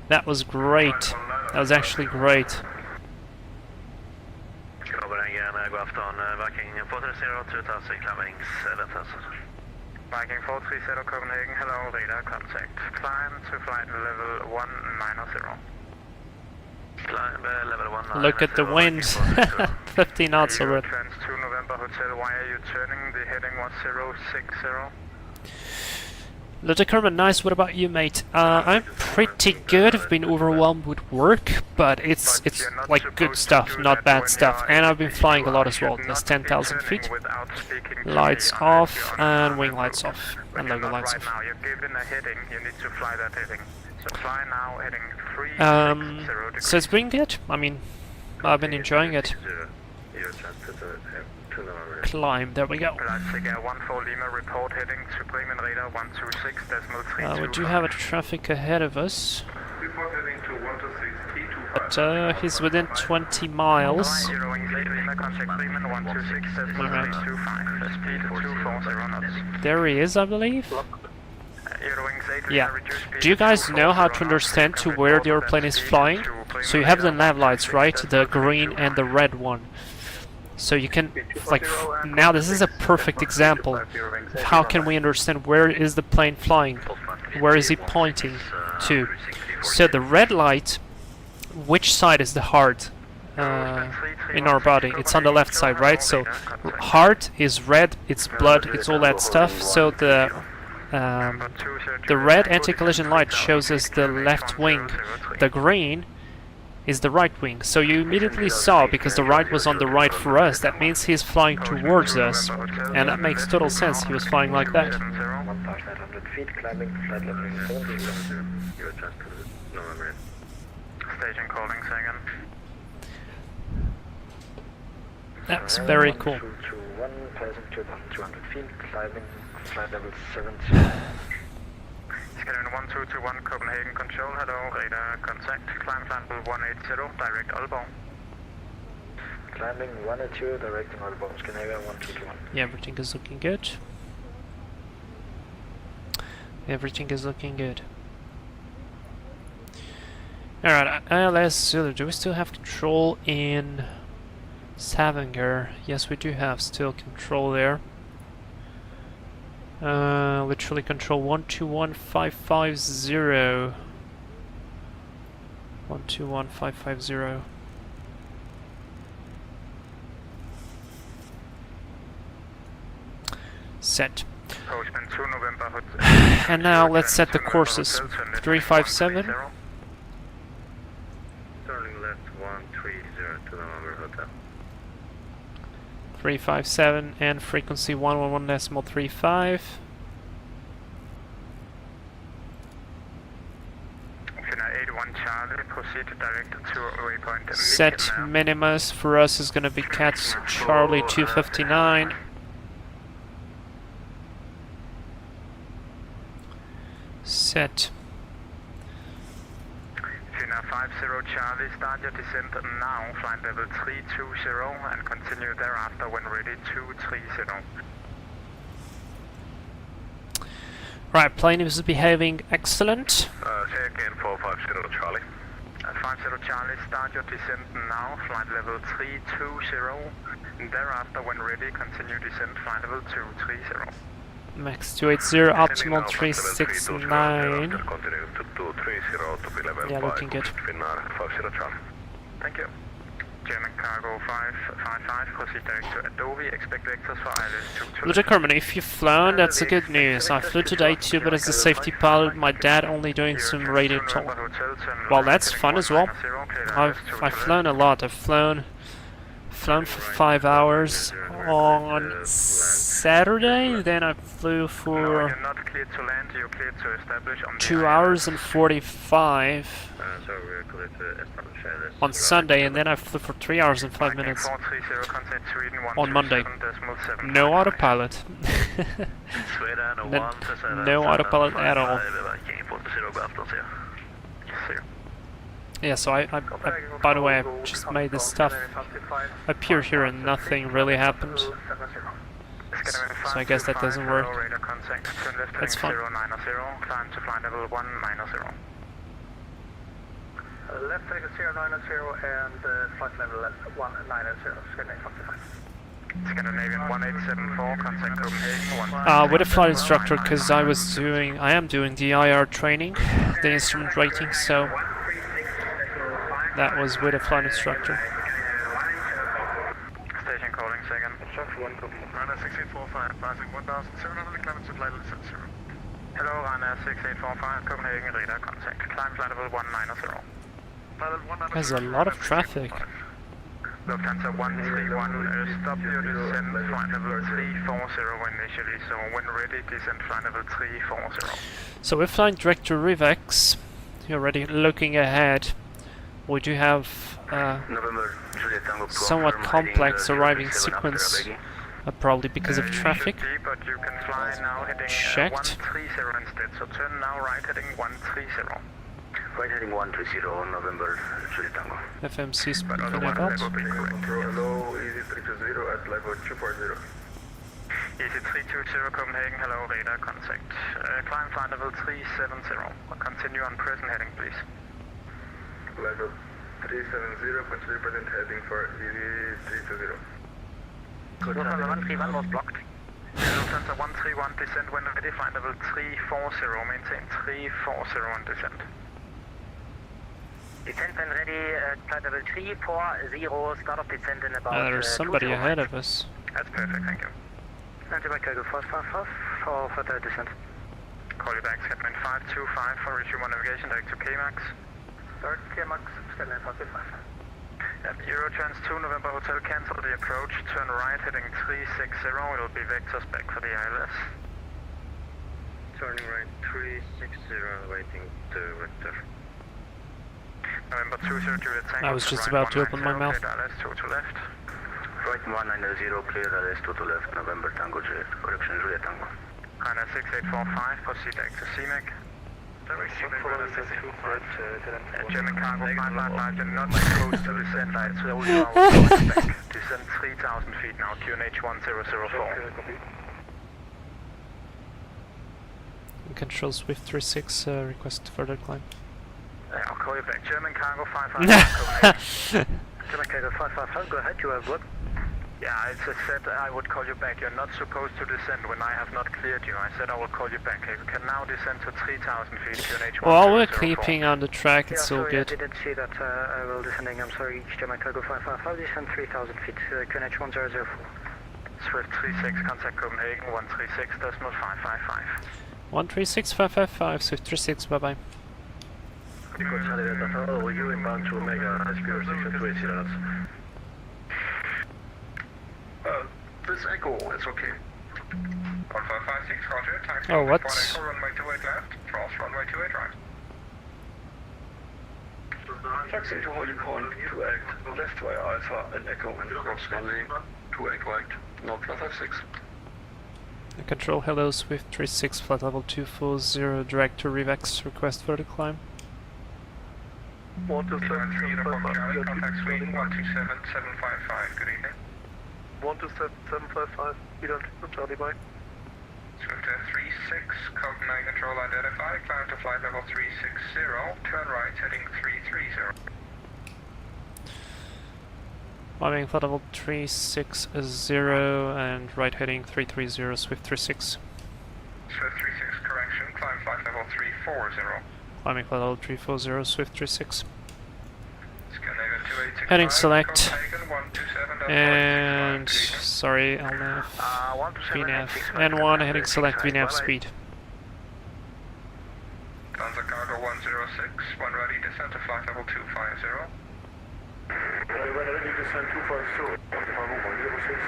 That was great. That was actually great. Copenhagen, god afton, Viking 430, 2000, climbing 7000. Viking 430 Copenhagen, hello, radar contact. Climb to flight level 190. Climb level 190. Look at the wind. 50 knots already. Trans to November Hotel, why are you turning? The heading was 060. Ludo Kerman, nice. What about you, mate? I'm pretty good. I've been overwhelmed with work, but it's like good stuff, not bad stuff. And I've been flying a lot as well. That's 10,000 feet. Lights off and wing lights off and logo lights off. Now you're given a heading, you need to fly that heading. So fly now heading 360 so it's been good. I mean, I've been enjoying it. Climb, there we go. We do have a traffic ahead of us, but he's within 20 miles. There he is, I believe. Yeah. Do you guys know how to understand to where the airplane is flying? So you have the nav lights, right? The green and the red one. So you can, like, now this is a perfect example of how can we understand where is the plane flying, where is he pointing to. So the red light, which side is the heart in our body? It's on the left side, right? So heart is red, it's blood, it's all that stuff. So the red anti-collision light shows us the left wing. The green is the right wing. So you immediately saw, because the right was on the right for us, that means he's flying towards us. And that makes total sense, he was flying like that. Station calling second. That's very cool. Scanning 1221 Copenhagen Control, hello, radar contact, climb level 180, direct Aalborg. Climbing 182, directing Aalborg, Scandinavia 1221. Yeah, everything is looking good. Everything is looking good. Alright, ILS Zulu, do we still have control in Stavanger? Yes, we do have still control there. Literally control 121550. 121550. Set. Postman 2 November. And now let's set the courses. 357. Turning left 130 to November Hotel. 357 and frequency 111.35. Finna 81 Charlie, proceed direct to waypoint. Set minimus for us is going to be EKCH Charlie 259. Set. Finna 50 Charlie, start your descent now, flight level 320 and continue thereafter when ready 230. Right, plane is behaving excellent. Say again 450 Charlie. 50 Charlie, start your descent now, flight level 320 and thereafter when ready continue descent, flight level 230. Max 280, optimal 369. Yeah, looking good. Thank you. German cargo 555, proceed direct to Adobe, expect vectors for ILS 2 Lieutenant Corman, if you've flown, that's the good news. I flew today too, but as a safety pilot, my dad only doing some radio talk. Well, that's fun as well. I've flown a lot. I've flown for 5 hours on Saturday, then I flew for 2 hours and 45 on Sunday, and then I flew for 3 hours and 5 minutes on Monday. No autopilot. No autopilot at all. Yeah, so I by the way, I just made this stuff appear here and nothing really happened. So I guess that doesn't work. That's fine. Left take 090 and flight level 190, Scandinavian 1874, contact Copenhagen. With a flight instructor, because I am doing the IR training, the instrument rating, so that was with a flight instructor. Station calling second. Runner 6845, passing 1700 kilometers to flight level 70. Hello, runner 6845, Copenhagen, radar contact. Climb flight level 190. There's a lot of traffic. Lufthansa 131, stop your descent, flight level 340 initially, so when ready, descent flight level 340. So we're flying direct to Rivex. You're already looking ahead. We do have somewhat complex arriving sequence, probably because of traffic. But you can fly now heading Checked. 130 instead, so turn now right heading 130. Right heading 130, November, Juliet Tango. FMC speaking Hello, about. Easy 320 at level 240. Easy 320 Copenhagen, hello, radar contact. Climb flight level 370. Continue on present heading, please. Level 370, continue present heading for Easy 320. Lufthansa 131 was blocked. Lufthansa 131 descent when ready, flight level 340, maintain 340 on descent. Descent when ready, flight level 340, start of descent in about There's somebody ahead of us. That's perfect, thank you. Anti-back cargo 455 for further descent. Call you back, Skyline 525 for resume on navigation direct to KMAX. Start KMAX, Skyline 555. Eurotrans 2 November Hotel, cancel the approach, turn right heading 360, it'll be vectors back for the ILS. Turning right 360, waiting to vector. November 20 Juliet Tango. I was just about to open my mouth. ILS 2 to left. Right 190, clear LS 2 to left, November Tango Juliet, correction Juliet Tango. Runner 6845, proceed back to CMAC. Direction radar 6845. German cargo 555, you're not supposed to descend. I told you I will call you back. Descend 3,000 feet now, QNH 1004. Control Swift36, request further climb. I'll call you back. German cargo 555. German Cargo 555, go ahead, you have what? Yeah, I just said I would call you back. You're not supposed to descend when I have not cleared you. I said I will call you back. You can now descend to 3,000 feet, QNH 1004. Well, we're keeping on the track, it's all sorry, good. I didn't see that I will descending, I'm sorry, German Cargo 555, descend 3,000 feet, QNH 1004. Swift 36, contact Copenhagen 136.555. 136555, Swift 36, bye bye. You inbound to Omega, SPR 620 knots. This Echo, it's okay. 1556, roger. Taxi Oh, what? runway 28 left, cross runway 28 right. Taxi to Holy Point, 2 act, left via Alpha and Echo, and cross runway 2 act right, North 156. Control, hello, Swift 36, flight level 240, direct to Revex, request further climb. 127 Uniform Charlie, contact suite 127755, good evening. 127755, you don't Charlie bye. Swiftair 36, Copenhagen control identified, climb to flight level 360, turn right heading 330. Climbing flight level 360 and right heading 330, Swift 36. Swift 36, correction, climb flight level 340. Climbing flight level 340, Swift 36. Scandinavian 2865, Heading select. Copenhagen 127.465, And good evening. sorry, LNAV, VNAV, N1 heading select VNAV speed. Lufthansa Cargo 106, when ready, descend to flight level 250. When ready, descend 250, Cargo 106.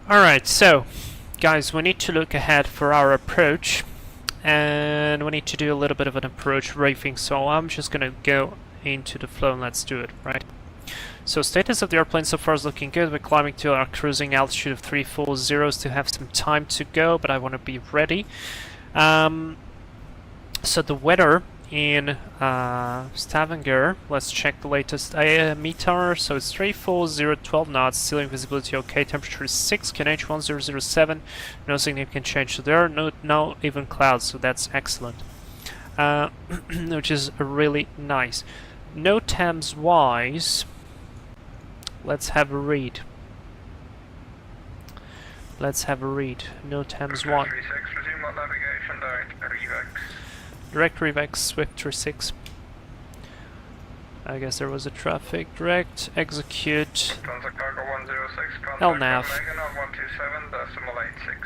Alright, so guys, we need to look ahead for our approach, and we need to do a little bit of an approach briefing, so I'm just gonna go into the flow and let's do it, right? So status of the airplane so far is looking good. We're climbing to our cruising altitude of 340, still have some time to go, but I want to be ready. So the weather in Stavanger, let's check the latest meter. So it's 340, 12 knots, ceiling visibility okay, temperature is 6, QNH 1007, no significant change. So there are no even clouds, so that's excellent, which is really nice. No Thames wise, let's have a read. Let's have a read. No Thames 1. 36, resume on navigation, direct Revex. Direct Revex, Swift 36. I guess there was a traffic. Direct, execute. Lufthansa Cargo 106, contact LNAV. Copenhagen on 127.860,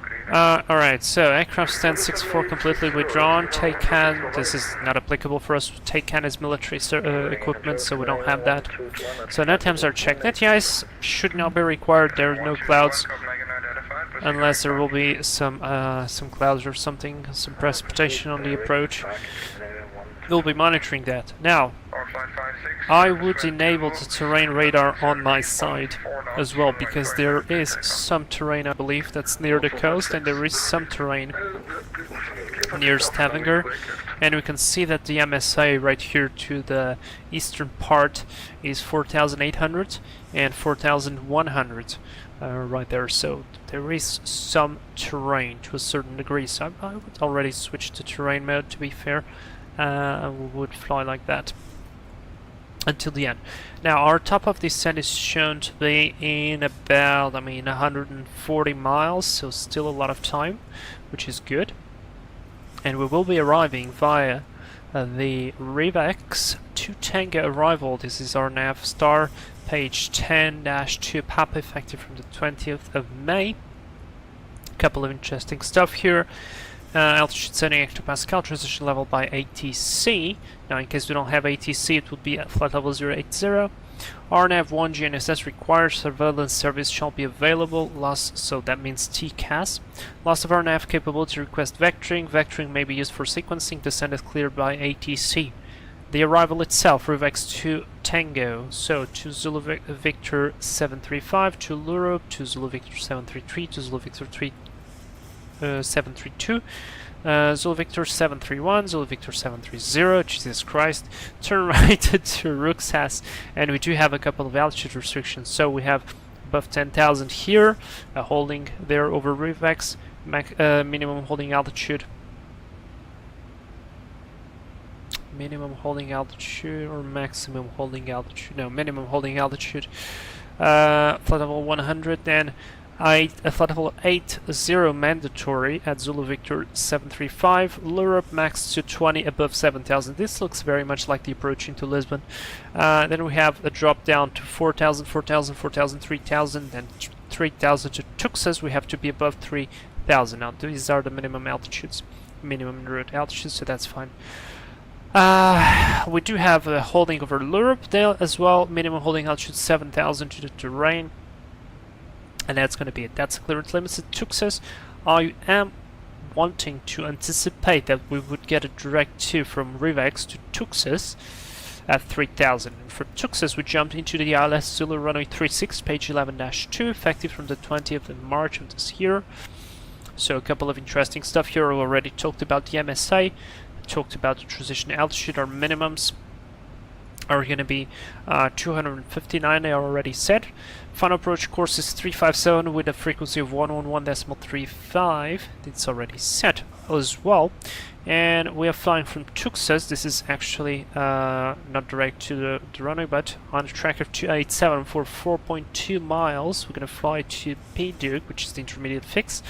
good evening. Alright, so aircraft stand 64 completely withdrawn. TACAN, this is not applicable for us. TACAN is military equipment, so we don't have that. So no Thames are checked. Net ice should not be required. There are no clouds, Copenhagen identified, proceed unless there will be some clouds or something, some precipitation on the approach. We'll be monitoring that. Now, or flight 56, I would enable the terrain radar on my side as well, because there is some terrain, I believe, that's near the coast, and there is some terrain near Stavanger, and we can see that the MSA right here to the eastern part is 4,800 and 4,100 right there, so there is some terrain to a certain degree, so I would already switch to terrain mode, to be fair. We would fly like that until the end. Now our top of descent is shown to be in about 140 miles, so still a lot of time, which is good, and we will be arriving via the Revex to Tango arrival. This is our nav star, page 10-2 Papa, effective from the 20th of May. A couple of interesting stuff here. Altitude setting hectopascal, transition level by ATC. Now in case we don't have ATC, it would be at flight level 080. RNAV 1 GNSS required, surveillance service shall be available. Loss, so that means TCAS. Loss of RNAV capability, request vectoring. Vectoring may be used for sequencing. Descent is cleared by ATC. The arrival itself, Revex to Tango. So to Zulu Victor 735, to Lurup, to Zulu Victor 733, to Zulu Victor 732. Zulu Victor 731, Zulu Victor 730, Jesus Christ, turn right to Ruxas, and we do have a couple of altitude restrictions, so we have above 10,000 here, holding there over Rivex, minimum holding altitude, minimum holding altitude, or maximum holding altitude, no, minimum holding altitude, flight level 100, then flight level 80 mandatory at Zulu Victor 735, lure up max to 20 above 7,000. This looks very much like the approach into Lisbon. Then we have a drop down to 4,000, 4,000, 4,000, 3,000, then 3,000 to Tuxas. We have to be above 3,000. Now these are the minimum altitudes, minimum route altitudes, so that's fine. We do have a holding over Lurup there as well, minimum holding altitude 7,000 to the terrain. And that's going to be it. That's clearance limits at Tuxas. I am wanting to anticipate that we would get a direct 2 from Rivex to Tuxas at 3,000. And for Tuxas, we jumped into the ILS Zulu runway 36, page 11-2, effective from the 20th of March of this year. So a couple of interesting stuff here. We already talked about the MSA, talked about the transition altitude. Our minimums are going to be 259, they are already set. Final approach course is 357 with a frequency of 111.35. It's already set as well. And we are flying from Tuxas. This is actually not direct to the runway, but on a track of 287 for 4.2 miles. We're going to fly to Piduk, which is the intermediate fix,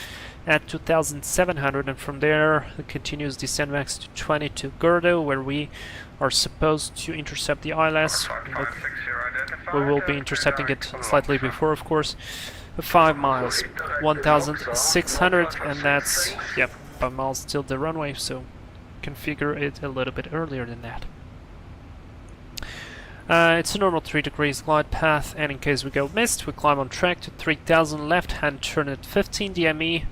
at 2,700, and from there the continuous descent max to 20 to Gordo, where we are supposed to intercept the ILS. We will be intercepting it slightly before, of course. 5 miles, 1,600, and that's, yep, 5 miles till the runway, so configure it a little bit earlier than that. It's a normal 3 degrees glide path, and in case we go missed, we climb on track to 3,000, left hand turn at 15 DME,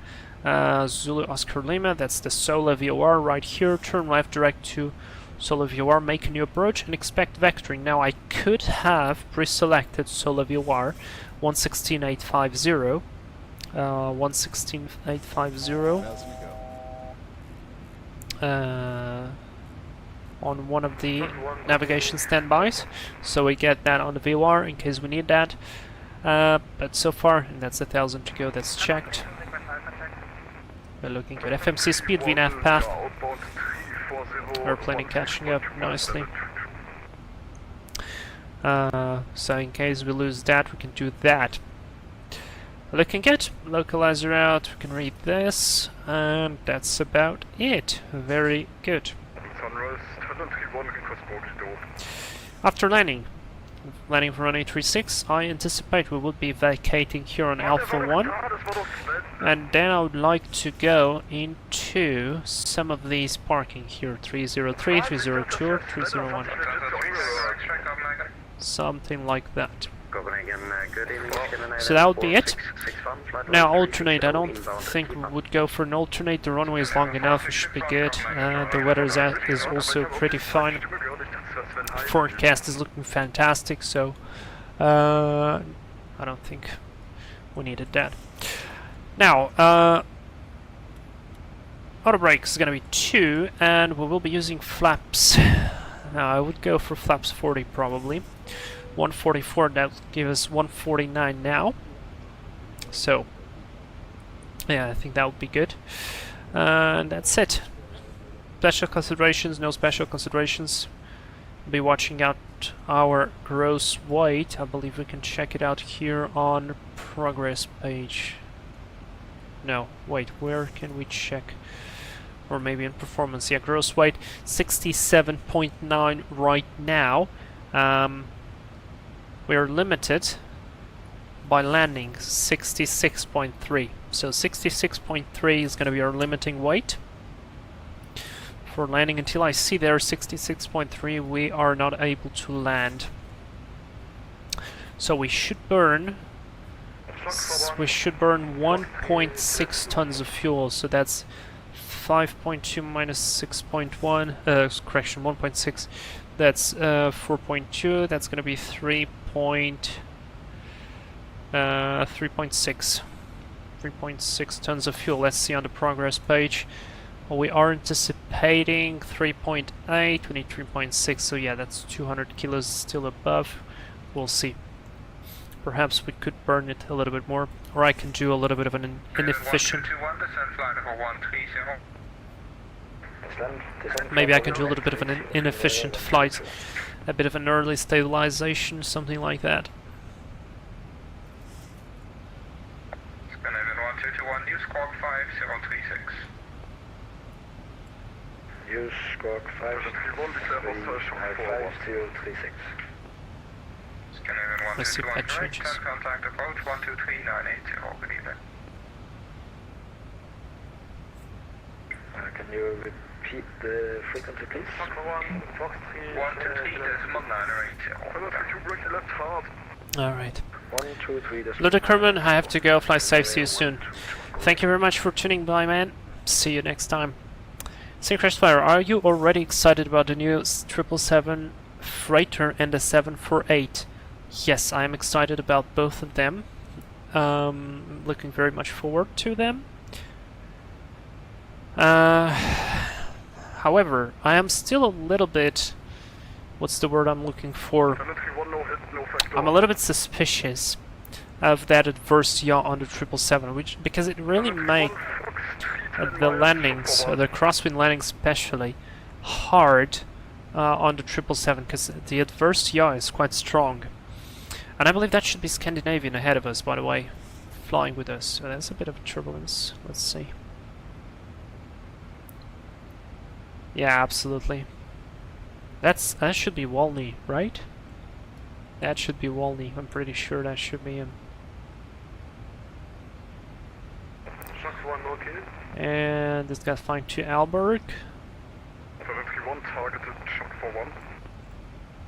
Zulu Oscar Lima, that's the Sola VOR right here, turn left direct to Sola VOR, make a new approach and expect vectoring. Now I could have pre-selected Sola VOR 116.850, 116.850 on one of the navigation standbys, so we get that on the VOR in case we need that. But so far, and that's 1,000 to go, that's checked. We're looking at FMC speed, VNAV path. Airplane catching up nicely. So in case we lose that, we can do that. Looking good. Localizer out, we can read this, and that's about it. Very good. After landing from runway 36, I anticipate we will be vacating here on Alpha 1, and then I would like to go into some of these parking here, 303, 302, or 301, something like that. So that would be it. Now alternate, I don't think we would go for an alternate, the runway is long enough, it should be good. The weather is also pretty fine. Forecast is looking fantastic, so I don't think we needed that. Now, auto brake is going to be 2, and we will be using flaps. Now I would go for flaps 40 probably. 144, that would give us 149 now. So, yeah, I think that would be good. And that's it. Special considerations, no special considerations. Be watching out our gross weight. I believe we can check it out here on progress page. No, wait, where can we check? Or maybe in performance. Yeah, gross weight 67.9 right now. We are limited by landing 66.3. So 66.3 is going to be our limiting weight. For landing, until I see there 66.3, we are not able to land. So we should burn 1.6 tons of fuel. So that's 5.2 minus 6.1. Correction, 1.6. That's 4.2. That's going to be 3.6. 3.6 tons of fuel. Let's see on the progress page. Well, we are anticipating 3.8, we need 3.6, so yeah, that's 200 kilos still above. We'll see. Perhaps we could burn it a little bit more, or I can do a little bit of an inefficient... Maybe I can do a little bit of an inefficient flight, a bit of an early stabilization, something like that. Scandinavian 1221, use squawk 5036. Use squawk 5036. Scandinavian Let's see if that 1221, right, changes. contact approach 123980, good evening. Can you repeat the frequency, please? 123.980. Alright. 123. Lieutenant Kerman, I have to go. Fly safe, see you soon. Thank you very much for tuning by, man. See you next time. EKCH Tower, are you already excited about the new 777 Freighter and the 748? Yes, I am excited about both of them. Looking very much forward to them. However, I am still a little bit... What's the word I'm looking for? I'm a little bit suspicious of that adverse yaw on the 777, because it really made the landings, the crosswind landings especially, hard on the 777, because the adverse yaw is quite strong. And I believe that should be Scandinavian ahead of us, by the way, flying with us. So there's a bit of turbulence. Let's see. Yeah, absolutely. That should be Walney, right? That should be Walney. I'm pretty sure that should be him. And this got flying to Aalborg.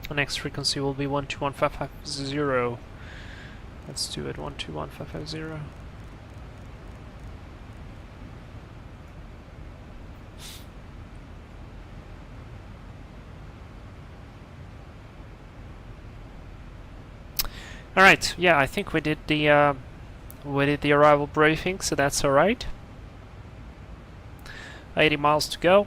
The next frequency will be 121550. Let's do it, 121550. Alright, yeah, I think we did the arrival briefing, so that's alright. 80 miles to go.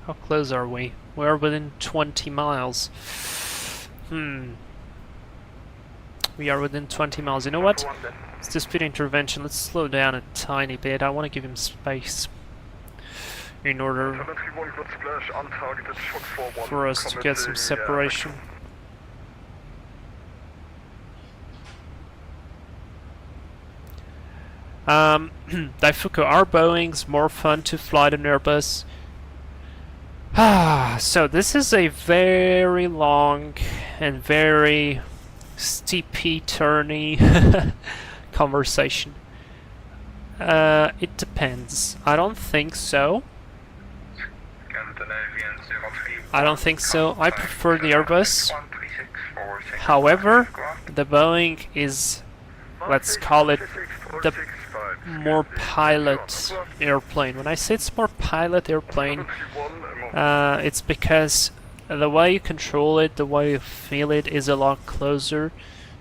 How close are we? We are within 20 miles. We are within 20 miles. You know what? It's the speed intervention. Let's slow down a tiny bit. I want to give him space in order for us to get some separation. Daifuku, are Boeings more fun to fly than Airbus? So this is a very long and very steepy, turny conversation. It depends. I don't think so. I don't think so. I prefer the Airbus. However, the Boeing is, let's call it, the more pilot airplane. When I say it's more pilot airplane, it's because the way you control it, the way you feel it is a lot closer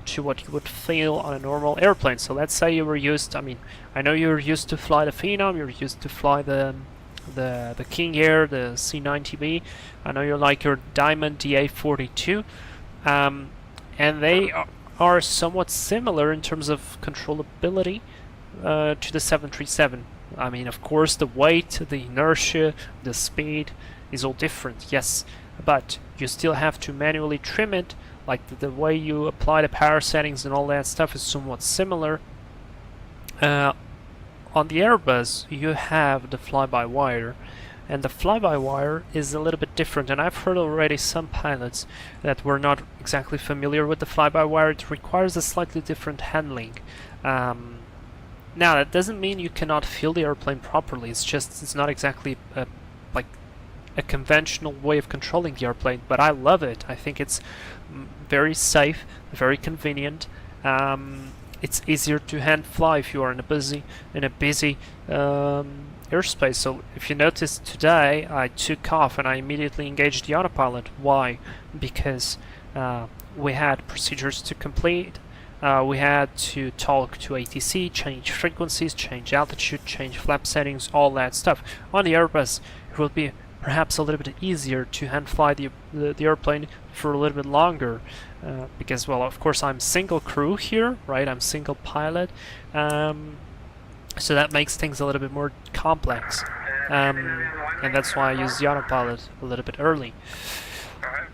to what you would feel on a normal airplane. So let's say you were used, I mean, I know you're used to fly the Phenom, you're used to fly the King Air, the C90B. I know you like your Diamond DA42, and they are somewhat similar in terms of controllability to the 737. I mean, of course, the weight, the inertia, the speed is all different, yes, but you still have to manually trim it. Like the way you apply the power settings and all that stuff is somewhat similar. On the Airbus, you have the fly-by-wire, and the fly-by-wire is a little bit different, and I've heard already some pilots that were not exactly familiar with the fly-by-wire. It requires a slightly different handling. Now, that doesn't mean you cannot feel the airplane properly, it's just it's not exactly like a conventional way of controlling the airplane, but I love it. I think it's very safe, very convenient. It's easier to hand fly if you are in a busy airspace. So if you notice today, I took off and I immediately engaged the autopilot. Why? Because we had procedures to complete. We had to talk to ATC, change frequencies, change altitude, change flap settings, all that stuff. On the Airbus, it will be perhaps a little bit easier to hand fly the airplane for a little bit longer, because, well, of course I'm single crew here, right? I'm single pilot, so that makes things a little bit more complex, and that's why I use the autopilot a little bit early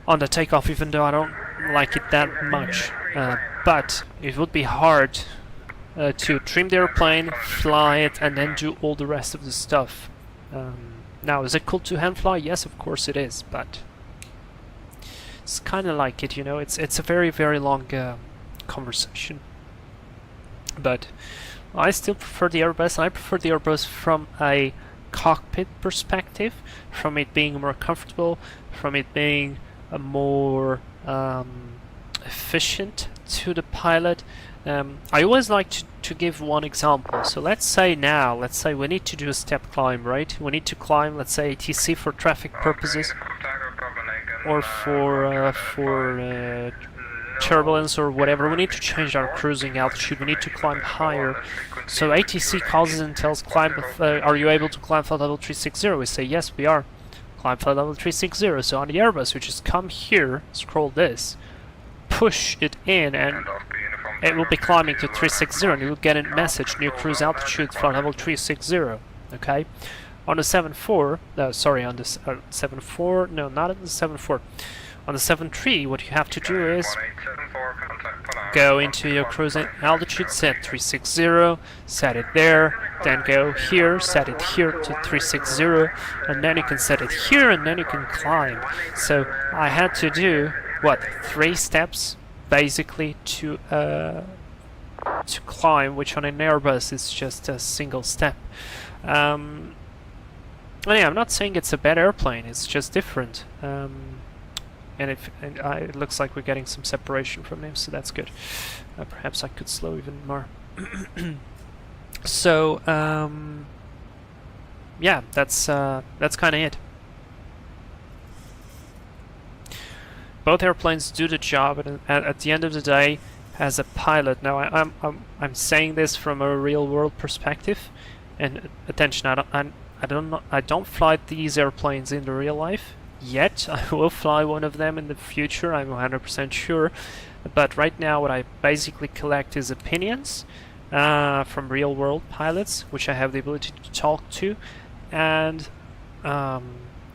on the takeoff, even though I don't like it that much. But it would be hard to trim the airplane, fly it, and then do all the rest of the stuff. Now, is it cool to hand fly? Yes, of course it is, but it's kind of like it, you know. It's a very, very long conversation. But I still prefer the Airbus, and I prefer the Airbus from a cockpit perspective, from it being more comfortable, from it being a more efficient to the pilot. I always like to give one example. So let's say we need to do a step climb, right? We need to climb, let's say, ATC for traffic purposes, or for turbulence or whatever. We need to change our cruising altitude. We need to climb higher. So ATC calls us and tells climb, are you able to climb flight level 360? We say yes, we are. Climb flight level 360. So on the Airbus, we just come here, scroll this, push it in, and it will be climbing to 360, and you will get a message, new cruise altitude, flight level 360, okay? On the 7.4, sorry, on the 7.4, no, not on the 7.4, on the 7.3, what you have to do is go into your cruising altitude, set 360, set it there, then go here, set it here to 360, and then you can set it here, and then you can climb. So I had to do, what, 3 steps basically to climb, which on an Airbus is just a single step. And yeah, I'm not saying it's a bad airplane, it's just different. And it looks like we're getting some separation from him, so that's good. Perhaps I could slow even more. So yeah, that's kind of it. Both airplanes do the job, and at the end of the day, as a pilot, now I'm saying this from a real-world perspective, and attention, I don't fly these airplanes in the real life yet. I will fly one of them in the future, I'm 100% sure. But right now, what I basically collect is opinions from real-world pilots, which I have the ability to talk to, and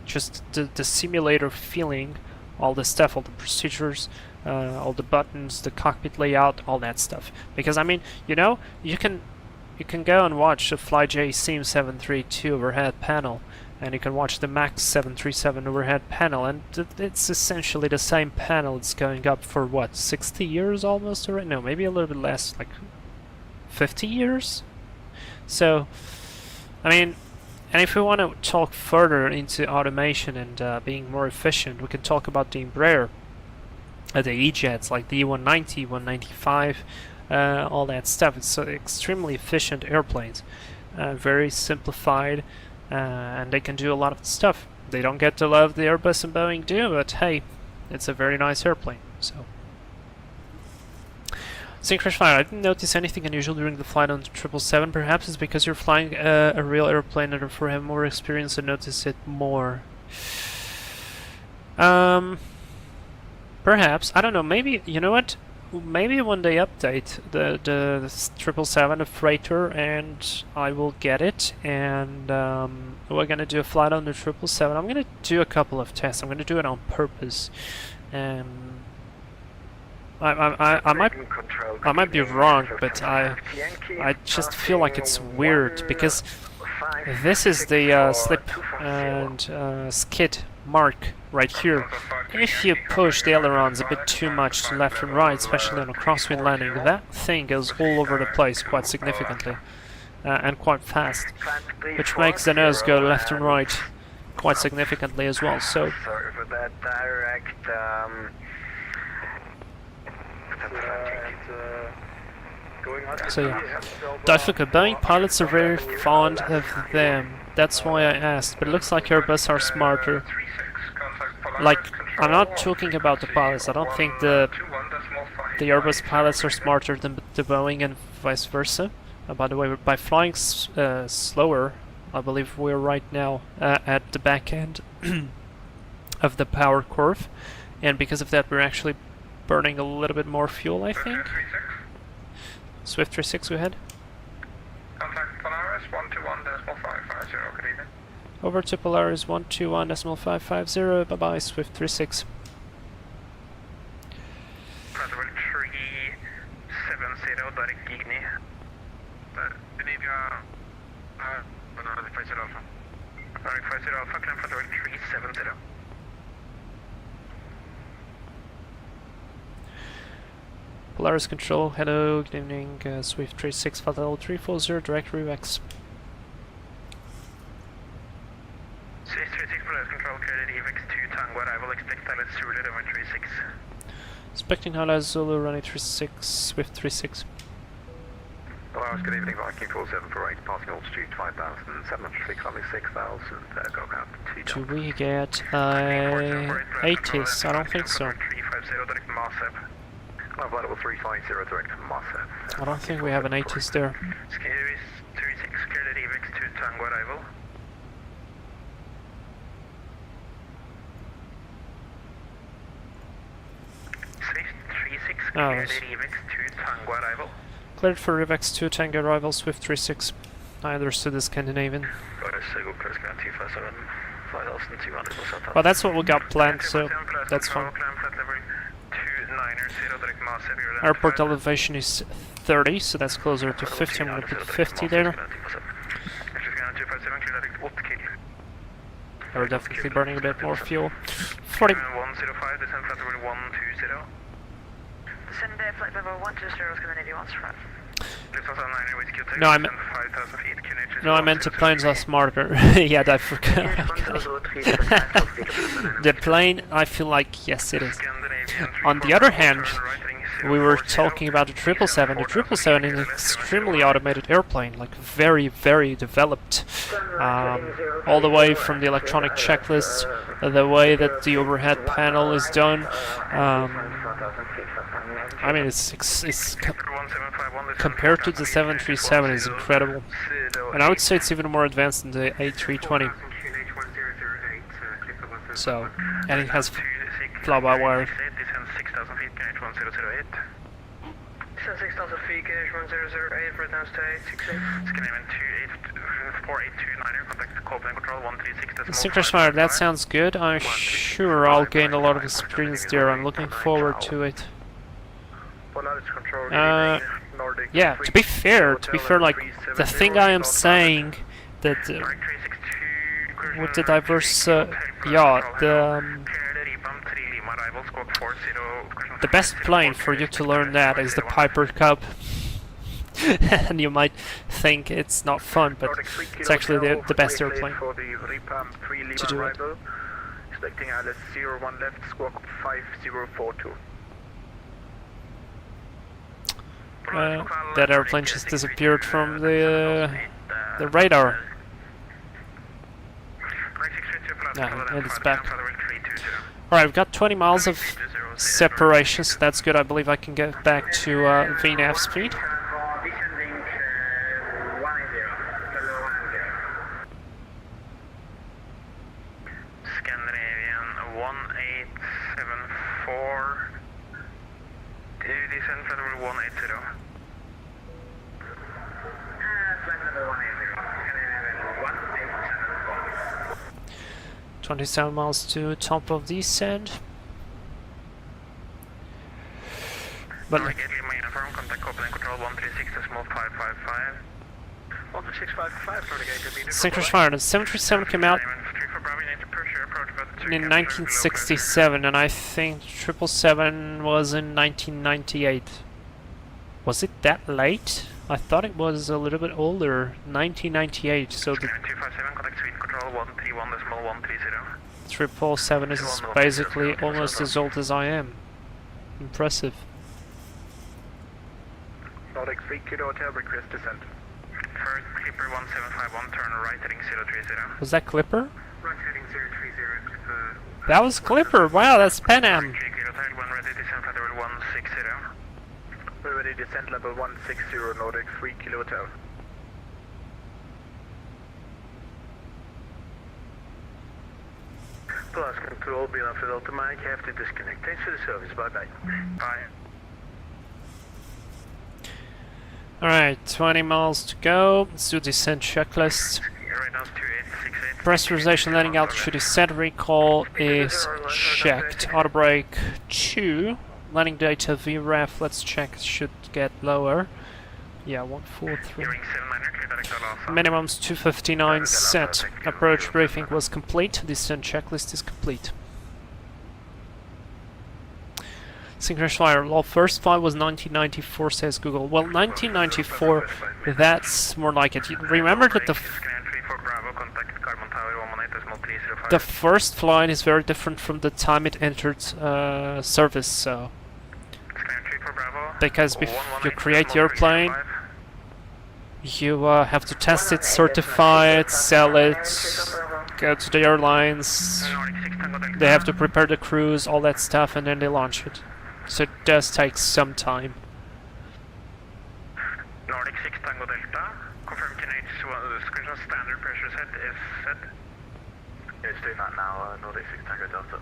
just the simulator feeling. All the stuff, all the procedures, all the buttons, the cockpit layout, all that stuff. Because I mean, you know, you can go and watch the FlyJ SIM 732 overhead panel, and you can watch the Max 737 overhead panel, and it's essentially the same panel. It's going up for what, 60 years almost already? No, maybe a little bit less, like 50 years. So, I mean. And if we want to talk further into automation and being more efficient, we can talk about the Embraer, the E-jets like the E190, 195, all that stuff. It's extremely efficient airplanes, very simplified, and they can do a lot of stuff. They don't get the love the Airbus and Boeing do, but hey, it's a very nice airplane. So. Synchronous flight. I didn't notice anything unusual during the flight on the 777. Perhaps it's because you're flying a real airplane and therefore have more experience and notice it more. Perhaps. I don't know. Maybe, you know what? Maybe when they update the 777, the freighter, and I will get it, and we're going to do a flight on the 777. I'm going to do a couple of tests. I'm going to do it on purpose. I might be wrong, but I just feel like it's weird because this is the slip and skid mark right here. If you push the ailerons a bit too much to left and right, especially on a crosswind landing, that thing goes all over the place quite significantly and quite fast, which makes the nose go left and right quite significantly as well. So. Sorry for that direct. So yeah, Boeing pilots are very fond of them. That's why I asked, but it looks like Airbus are smarter. 36, contact Polaris Like, Control I'm not talking about the pilots. I don't think the Airbus pilots are smarter than the Boeing and vice versa. By the way, by flying slower, I believe we're right now at the back end of the power curve, and because of that we're actually burning a little bit more fuel, I think. Swiftair 6, go ahead. Contact Polaris 121.550, good evening. Over to Polaris 121.550, bye bye, Swiftair 6. Level 370, direct Igni. Benevia, Nordic 50 Alpha. Nordic 50 Alpha, climb for level 370. Polaris Control, hello, good evening, Swiftair 6, flight level 340, direct REVEX. Swiftair 6, Polaris Control, cleared EKCH Tower, arrival, expect pilot Zulu, level 36. Expecting Hala Zulu, running 36, Swift 36. Polaris, good evening, Viking 4748, passing altitude 5,700 feet, climbing 6,000, go out to Do we get 80s? I don't think so. 350, direct Marsab. level 350, direct from Mossad. I don't think we have an 80s there. Series 36, cleared EKCH Tango arrival. Swift 36, cleared EKCH Tango arrival. Cleared for REVEX 2, Tango arrival, Swift 36. I understood the Scandinavian. Well, that's what we got planned, so that's fine. Airport elevation is 30, so that's closer to 50. I'm going to put 50 there. We're definitely burning a bit more fuel. 40. 105, descend flight level 120. Descend flight level 120, Scandinavia 105. No, I meant the planes are smarter. Yeah, I forgot. The plane, I feel like, yes, it is. On the other hand, we were talking about the 777. The 777 is an extremely automated airplane, like very, very developed. All the way from the electronic checklist, the way that the overhead panel is done. I mean, it's compared to the 737 is incredible, and I would say it's even more advanced than the A320. So, and it has fly-by-wire. 6,000 feet, KH 1008. 6,000 feet, KH 1008, returns to 868. Scandinavian 4829, contact Copenhagen Control 136. Synchronous, that sounds good. I'm sure I'll gain a lot of experience there. I'm looking forward to it. Yeah, to be fair, like, the thing I am saying that with the diverse, the best plane for you to learn that is the Piper Cub. And you might think it's not fun, but it's actually the best airplane to do it. Expecting Alice 01 left, squawk 5042. That airplane just disappeared from the radar. And it's back. Alright, we've got 20 miles of separation, so that's good. I believe I can get back to VNAV speed. Scandinavian 1874. Descend flight level 180. Flight level 180. Scandinavian 1874. 27 miles to top of descent. But contact Copenhagen Control 136, decimal 555. 13655, synchronous fire. The 737 came out in 1967, and I think 777 was in 1998. Was it that late? I thought it was a little bit older, 1998. So the 777 is basically almost as old as I am. Impressive. Nordic 3 Kilo Hotel, request descent. First, Clipper 1751, turn right heading 030. Was that Clipper? Right heading 030. That was Clipper. Wow, that's Pan Am. 3 kilo tail, 1 ready, descent flight level 160. We're ready, descent level 160, Nordic 3 kilo hotel. Plus control, be on Delta Mike, have to disconnect. Thanks for the service, bye-bye. Bye. Alright, 20 miles to go. Let's do descent checklist. Right now it's 2868. Pressurization, landing altitude is set. Recall is checked. Auto brake 2. Landing data VREF, let's check. Should get lower. Yeah, 143. Hearing 79er, clear direct Alpha. Minimums 259 set. Approach briefing was complete. Descent checklist is complete. Synchronous flyer. Well, first flight was 1994, says Google. Well, 1994, that's more like it. You remember that the first flight is very different from the time it entered service, so... Because you create the airplane, you have to test it, certify it, sell it, go to the airlines, they have to prepare the crews, all that stuff, and then they launch it. So it does take some time. Nordic 6 Tango Delta, confirm QNH standard pressure set is set. Yeah, it's doing that now, Nordic 6 Tango Delta.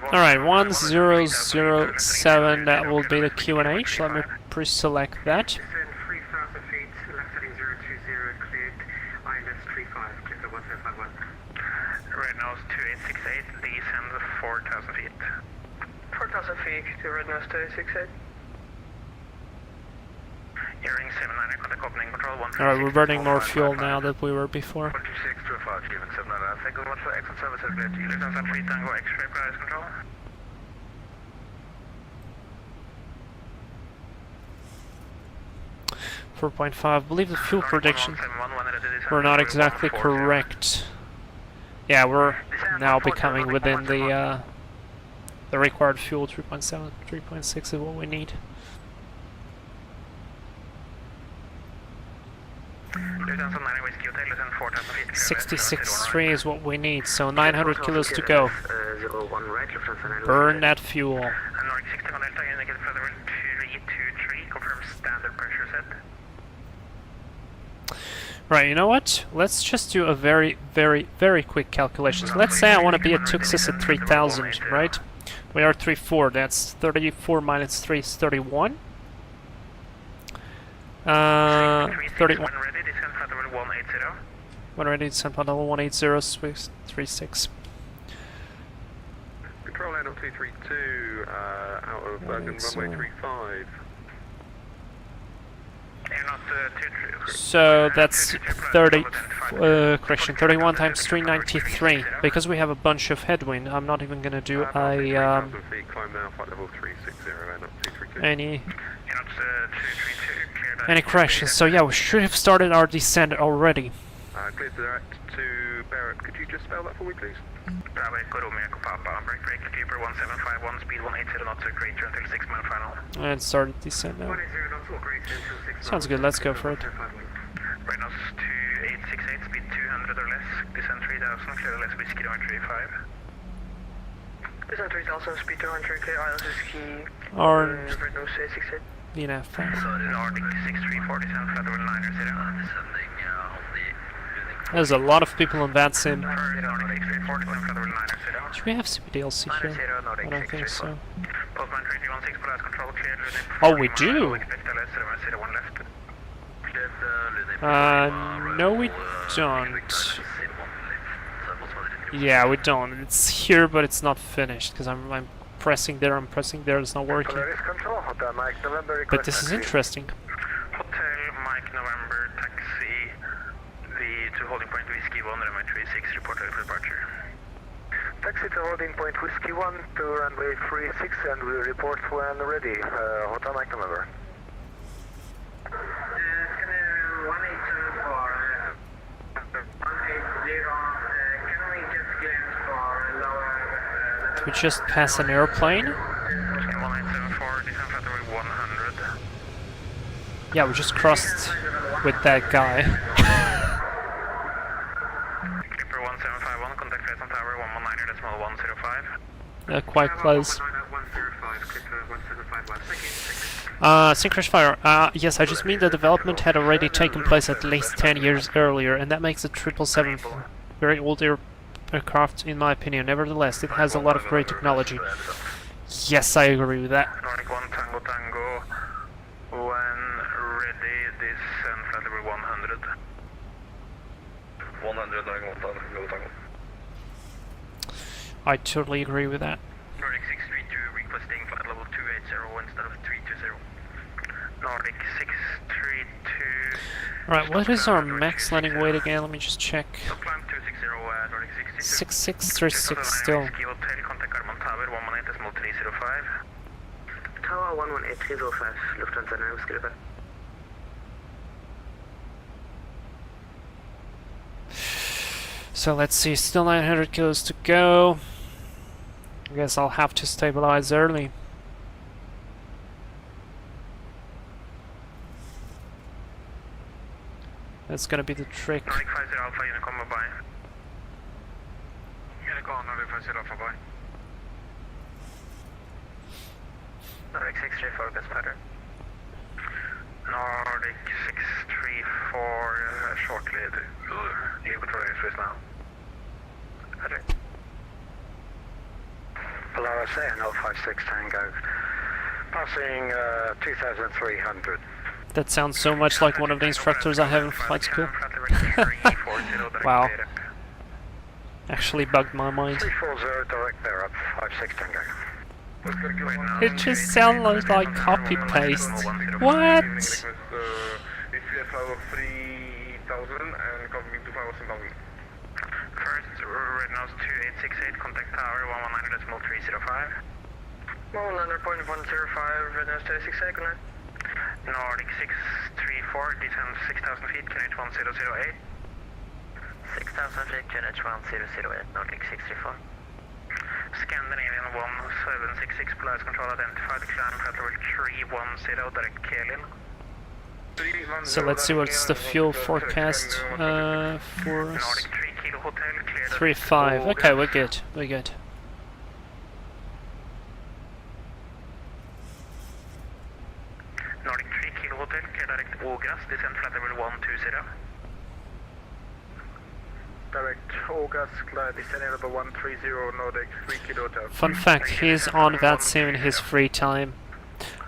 Alright, 1007, that will be the QNH. Let me pre-select that. Descend 3,000 feet, left heading 020, cleared, ILS 35, Clipper 1751. Right now it's 2868, descend 4,000 feet. 4,000 feet to red nose 268. Hearing 79er, contact Copenhagen control 126. Alright, we're burning more fuel now than we were before. 12625, given 79er. Thank you very much for excellent service at Great Eagles and 3 Tango X-ray price control. .5, I believe the fuel predictions were not exactly correct. Yeah, we're now becoming within the required fuel. 3.7, 3.6 is what we need. 66.3 is what we need, so 900 kilos to go. Burn that fuel. Right, you know what? Let's just do a very, very, very quick calculation. So let's say I want to be at Tuxis at 3000, right? We are 34, that's 34 minus 3 is 31. 31. When ready, descent on level 180, Swift 36. Control Landau 232, out of Bergen, runway 35. So that's 31 times 393. Because we have a bunch of headwind, I'm not even gonna do any crashes. So yeah, we should have started our descent already. Clear direct to Barrett. Could you just spell that for me, please? Bravo Echo Romeo Papa, break Clipper 1751, speed 180 knots, great turn till 6 mile final. And started descent now. Sounds good, let's go for it. Right now it's 2868, speed 200 or less, descent 3000, clear less whiskey 35. Descent 3000, speed 200, clear ILS whiskey, Orange. red nose 68. VNF. Nordic 634, descent flight level 900. There's a lot of people on VATSIM. Do we have CPDLC here? I don't think so. Oh, we do? No we don't. Yeah, we don't. It's here, but it's not finished, because I'm pressing there, it's not working. But this is interesting. Hotel Mike November, taxi to holding point Whiskey 1, runway 36, report ready for departure. Taxi to holding point Whiskey 1 to runway 36 and we report when ready. Hotel Mike November. Scanner 1874, 180, can we get clearance for lower... Did we just pass an airplane? 1874, descent flight level 100. Yeah, we just crossed with that guy. Clipper 1751, contact VATSIM Tower 119.105. Quite close. 105, Clipper 1751. Thank you. Synchronous fire. Yes, I just mean the development had already taken place at least 10 years earlier, and that makes the 777 very old aircraft, in my opinion. Nevertheless, it has a lot of great technology. Yes, I agree with that. Nordic 1 Tango Tango. When ready, descend flight level 100. 100, Nordic 1 Tango Tango. I totally agree with that. Nordic 632 requesting flight level 280 instead of 320. Nordic 632. Right, what is our max landing weight again? Let me just check. Climb 260, Nordic 62. 6636 still. Ski Hotel, contact Garman Tower 118.305. Tower 118.305, Lufthansa nærmest. So let's see, still 900 kilos to go. I guess I'll have to stabilize early. That's gonna be the trick. Nordic 50 Alpha, Unicom by. Unicom, Nordic 50 Alpha by. Nordic 634, best pattern. Nordic 634, short lead. You control airspace now. Roger. Polaris Air 056 Tango. Passing 2,300. That sounds so much like one of the instructors I have in flight school. Wow. Actually bugged my mind. 340 direct there up 56 Tango. It just sounds like copy-paste. What? If you have power 3000 and coming to power 1000. First, right now is 2868, contact tower 119.305. 100.105, readiness 268, good night. Nordic 634, descend 6000 feet, QNH 1008. 6000 feet, QNH 1008, Nordic 634. Scandinavian 1766, Polaris control identified, climb flight level 310, direct Kelin. So let's see what's the fuel forecast for us. Nordic 3 Kilo Hotel, cleared. 3.5. Okay, we're good. We're good. Nordic 3 Kilo Hotel, clear direct Ågras, descend flight level 120. Direct August, descending level 130, Nordic 3 Kilo Hotel. Fun fact, he's on VATSIM in his free time.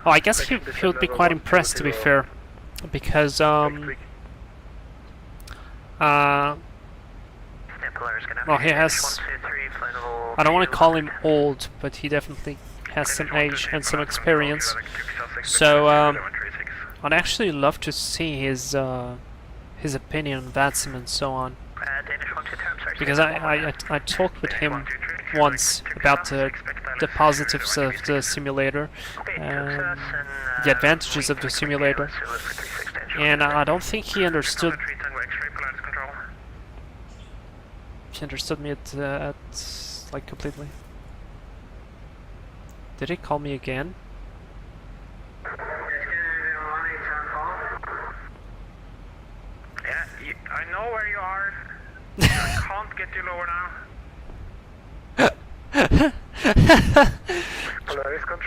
Oh, I guess he would be quite impressed, to be fair. Because, well, he has... I don't want to call him old, but he definitely has some age and some experience. So, I'd actually love to see his opinion on VATSIM and so on. Because I talked with him once about the positives of the simulator, the advantages of the simulator, and I don't think he understood me at like completely. Did he call me again? Yeah, I know where you are. I can't get you lower now.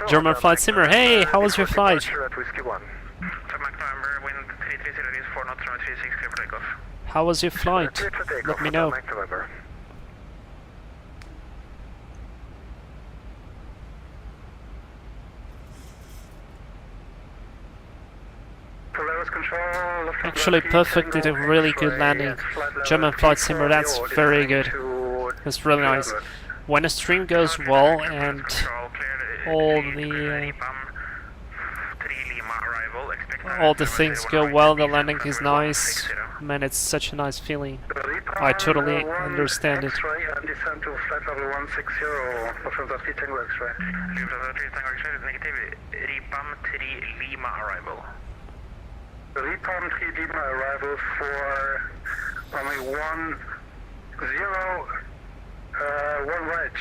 German flight simmer, hey, how was your flight? How was your flight? Let me know. Actually, Perfect did a really good landing. German flight simmer, that's very good. That's really nice. When a stream goes well and all the things go well, the landing is nice. Man, it's such a nice feeling. I totally understand it. Repam 3 Lima arrival for runway 10, 1 right,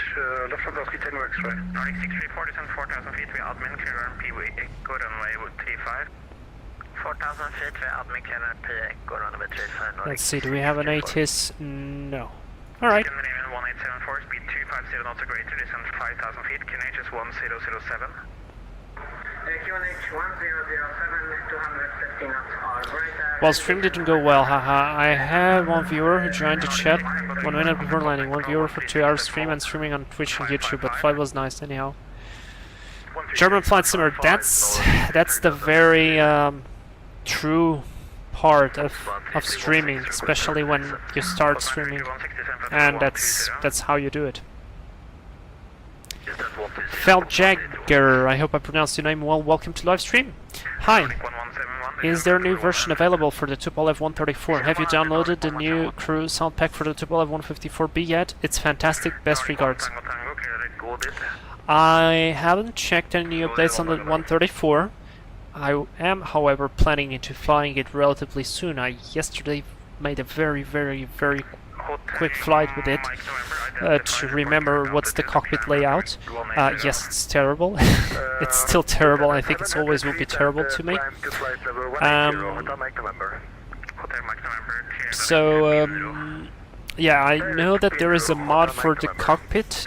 Lufthansa 310 X-ray. Nordic 634, descend 4,000 feet, we admin, clear RMP, we go runway 35. 4,000 feet, we are admin clear PA, go on number 35 Nordic. Let's see, do we have an ATIS? No. Alright. Scandinavian 1874, speed 250 knots or greater, descend 5,000 feet, QNH is 1007. QNH 1007, 250 knots or greater. Well, stream didn't go well, haha. I have one viewer who joined the chat 1 minute before landing. One viewer for 2 hours stream and streaming on Twitch and YouTube, but flight was nice anyhow. German flight simmer, that's the very true part of streaming, especially when you start streaming, and that's how you do it. Feldjagger, I hope I pronounced your name well. Welcome to live stream. Hi. Is there a new version available for the Tupolev 134? Have you downloaded the new crew sound pack for the Tupolev 154B yet? It's fantastic. Best regards. I haven't checked any new updates on the 134. I am, however, planning into flying it relatively soon. I yesterday made a very quick flight with it to remember what's the cockpit layout. Yes, it's terrible. It's still terrible. I think it always will be terrible to me. Yeah, I know that there is a mod for the cockpit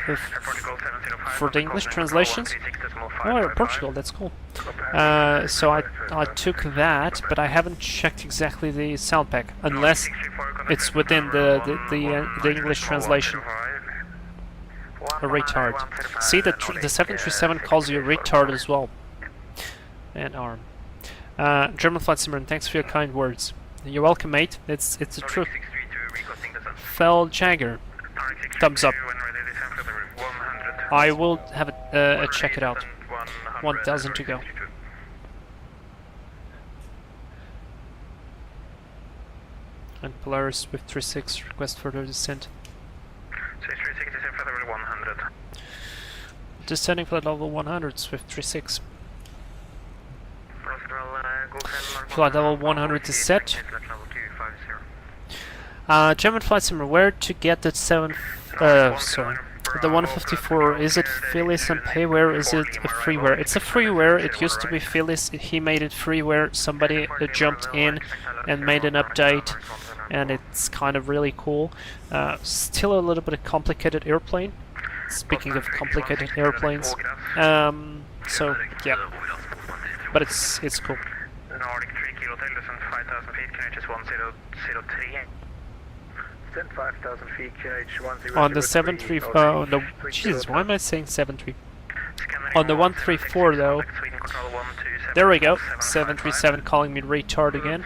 for the English translations. Oh, Portugal, that's cool. So I took that, but I haven't checked exactly the sound pack, unless it's within the English translation. A retard. See, the 737 calls you a retard as well. And arm. German flight simmer, thanks for your kind words. You're welcome, mate. It's the truth. Feldjagger, thumbs up. I will have a check it out. 1,000 to go. And Polaris Swift 36 request further descent. Descending for level 100, Swift 36. Flight level 100 is set. German flight simmer, where to get the the 154, is it Phyllis and payware, is it a freeware? It's a freeware, it used to be Phyllis, he made it freeware, somebody jumped in and made an update, and it's kind of really cool. Still a little bit of complicated airplane, speaking of complicated airplanes, so yeah, but it's cool. Nordic 3 kilo hotel, descend 5,000 feet, QNH 1003. 5,000 feet, QNH 1003. On the 734, no, Jesus, why am I saying 73? On the 134 though, there we go, 737 calling me retard again.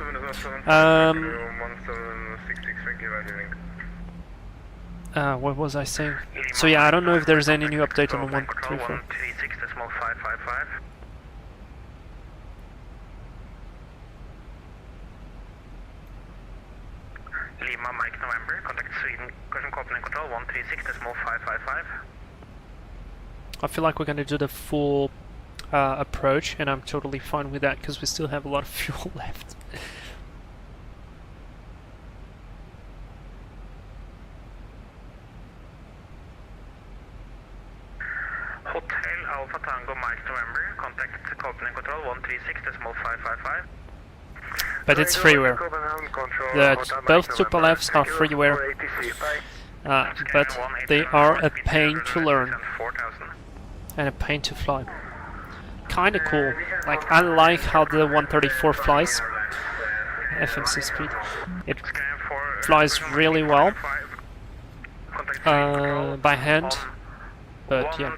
What was I saying? So yeah, I don't know if there's any new update on the 134. Lima, Mike, November, contact Sweden, Copenhagen Control 136.555. I feel like we're gonna do the full approach, and I'm totally fine with that because we still have a lot of fuel left. Hotel Alpha Tango, Mike, November, contact Copenhagen Control 136.555. But it's freeware. Both Tupolevs are freeware, but they are a pain to learn and a pain to fly. Kinda cool. Like, I like how the 134 flies. FMC speed. It flies really well by hand, but yeah.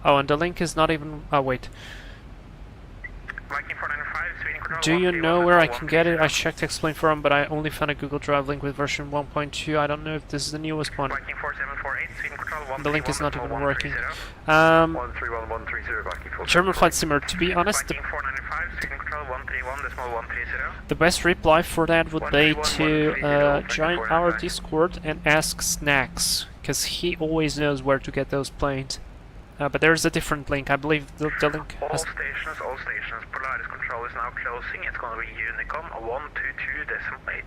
Oh, and the link is not even. Oh, wait. Do you know where I can get it? I checked Explain Forum, but I only found a Google Drive link with version 1.2. I don't know if this is the newest one. The link is not even working. German flight simmer, to be honest, the best reply for that would be to join our Discord and ask Snacks, because he always knows where to get those planes. But there's a different link. I believe the link has... All stations. Polaris Control is now closing. It's going to be Unicom 122.8.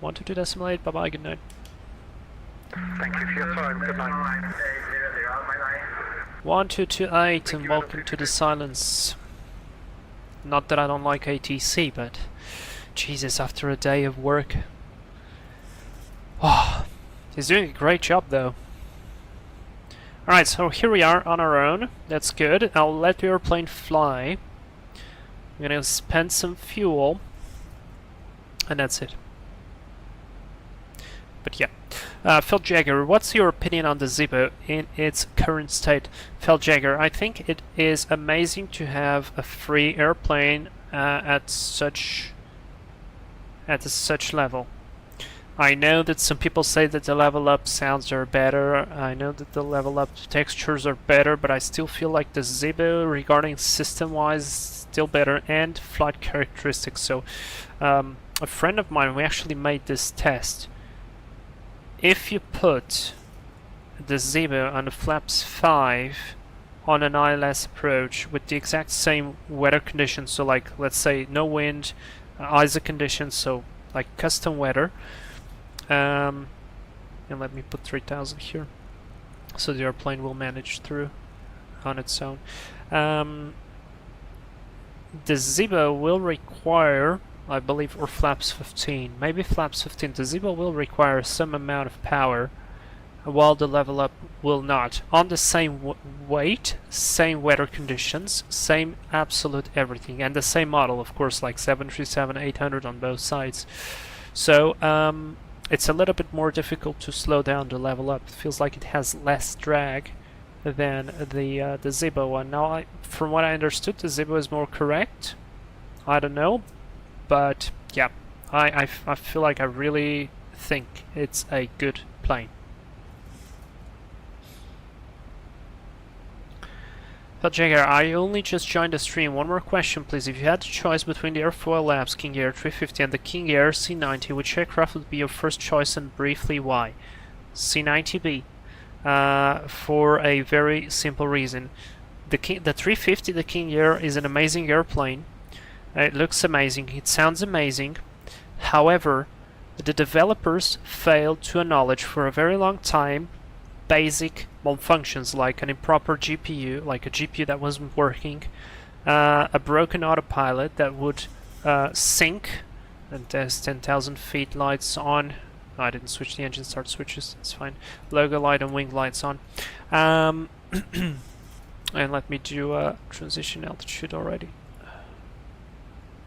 122.8. Bye-bye, good night. Thank you for your time. Good night. 1228 and welcome to the silence. Not that I don't like ATC, but Jesus, after a day of work. Oh, he's doing a great job though. Alright, so here we are on our own. That's good. I'll let the airplane fly. I'm gonna spend some fuel. And that's it. But yeah. Phil Jagger, what's your opinion on the Zibo in its current state? Phil Jagger, I think it is amazing to have a free airplane at such level. I know that some people say that the level up sounds are better, I know that the level up textures are better, but I still feel like the Zibo regarding system wise is still better, and flight characteristics. So a friend of mine, we actually made this test. If you put the Zibo on the flaps 5 on an ILS approach with the exact same weather conditions, so like let's say no wind, ISA conditions, so like custom weather, and let me put 3000 here so the airplane will manage through on its own. The Zibo will require, I believe, or flaps 15, maybe flaps 15, the Zibo will require some amount of power, while the level up will not. On the same weight, same weather conditions, same absolute everything, and the same model, of course, like 737-800 on both sides. So it's a little bit more difficult to slow down the level up. It feels like it has less drag than the Zibo one. Now, from what I understood, the Zibo is more correct. I don't know, but yeah, I feel like I really think it's a good plane. But Jagger, I only just joined the stream. One more question, please. If you had the choice between the Airfoil Labs King Air 350 and the King Air C90, which aircraft would be your first choice, and briefly why? C90B. For a very simple reason. The 350, the King Air, is an amazing airplane. It looks amazing. It sounds amazing. However, the developers failed to acknowledge for a very long time basic malfunctions like an improper GPU, like a GPU that wasn't working, a broken autopilot that would sync, and there's 10,000 feet lights on. I didn't switch the engine start switches, it's fine. Logo light and wing lights on. And let me do transition altitude already.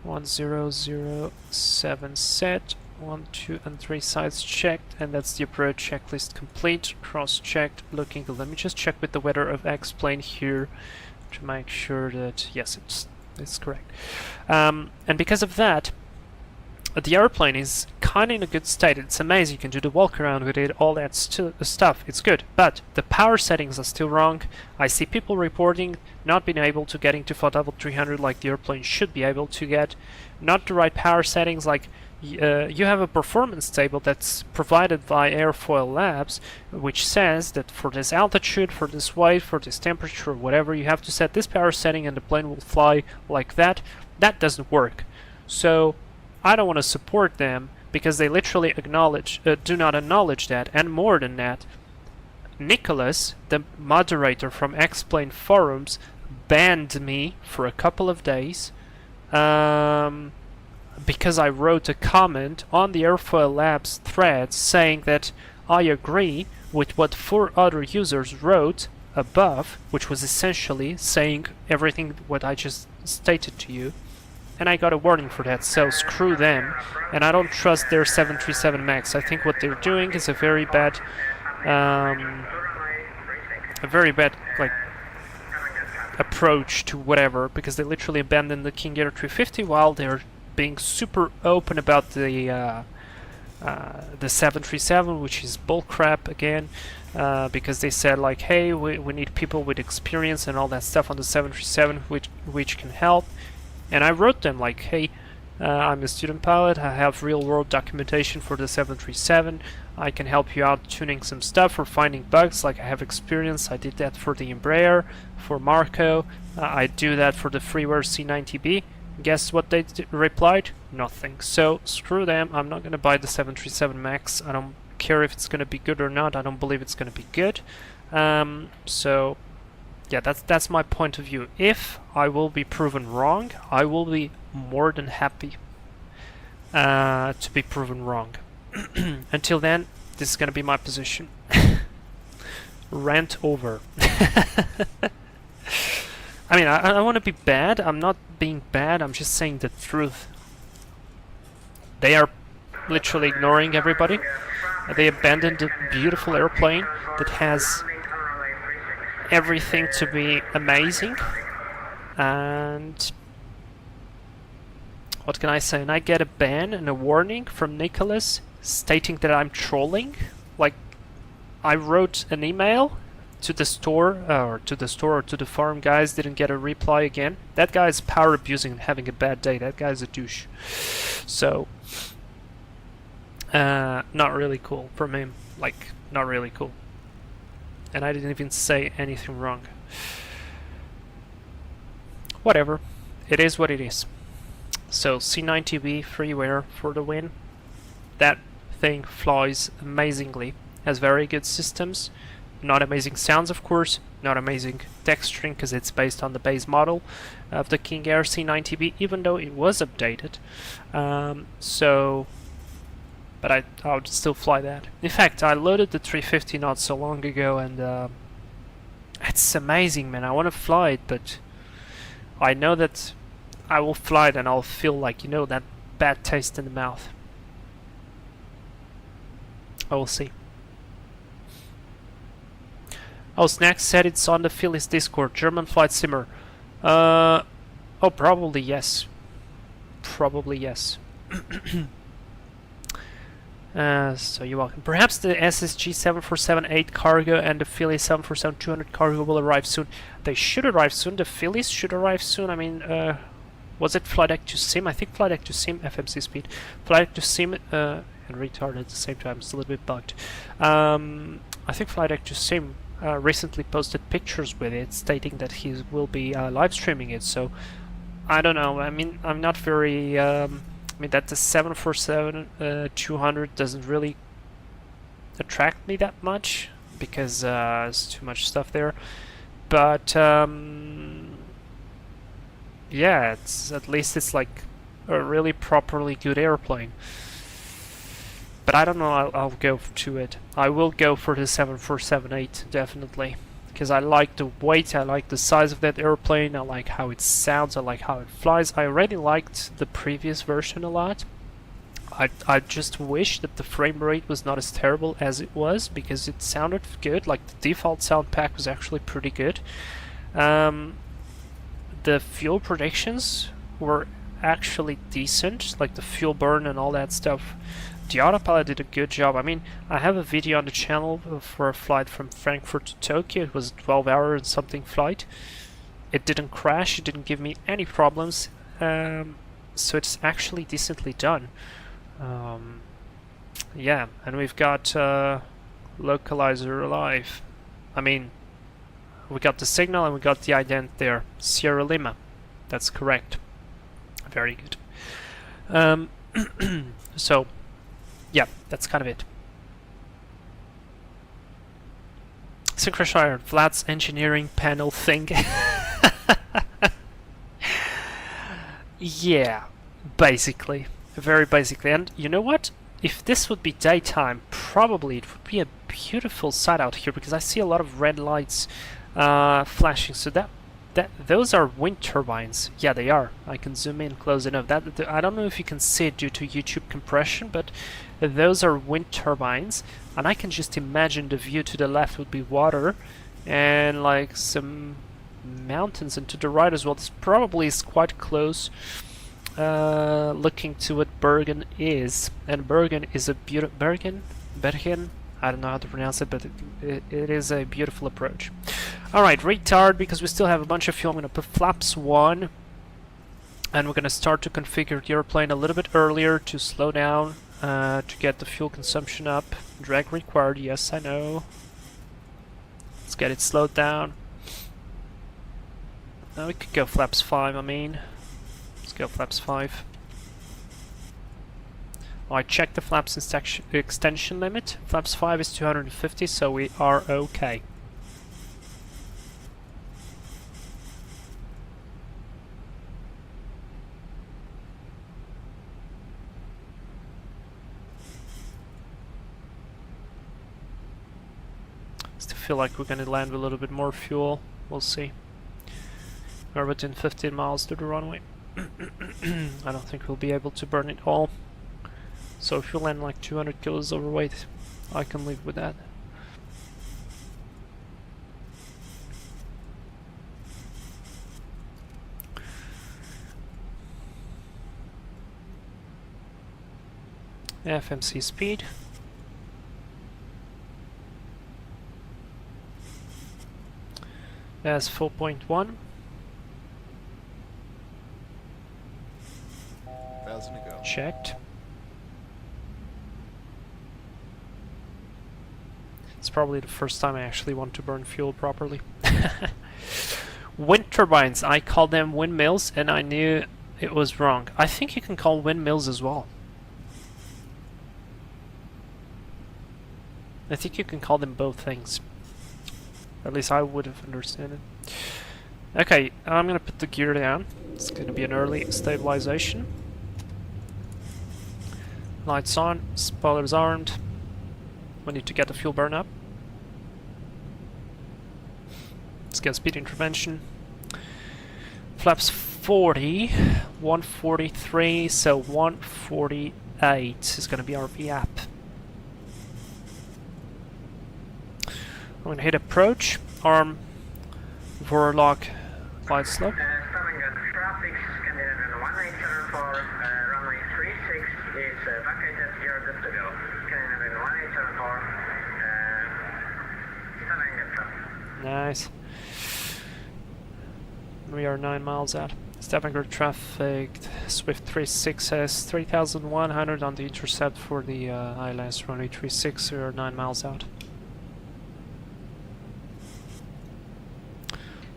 1007 set. 1, 2, and 3 sides checked, and that's the approach checklist complete. Cross-checked, looking good. Let me just check with the weather of X plane here to make sure that yes, it's correct. And because of that, the airplane is kind of in a good state. It's amazing. You can do the walk around with it, all that stuff. It's good, but the power settings are still wrong. I see people reporting not being able to get into flight level 300 like the airplane should be able to get. Not the right power settings, like you have a performance table that's provided by Airfoil Labs, which says that for this altitude, for this weight, for this temperature, whatever, you have to set this power setting and the plane will fly like that. That doesn't work. So I don't want to support them because they literally do not acknowledge that. And more than that, Nicholas, the moderator from X-Plane Forums, banned me for a couple of days because I wrote a comment on the Airfoil Labs thread saying that I agree with what 4 other users wrote above, which was essentially saying everything what I just stated to you, and I got a warning for that. So screw them, and I don't trust their 737 MAX. I think what they're doing is a very bad like approach to whatever, because they literally abandoned the King Air 350 while they're being super open about the 737, which is bullcrap again, because they said like, hey, we need people with experience and all that stuff on the 737 which can help. And I wrote them like, hey, I'm a student pilot, I have real-world documentation for the 737, I can help you out tuning some stuff or finding bugs, like I have experience. I did that for the Embraer, for Marco, I do that for the freeware C90B. Guess what they replied? Nothing. So screw them, I'm not gonna buy the 737 MAX. I don't care if it's gonna be good or not, I don't believe it's gonna be good. So yeah, that's my point of view. If I will be proven wrong, I will be more than happy to be proven wrong. Until then, this is gonna be my position. Rant over. I mean, I want to be bad. I'm not being bad. I'm just saying the truth. They are literally ignoring everybody. They abandoned a beautiful airplane that has everything to be amazing. And what can I say? And I get a ban and a warning from Nicholas stating that I'm trolling. Like, I wrote an email to the store, or to the forum guys, didn't get a reply again. That guy is power abusing and having a bad day. That guy's a douche. So, not really cool from him. Like, not really cool. And I didn't even say anything wrong. Whatever. It is what it is. So, C90B freeware for the win. That thing flies amazingly. Has very good systems. Not amazing sounds, of course. Not amazing texturing, because it's based on the base model of the King Air C90B, even though it was updated. But I would still fly that. In fact, I loaded the 350 not so long ago, and it's amazing, man. I want to fly it, but I know that I will fly it and I'll feel like, you know, that bad taste in the mouth. I will see. Oh, Snack said it's on the Phillies Discord. German flight simmer. Oh, probably yes. Probably yes. So you're welcome. Perhaps the SSG 747-8 cargo and the Philly 747-200 cargo will arrive soon. They should arrive soon. The Phillies should arrive soon. I mean, was it Flight Deck to Sim? I think Flight Deck to Sim, FMC speed. Flight Deck to Sim and retard at the same time. It's a little bit bugged. I think Flight Deck to Sim recently posted pictures with it, stating that he will be live streaming it. So I don't know. I mean, I'm not very. I mean, that the 747-200 doesn't really attract me that much because there's too much stuff there. But yeah, it's at least it's like a really properly good airplane. But I don't know, I'll go to it. I will go for the 747-8, definitely. Because I like the weight, I like the size of that airplane, I like how it sounds, I like how it flies. I already liked the previous version a lot. I just wish that the frame rate was not as terrible as it was, because it sounded good. Like, the default sound pack was actually pretty good. The fuel predictions were actually decent, like the fuel burn and all that stuff. The autopilot did a good job. I mean, I have a video on the channel for a flight from Frankfurt to Tokyo. It was a 12-hour and something flight. It didn't crash, it didn't give me any problems, so it's actually decently done. Yeah, and we've got localizer alive. I mean, we got the signal and we got the ident there. Sierra Lima, that's correct. Very good. So yeah, that's kind of it. Synchronous Iron, Vlad's engineering panel thing. Yeah, basically. Very basically. And you know what? If this would be daytime, probably it would be a beautiful sight out here, because I see a lot of red lights flashing. So those are wind turbines. Yeah, they are. I can zoom in close enough. I don't know if you can see it due to YouTube compression, but those are wind turbines, and I can just imagine the view to the left would be water and like some mountains, and to the right as well. This probably is quite close looking to what Bergen is, and Bergen is a beautiful Bergen, I don't know how to pronounce it, but it is a beautiful approach. Alright, retard, because we still have a bunch of fuel. I'm gonna put flaps 1, and we're gonna start to configure the airplane a little bit earlier to slow down, to get the fuel consumption up. Drag required, yes, I know. Let's get it slowed down. Now we could go flaps 5, I mean. Let's go flaps 5. I checked the flaps extension limit. Flaps 5 is 250, so we are okay. feel like we're gonna land with a little bit more fuel. We'll see. We're within 15 miles to the runway. I don't think we'll be able to burn it all. So if you land like 200 kilos overweight, I can live with that. FMC speed. That's 4.1. 1,000 to go. Checked. It's probably the first time I actually want to burn fuel properly. Wind turbines, I call them windmills and I knew it was wrong. I think you can call windmills as well. I think you can call them both things. At least I would have understood it. Okay, I'm gonna put the gear down. It's gonna be an early stabilization. Lights on, spoilers armed. We need to get the fuel burn up. Let's get speed intervention. Flaps 40, 143, so 148 is gonna be our VAP. I'm gonna hit approach, arm, Vorlog, glide slope. Stavanger traffic, Scandinavian 1874, runway 36 is vacated, you're good to go. Scandinavian 1874, Stavanger traffic. Nice. We are 9 miles out. Stavanger traffic, Swift 36 has 3,100 on the intercept for the ILS runway 36, we are 9 miles out.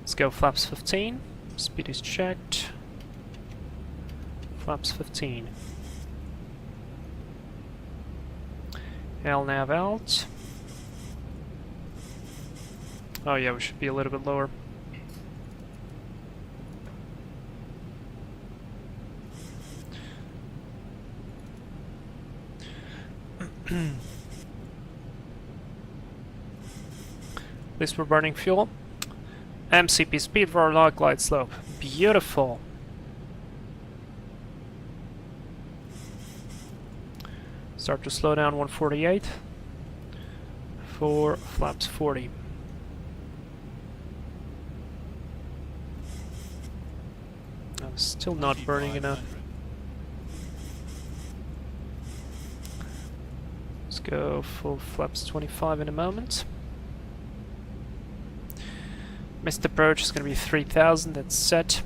Let's go flaps 15, speed is checked, flaps 15. LNAV out. Oh yeah, we should be a little bit lower. At least we're burning fuel. MCP speed for our log glide slope. Beautiful. Start to slow down 148 for flaps 40. I'm still not burning enough. Let's go full flaps 25 in a moment. Missed approach is going to be 3,000, that's set.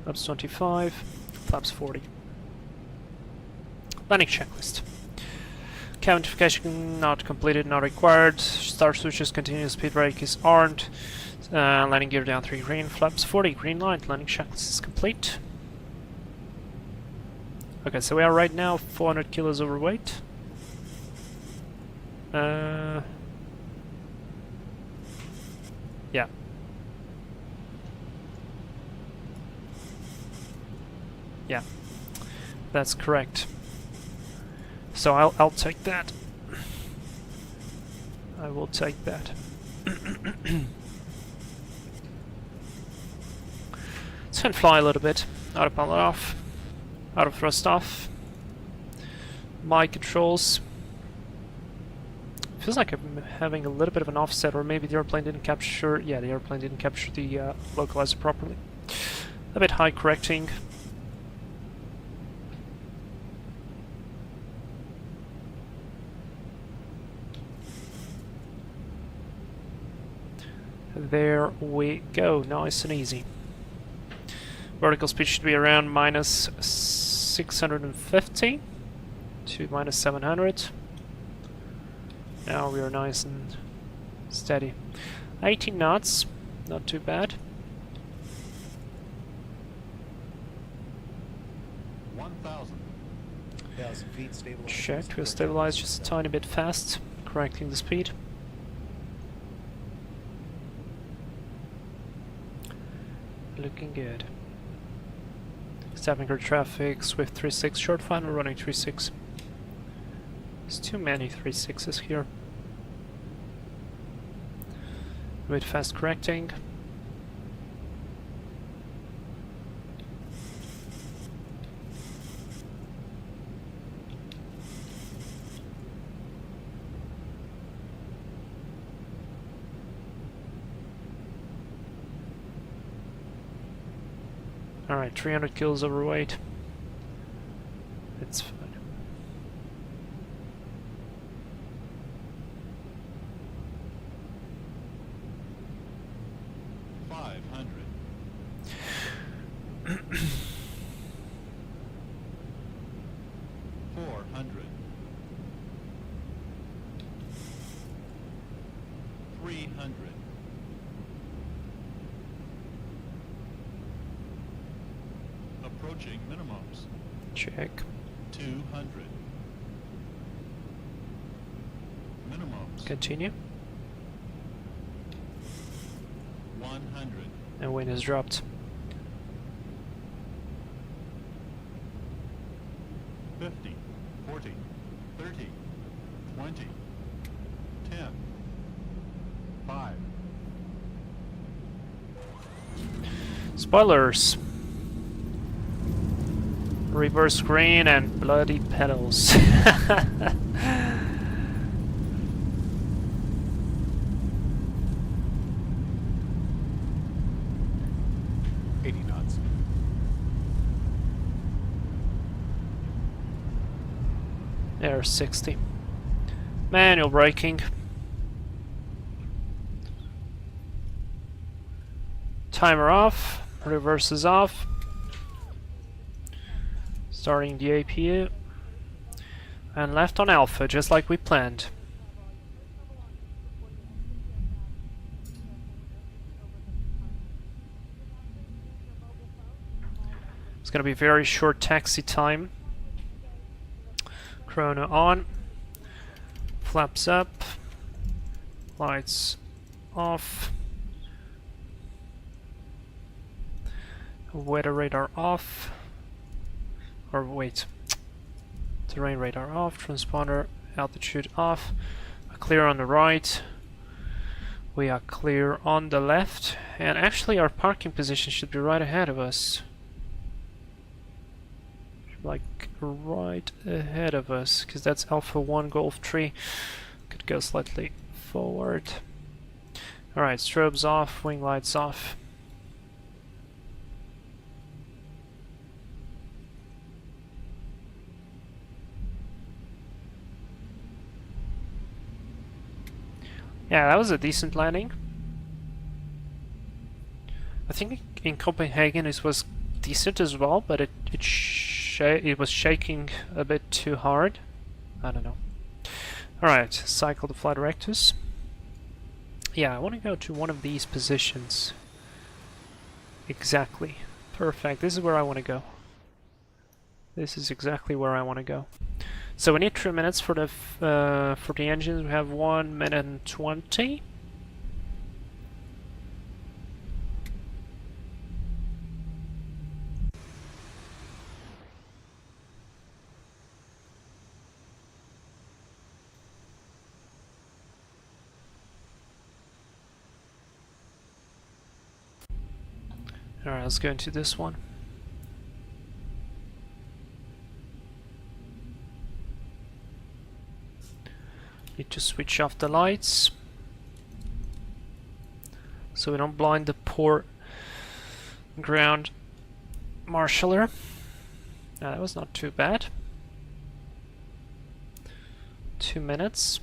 Flaps 25, flaps 40. Landing checklist. Cabin notification not completed, not required. Start switches, continuous speed brake is armed. Landing gear down 3 green, flaps 40, green light. Landing checklist is complete. Okay, so we are right now 400 kilos overweight. Yeah. Yeah. That's correct. So I'll take that. I will take that. Let's fin fly a little bit. Autopilot off. Auto thrust off. My controls. Feels like I'm having a little bit of an offset, or maybe the airplane didn't capture. Yeah, the airplane didn't capture the localizer properly. A bit high correcting. There we go, nice and easy. Vertical speed should be around minus 650 to minus 700. Now we are nice and steady. 18 knots, not too bad. 1,000 feet stabilized. Checked, we'll stabilize just a tiny bit fast, correcting the speed. Looking good. Stavanger traffic, Swift 36, short final running 36. There's too many 3.6s here. Wait, fast correcting. Alright, 300 kilos overweight. It's fine. Approaching minimums. Check. 200. Minimums. Continue. 100. And wind has dropped. 50. 40. 30. 20. 10. 5. Spoilers. Reverse green and bloody pedals. 80 knots. There's 60. Manual braking. Timer off. Reverse is off. Starting the APU. And left on alpha, just like we planned. It's gonna be very short taxi time. Chrono on. Flaps up. Lights off. Weather radar off. Or wait. Terrain radar off. Transponder altitude off. Clear on the right. We are clear on the left. And actually our parking position should be right ahead of us. Like right ahead of us, because that's Alpha 1 Golf 3. Could go slightly forward. Alright, strobes off, wing lights off. Yeah, that was a decent landing. I think in Copenhagen it was decent as well, but it was shaking a bit too hard. I don't know. Alright, cycle the flight directors. Yeah, I want to go to one of these positions. Exactly. Perfect. This is where I want to go. This is exactly where I want to go. So we need 3 minutes for the engines. We have 1 minute and 20. Alright, let's go into this one. Need to switch off the lights so we don't blind the poor ground marshaller. That was not too bad. 2 minutes.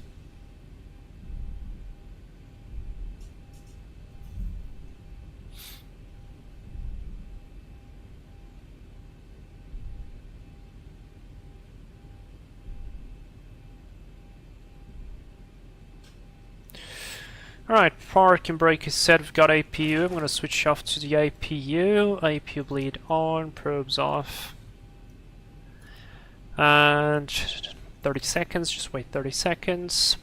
Alright, park and brake is set, we've got APU, I'm going to switch off to the APU, APU bleed on, probes off. And 30 seconds, just wait 30 seconds.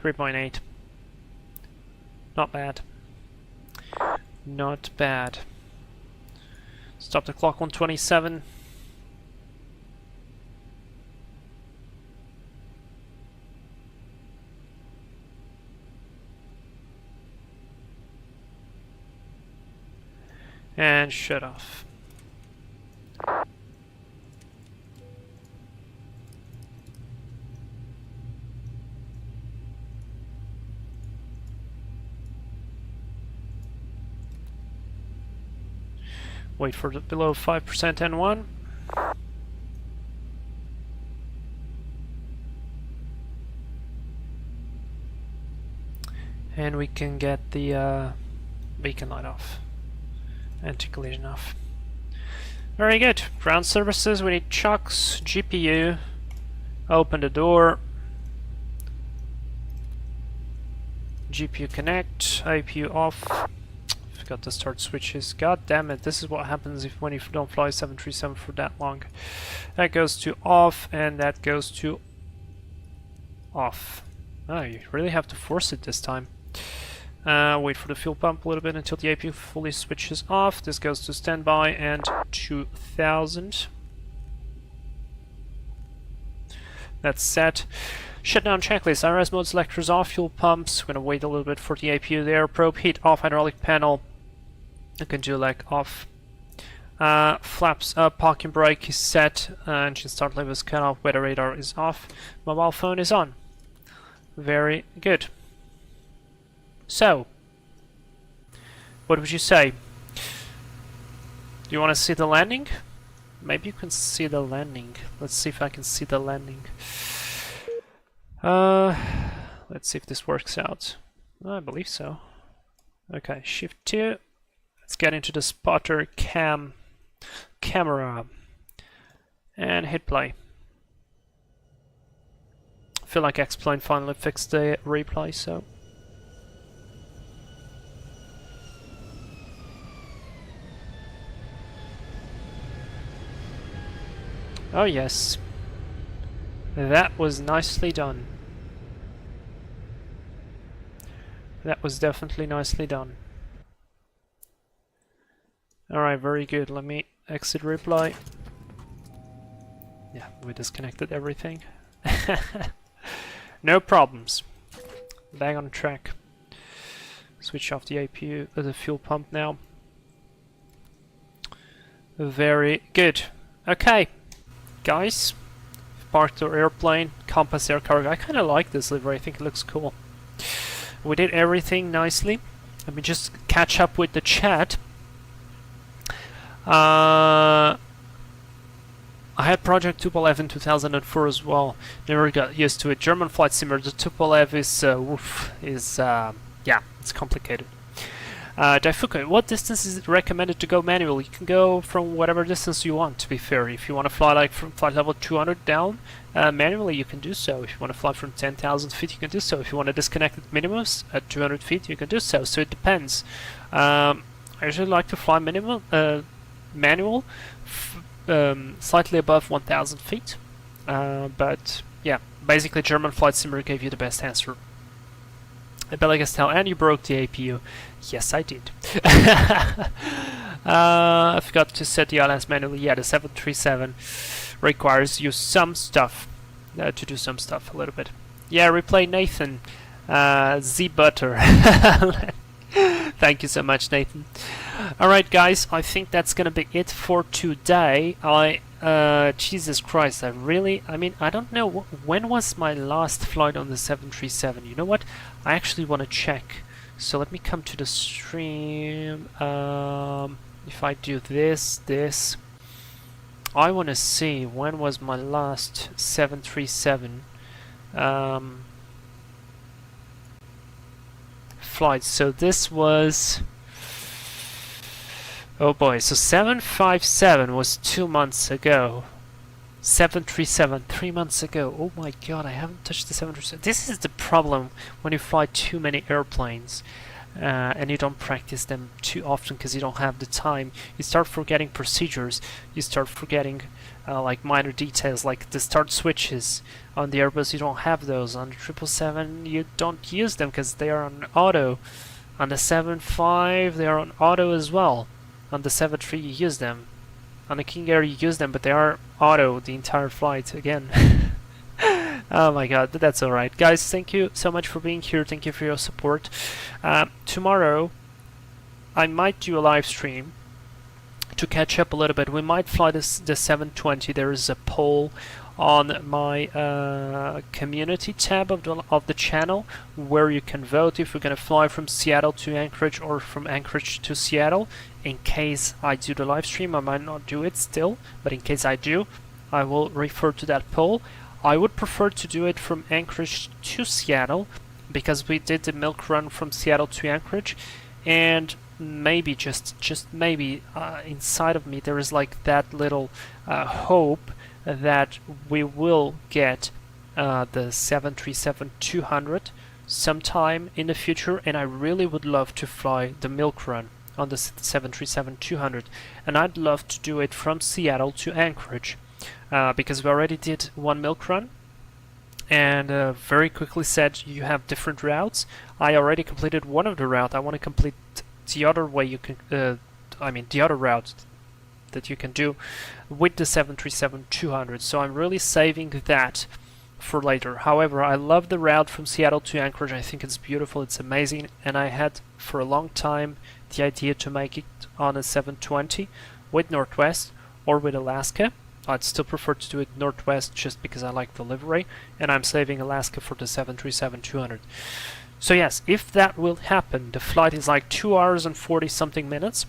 .8. Not bad. Not bad. Stop the clock 127. And shut off. Wait for the below 5% N1. And we can get the beacon light off. Anti-collision off. Very good. Ground services, we need chucks, GPU. Open the door. GPU connect, APU off. Forgot to start switches. God damn it, this is what happens when you don't fly 737 for that long. That goes to off, and that goes to off. Oh, you really have to force it this time. Wait for the fuel pump a little bit until the APU fully switches off. This goes to standby and 2000. That's set. Shutdown checklist. IRS mode selectors off. Fuel pumps. We're gonna wait a little bit for the APU there. Probe heat off. Hydraulic panel. You can do like off. Flaps up. Parking brake is set. Engine start lever is cut off. Weather radar is off. Mobile phone is on. Very good. So, what would you say? Do you want to see the landing? Maybe you can see the landing. Let's see if I can see the landing. Let's see if this works out. I believe so. Okay, shift 2. Let's get into the spotter camera and hit play. I feel like X-Plane finally fixed the replay, so. Oh yes, that was nicely done. That was definitely nicely done. Alright, very good. Let me exit replay. Yeah, we disconnected everything. No problems. Back on track. Switch off the APU, the fuel pump now. Very good. Okay. Guys, parked our airplane, Compass Air Cargo. I kind of like this livery, I think it looks cool. We did everything nicely. Let me just catch up with the chat. I had Project Tupolev in 2004 as well. Never got used to it. German flight simulator, the Tupolev is yeah, it's complicated. Daifuku, what distance is it recommended to go manually? You can go from whatever distance you want, to be fair. If you want to fly like from flight level 200 down, manually you can do so. If you want to fly from 10,000 feet, you can do so. If you want to disconnect at minimums at 200 feet, you can do so. So it depends. I usually like to fly manual, slightly above 1,000 feet. But yeah, basically German Flight Simulator gave you the best answer. Belagastel, and you broke the APU. Yes, I did. I forgot to set the ILS manually. Yeah, the 737 requires you some stuff to do some stuff a little bit. Yeah, replay Nathan. Z-Butter. Thank you so much, Nathan. Alright, guys, I think that's gonna be it for today. Jesus Christ, I mean, I don't know, when was my last flight on the 737? You know what? I actually want to check. So let me come to the stream. If I do this, I want to see when was my last 737 flight. So this was, oh boy, so 757 was 2 months ago. 737, 3 months ago. Oh my god, I haven't touched the 737. This is the problem when you fly too many airplanes and you don't practice them too often because you don't have the time. You start forgetting procedures. You start forgetting like minor details, like the start switches. On the Airbus, you don't have those. On the 777, you don't use them because they are on auto. On the 75, they are on auto as well. On the 7.3 you use them. On the King Air you use them, but they are auto the entire flight again. Oh my god, but that's alright. Guys, thank you so much for being here. Thank you for your support. Tomorrow, I might do a live stream to catch up a little bit. We might fly the 720. There is a poll on my community tab of the channel where you can vote if we're going to fly from Seattle to Anchorage or from Anchorage to Seattle. In case I do the live stream, I might not do it still, but in case I do, I will refer to that poll. I would prefer to do it from Anchorage to Seattle because we did the milk run from Seattle to Anchorage, and maybe just maybe inside of me there is like that little hope that we will get the 737-200 sometime in the future, and I really would love to fly the milk run on the 737-200, and I'd love to do it from Seattle to Anchorage because we already did one milk run and very quickly said you have different routes. I already completed one of the route. I want to complete the other way you can the other route that you can do with the 737-200, so I'm really saving that for later. However, I love the route from Seattle to Anchorage. I think it's beautiful, it's amazing, and I had for a long time the idea to make it on a 720 with Northwest or with Alaska. I'd still prefer to do it Northwest just because I like the livery, and I'm saving Alaska for the 737-200. So yes, if that will happen, the flight is like 2 hours and 40 something minutes.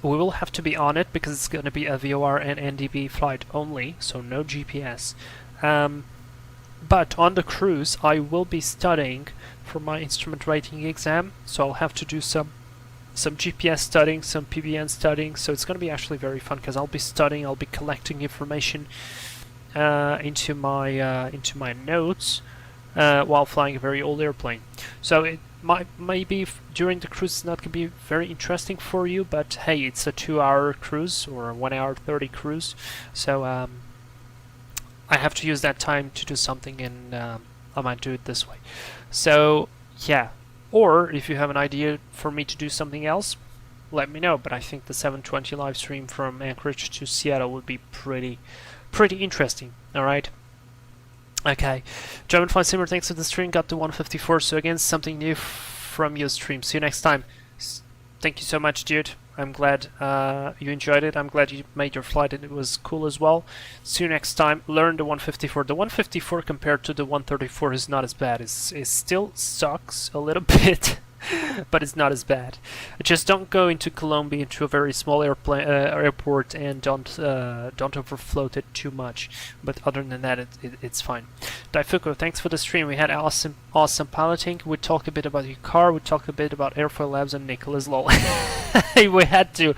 We will have to be on it because it's going to be a VOR and NDB flight only, so no GPS. But on the cruise I will be studying for my instrument rating exam, so I'll have to do some GPS studying, some PBN studying, so it's going to be actually very fun because I'll be studying, I'll be collecting information into my notes while flying a very old airplane. So it maybe during the cruise it's not going to be very interesting for you, but hey, it's a 2-hour cruise or a 1 hour 30 cruise, so I have to use that time to do something, and I might do it this way. So yeah, or if you have an idea for me to do something else, let me know, but I think the 720 live stream from Anchorage to Seattle would be pretty interesting. Alright. Okay, German Flight Simmer, thanks for the stream, got to 154, so again, something new from your stream. See you next time. Thank you so much, dude. I'm glad you enjoyed it. I'm glad you made your flight and it was cool as well. See you next time. Learn the 154. The 154 compared to the 134 is not as bad. It still sucks a little bit, but it's not as bad. Just don't go into Colombia, into a very small airport, and don't overfloat it too much. But other than that, it's fine. Daifuku, thanks for the stream. We had awesome piloting. We talked a bit about your car. We talked a bit about Airfoil Labs and Nicholas lol. We had to,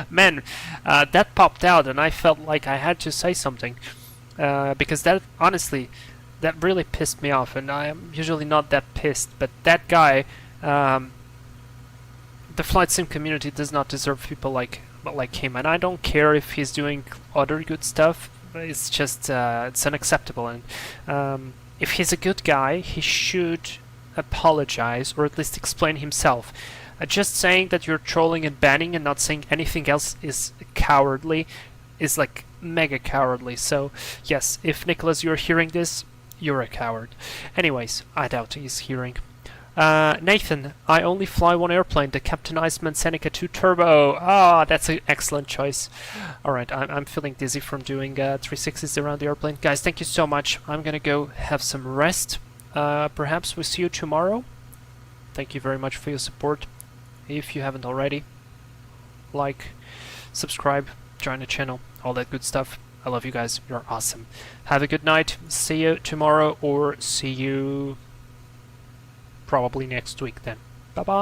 man. That popped out, and I felt like I had to say something because that honestly, that really pissed me off. And I am usually not that pissed, but that guy. The flight sim community does not deserve people like him, and I don't care if he's doing other good stuff. It's just it's unacceptable, and if he's a good guy, he should apologize or at least explain himself. Just saying that you're trolling and banning and not saying anything else is cowardly, is like mega cowardly. So yes, if Nicholas, you're hearing this, you're a coward. Anyways, I doubt he's hearing. Nathan, I only fly one airplane, the Captain Iceman Seneca 2 Turbo. Ah, that's an excellent choice. Alright, I'm feeling dizzy from doing 360s around the airplane. Guys, thank you so much. I'm gonna go have some rest. Perhaps we'll see you tomorrow. Thank you very much for your support. If you haven't already, like, subscribe, join the channel, all that good stuff. I love you guys. You're awesome. Have a good night. See you tomorrow, or see you probably next week then. Bye-bye.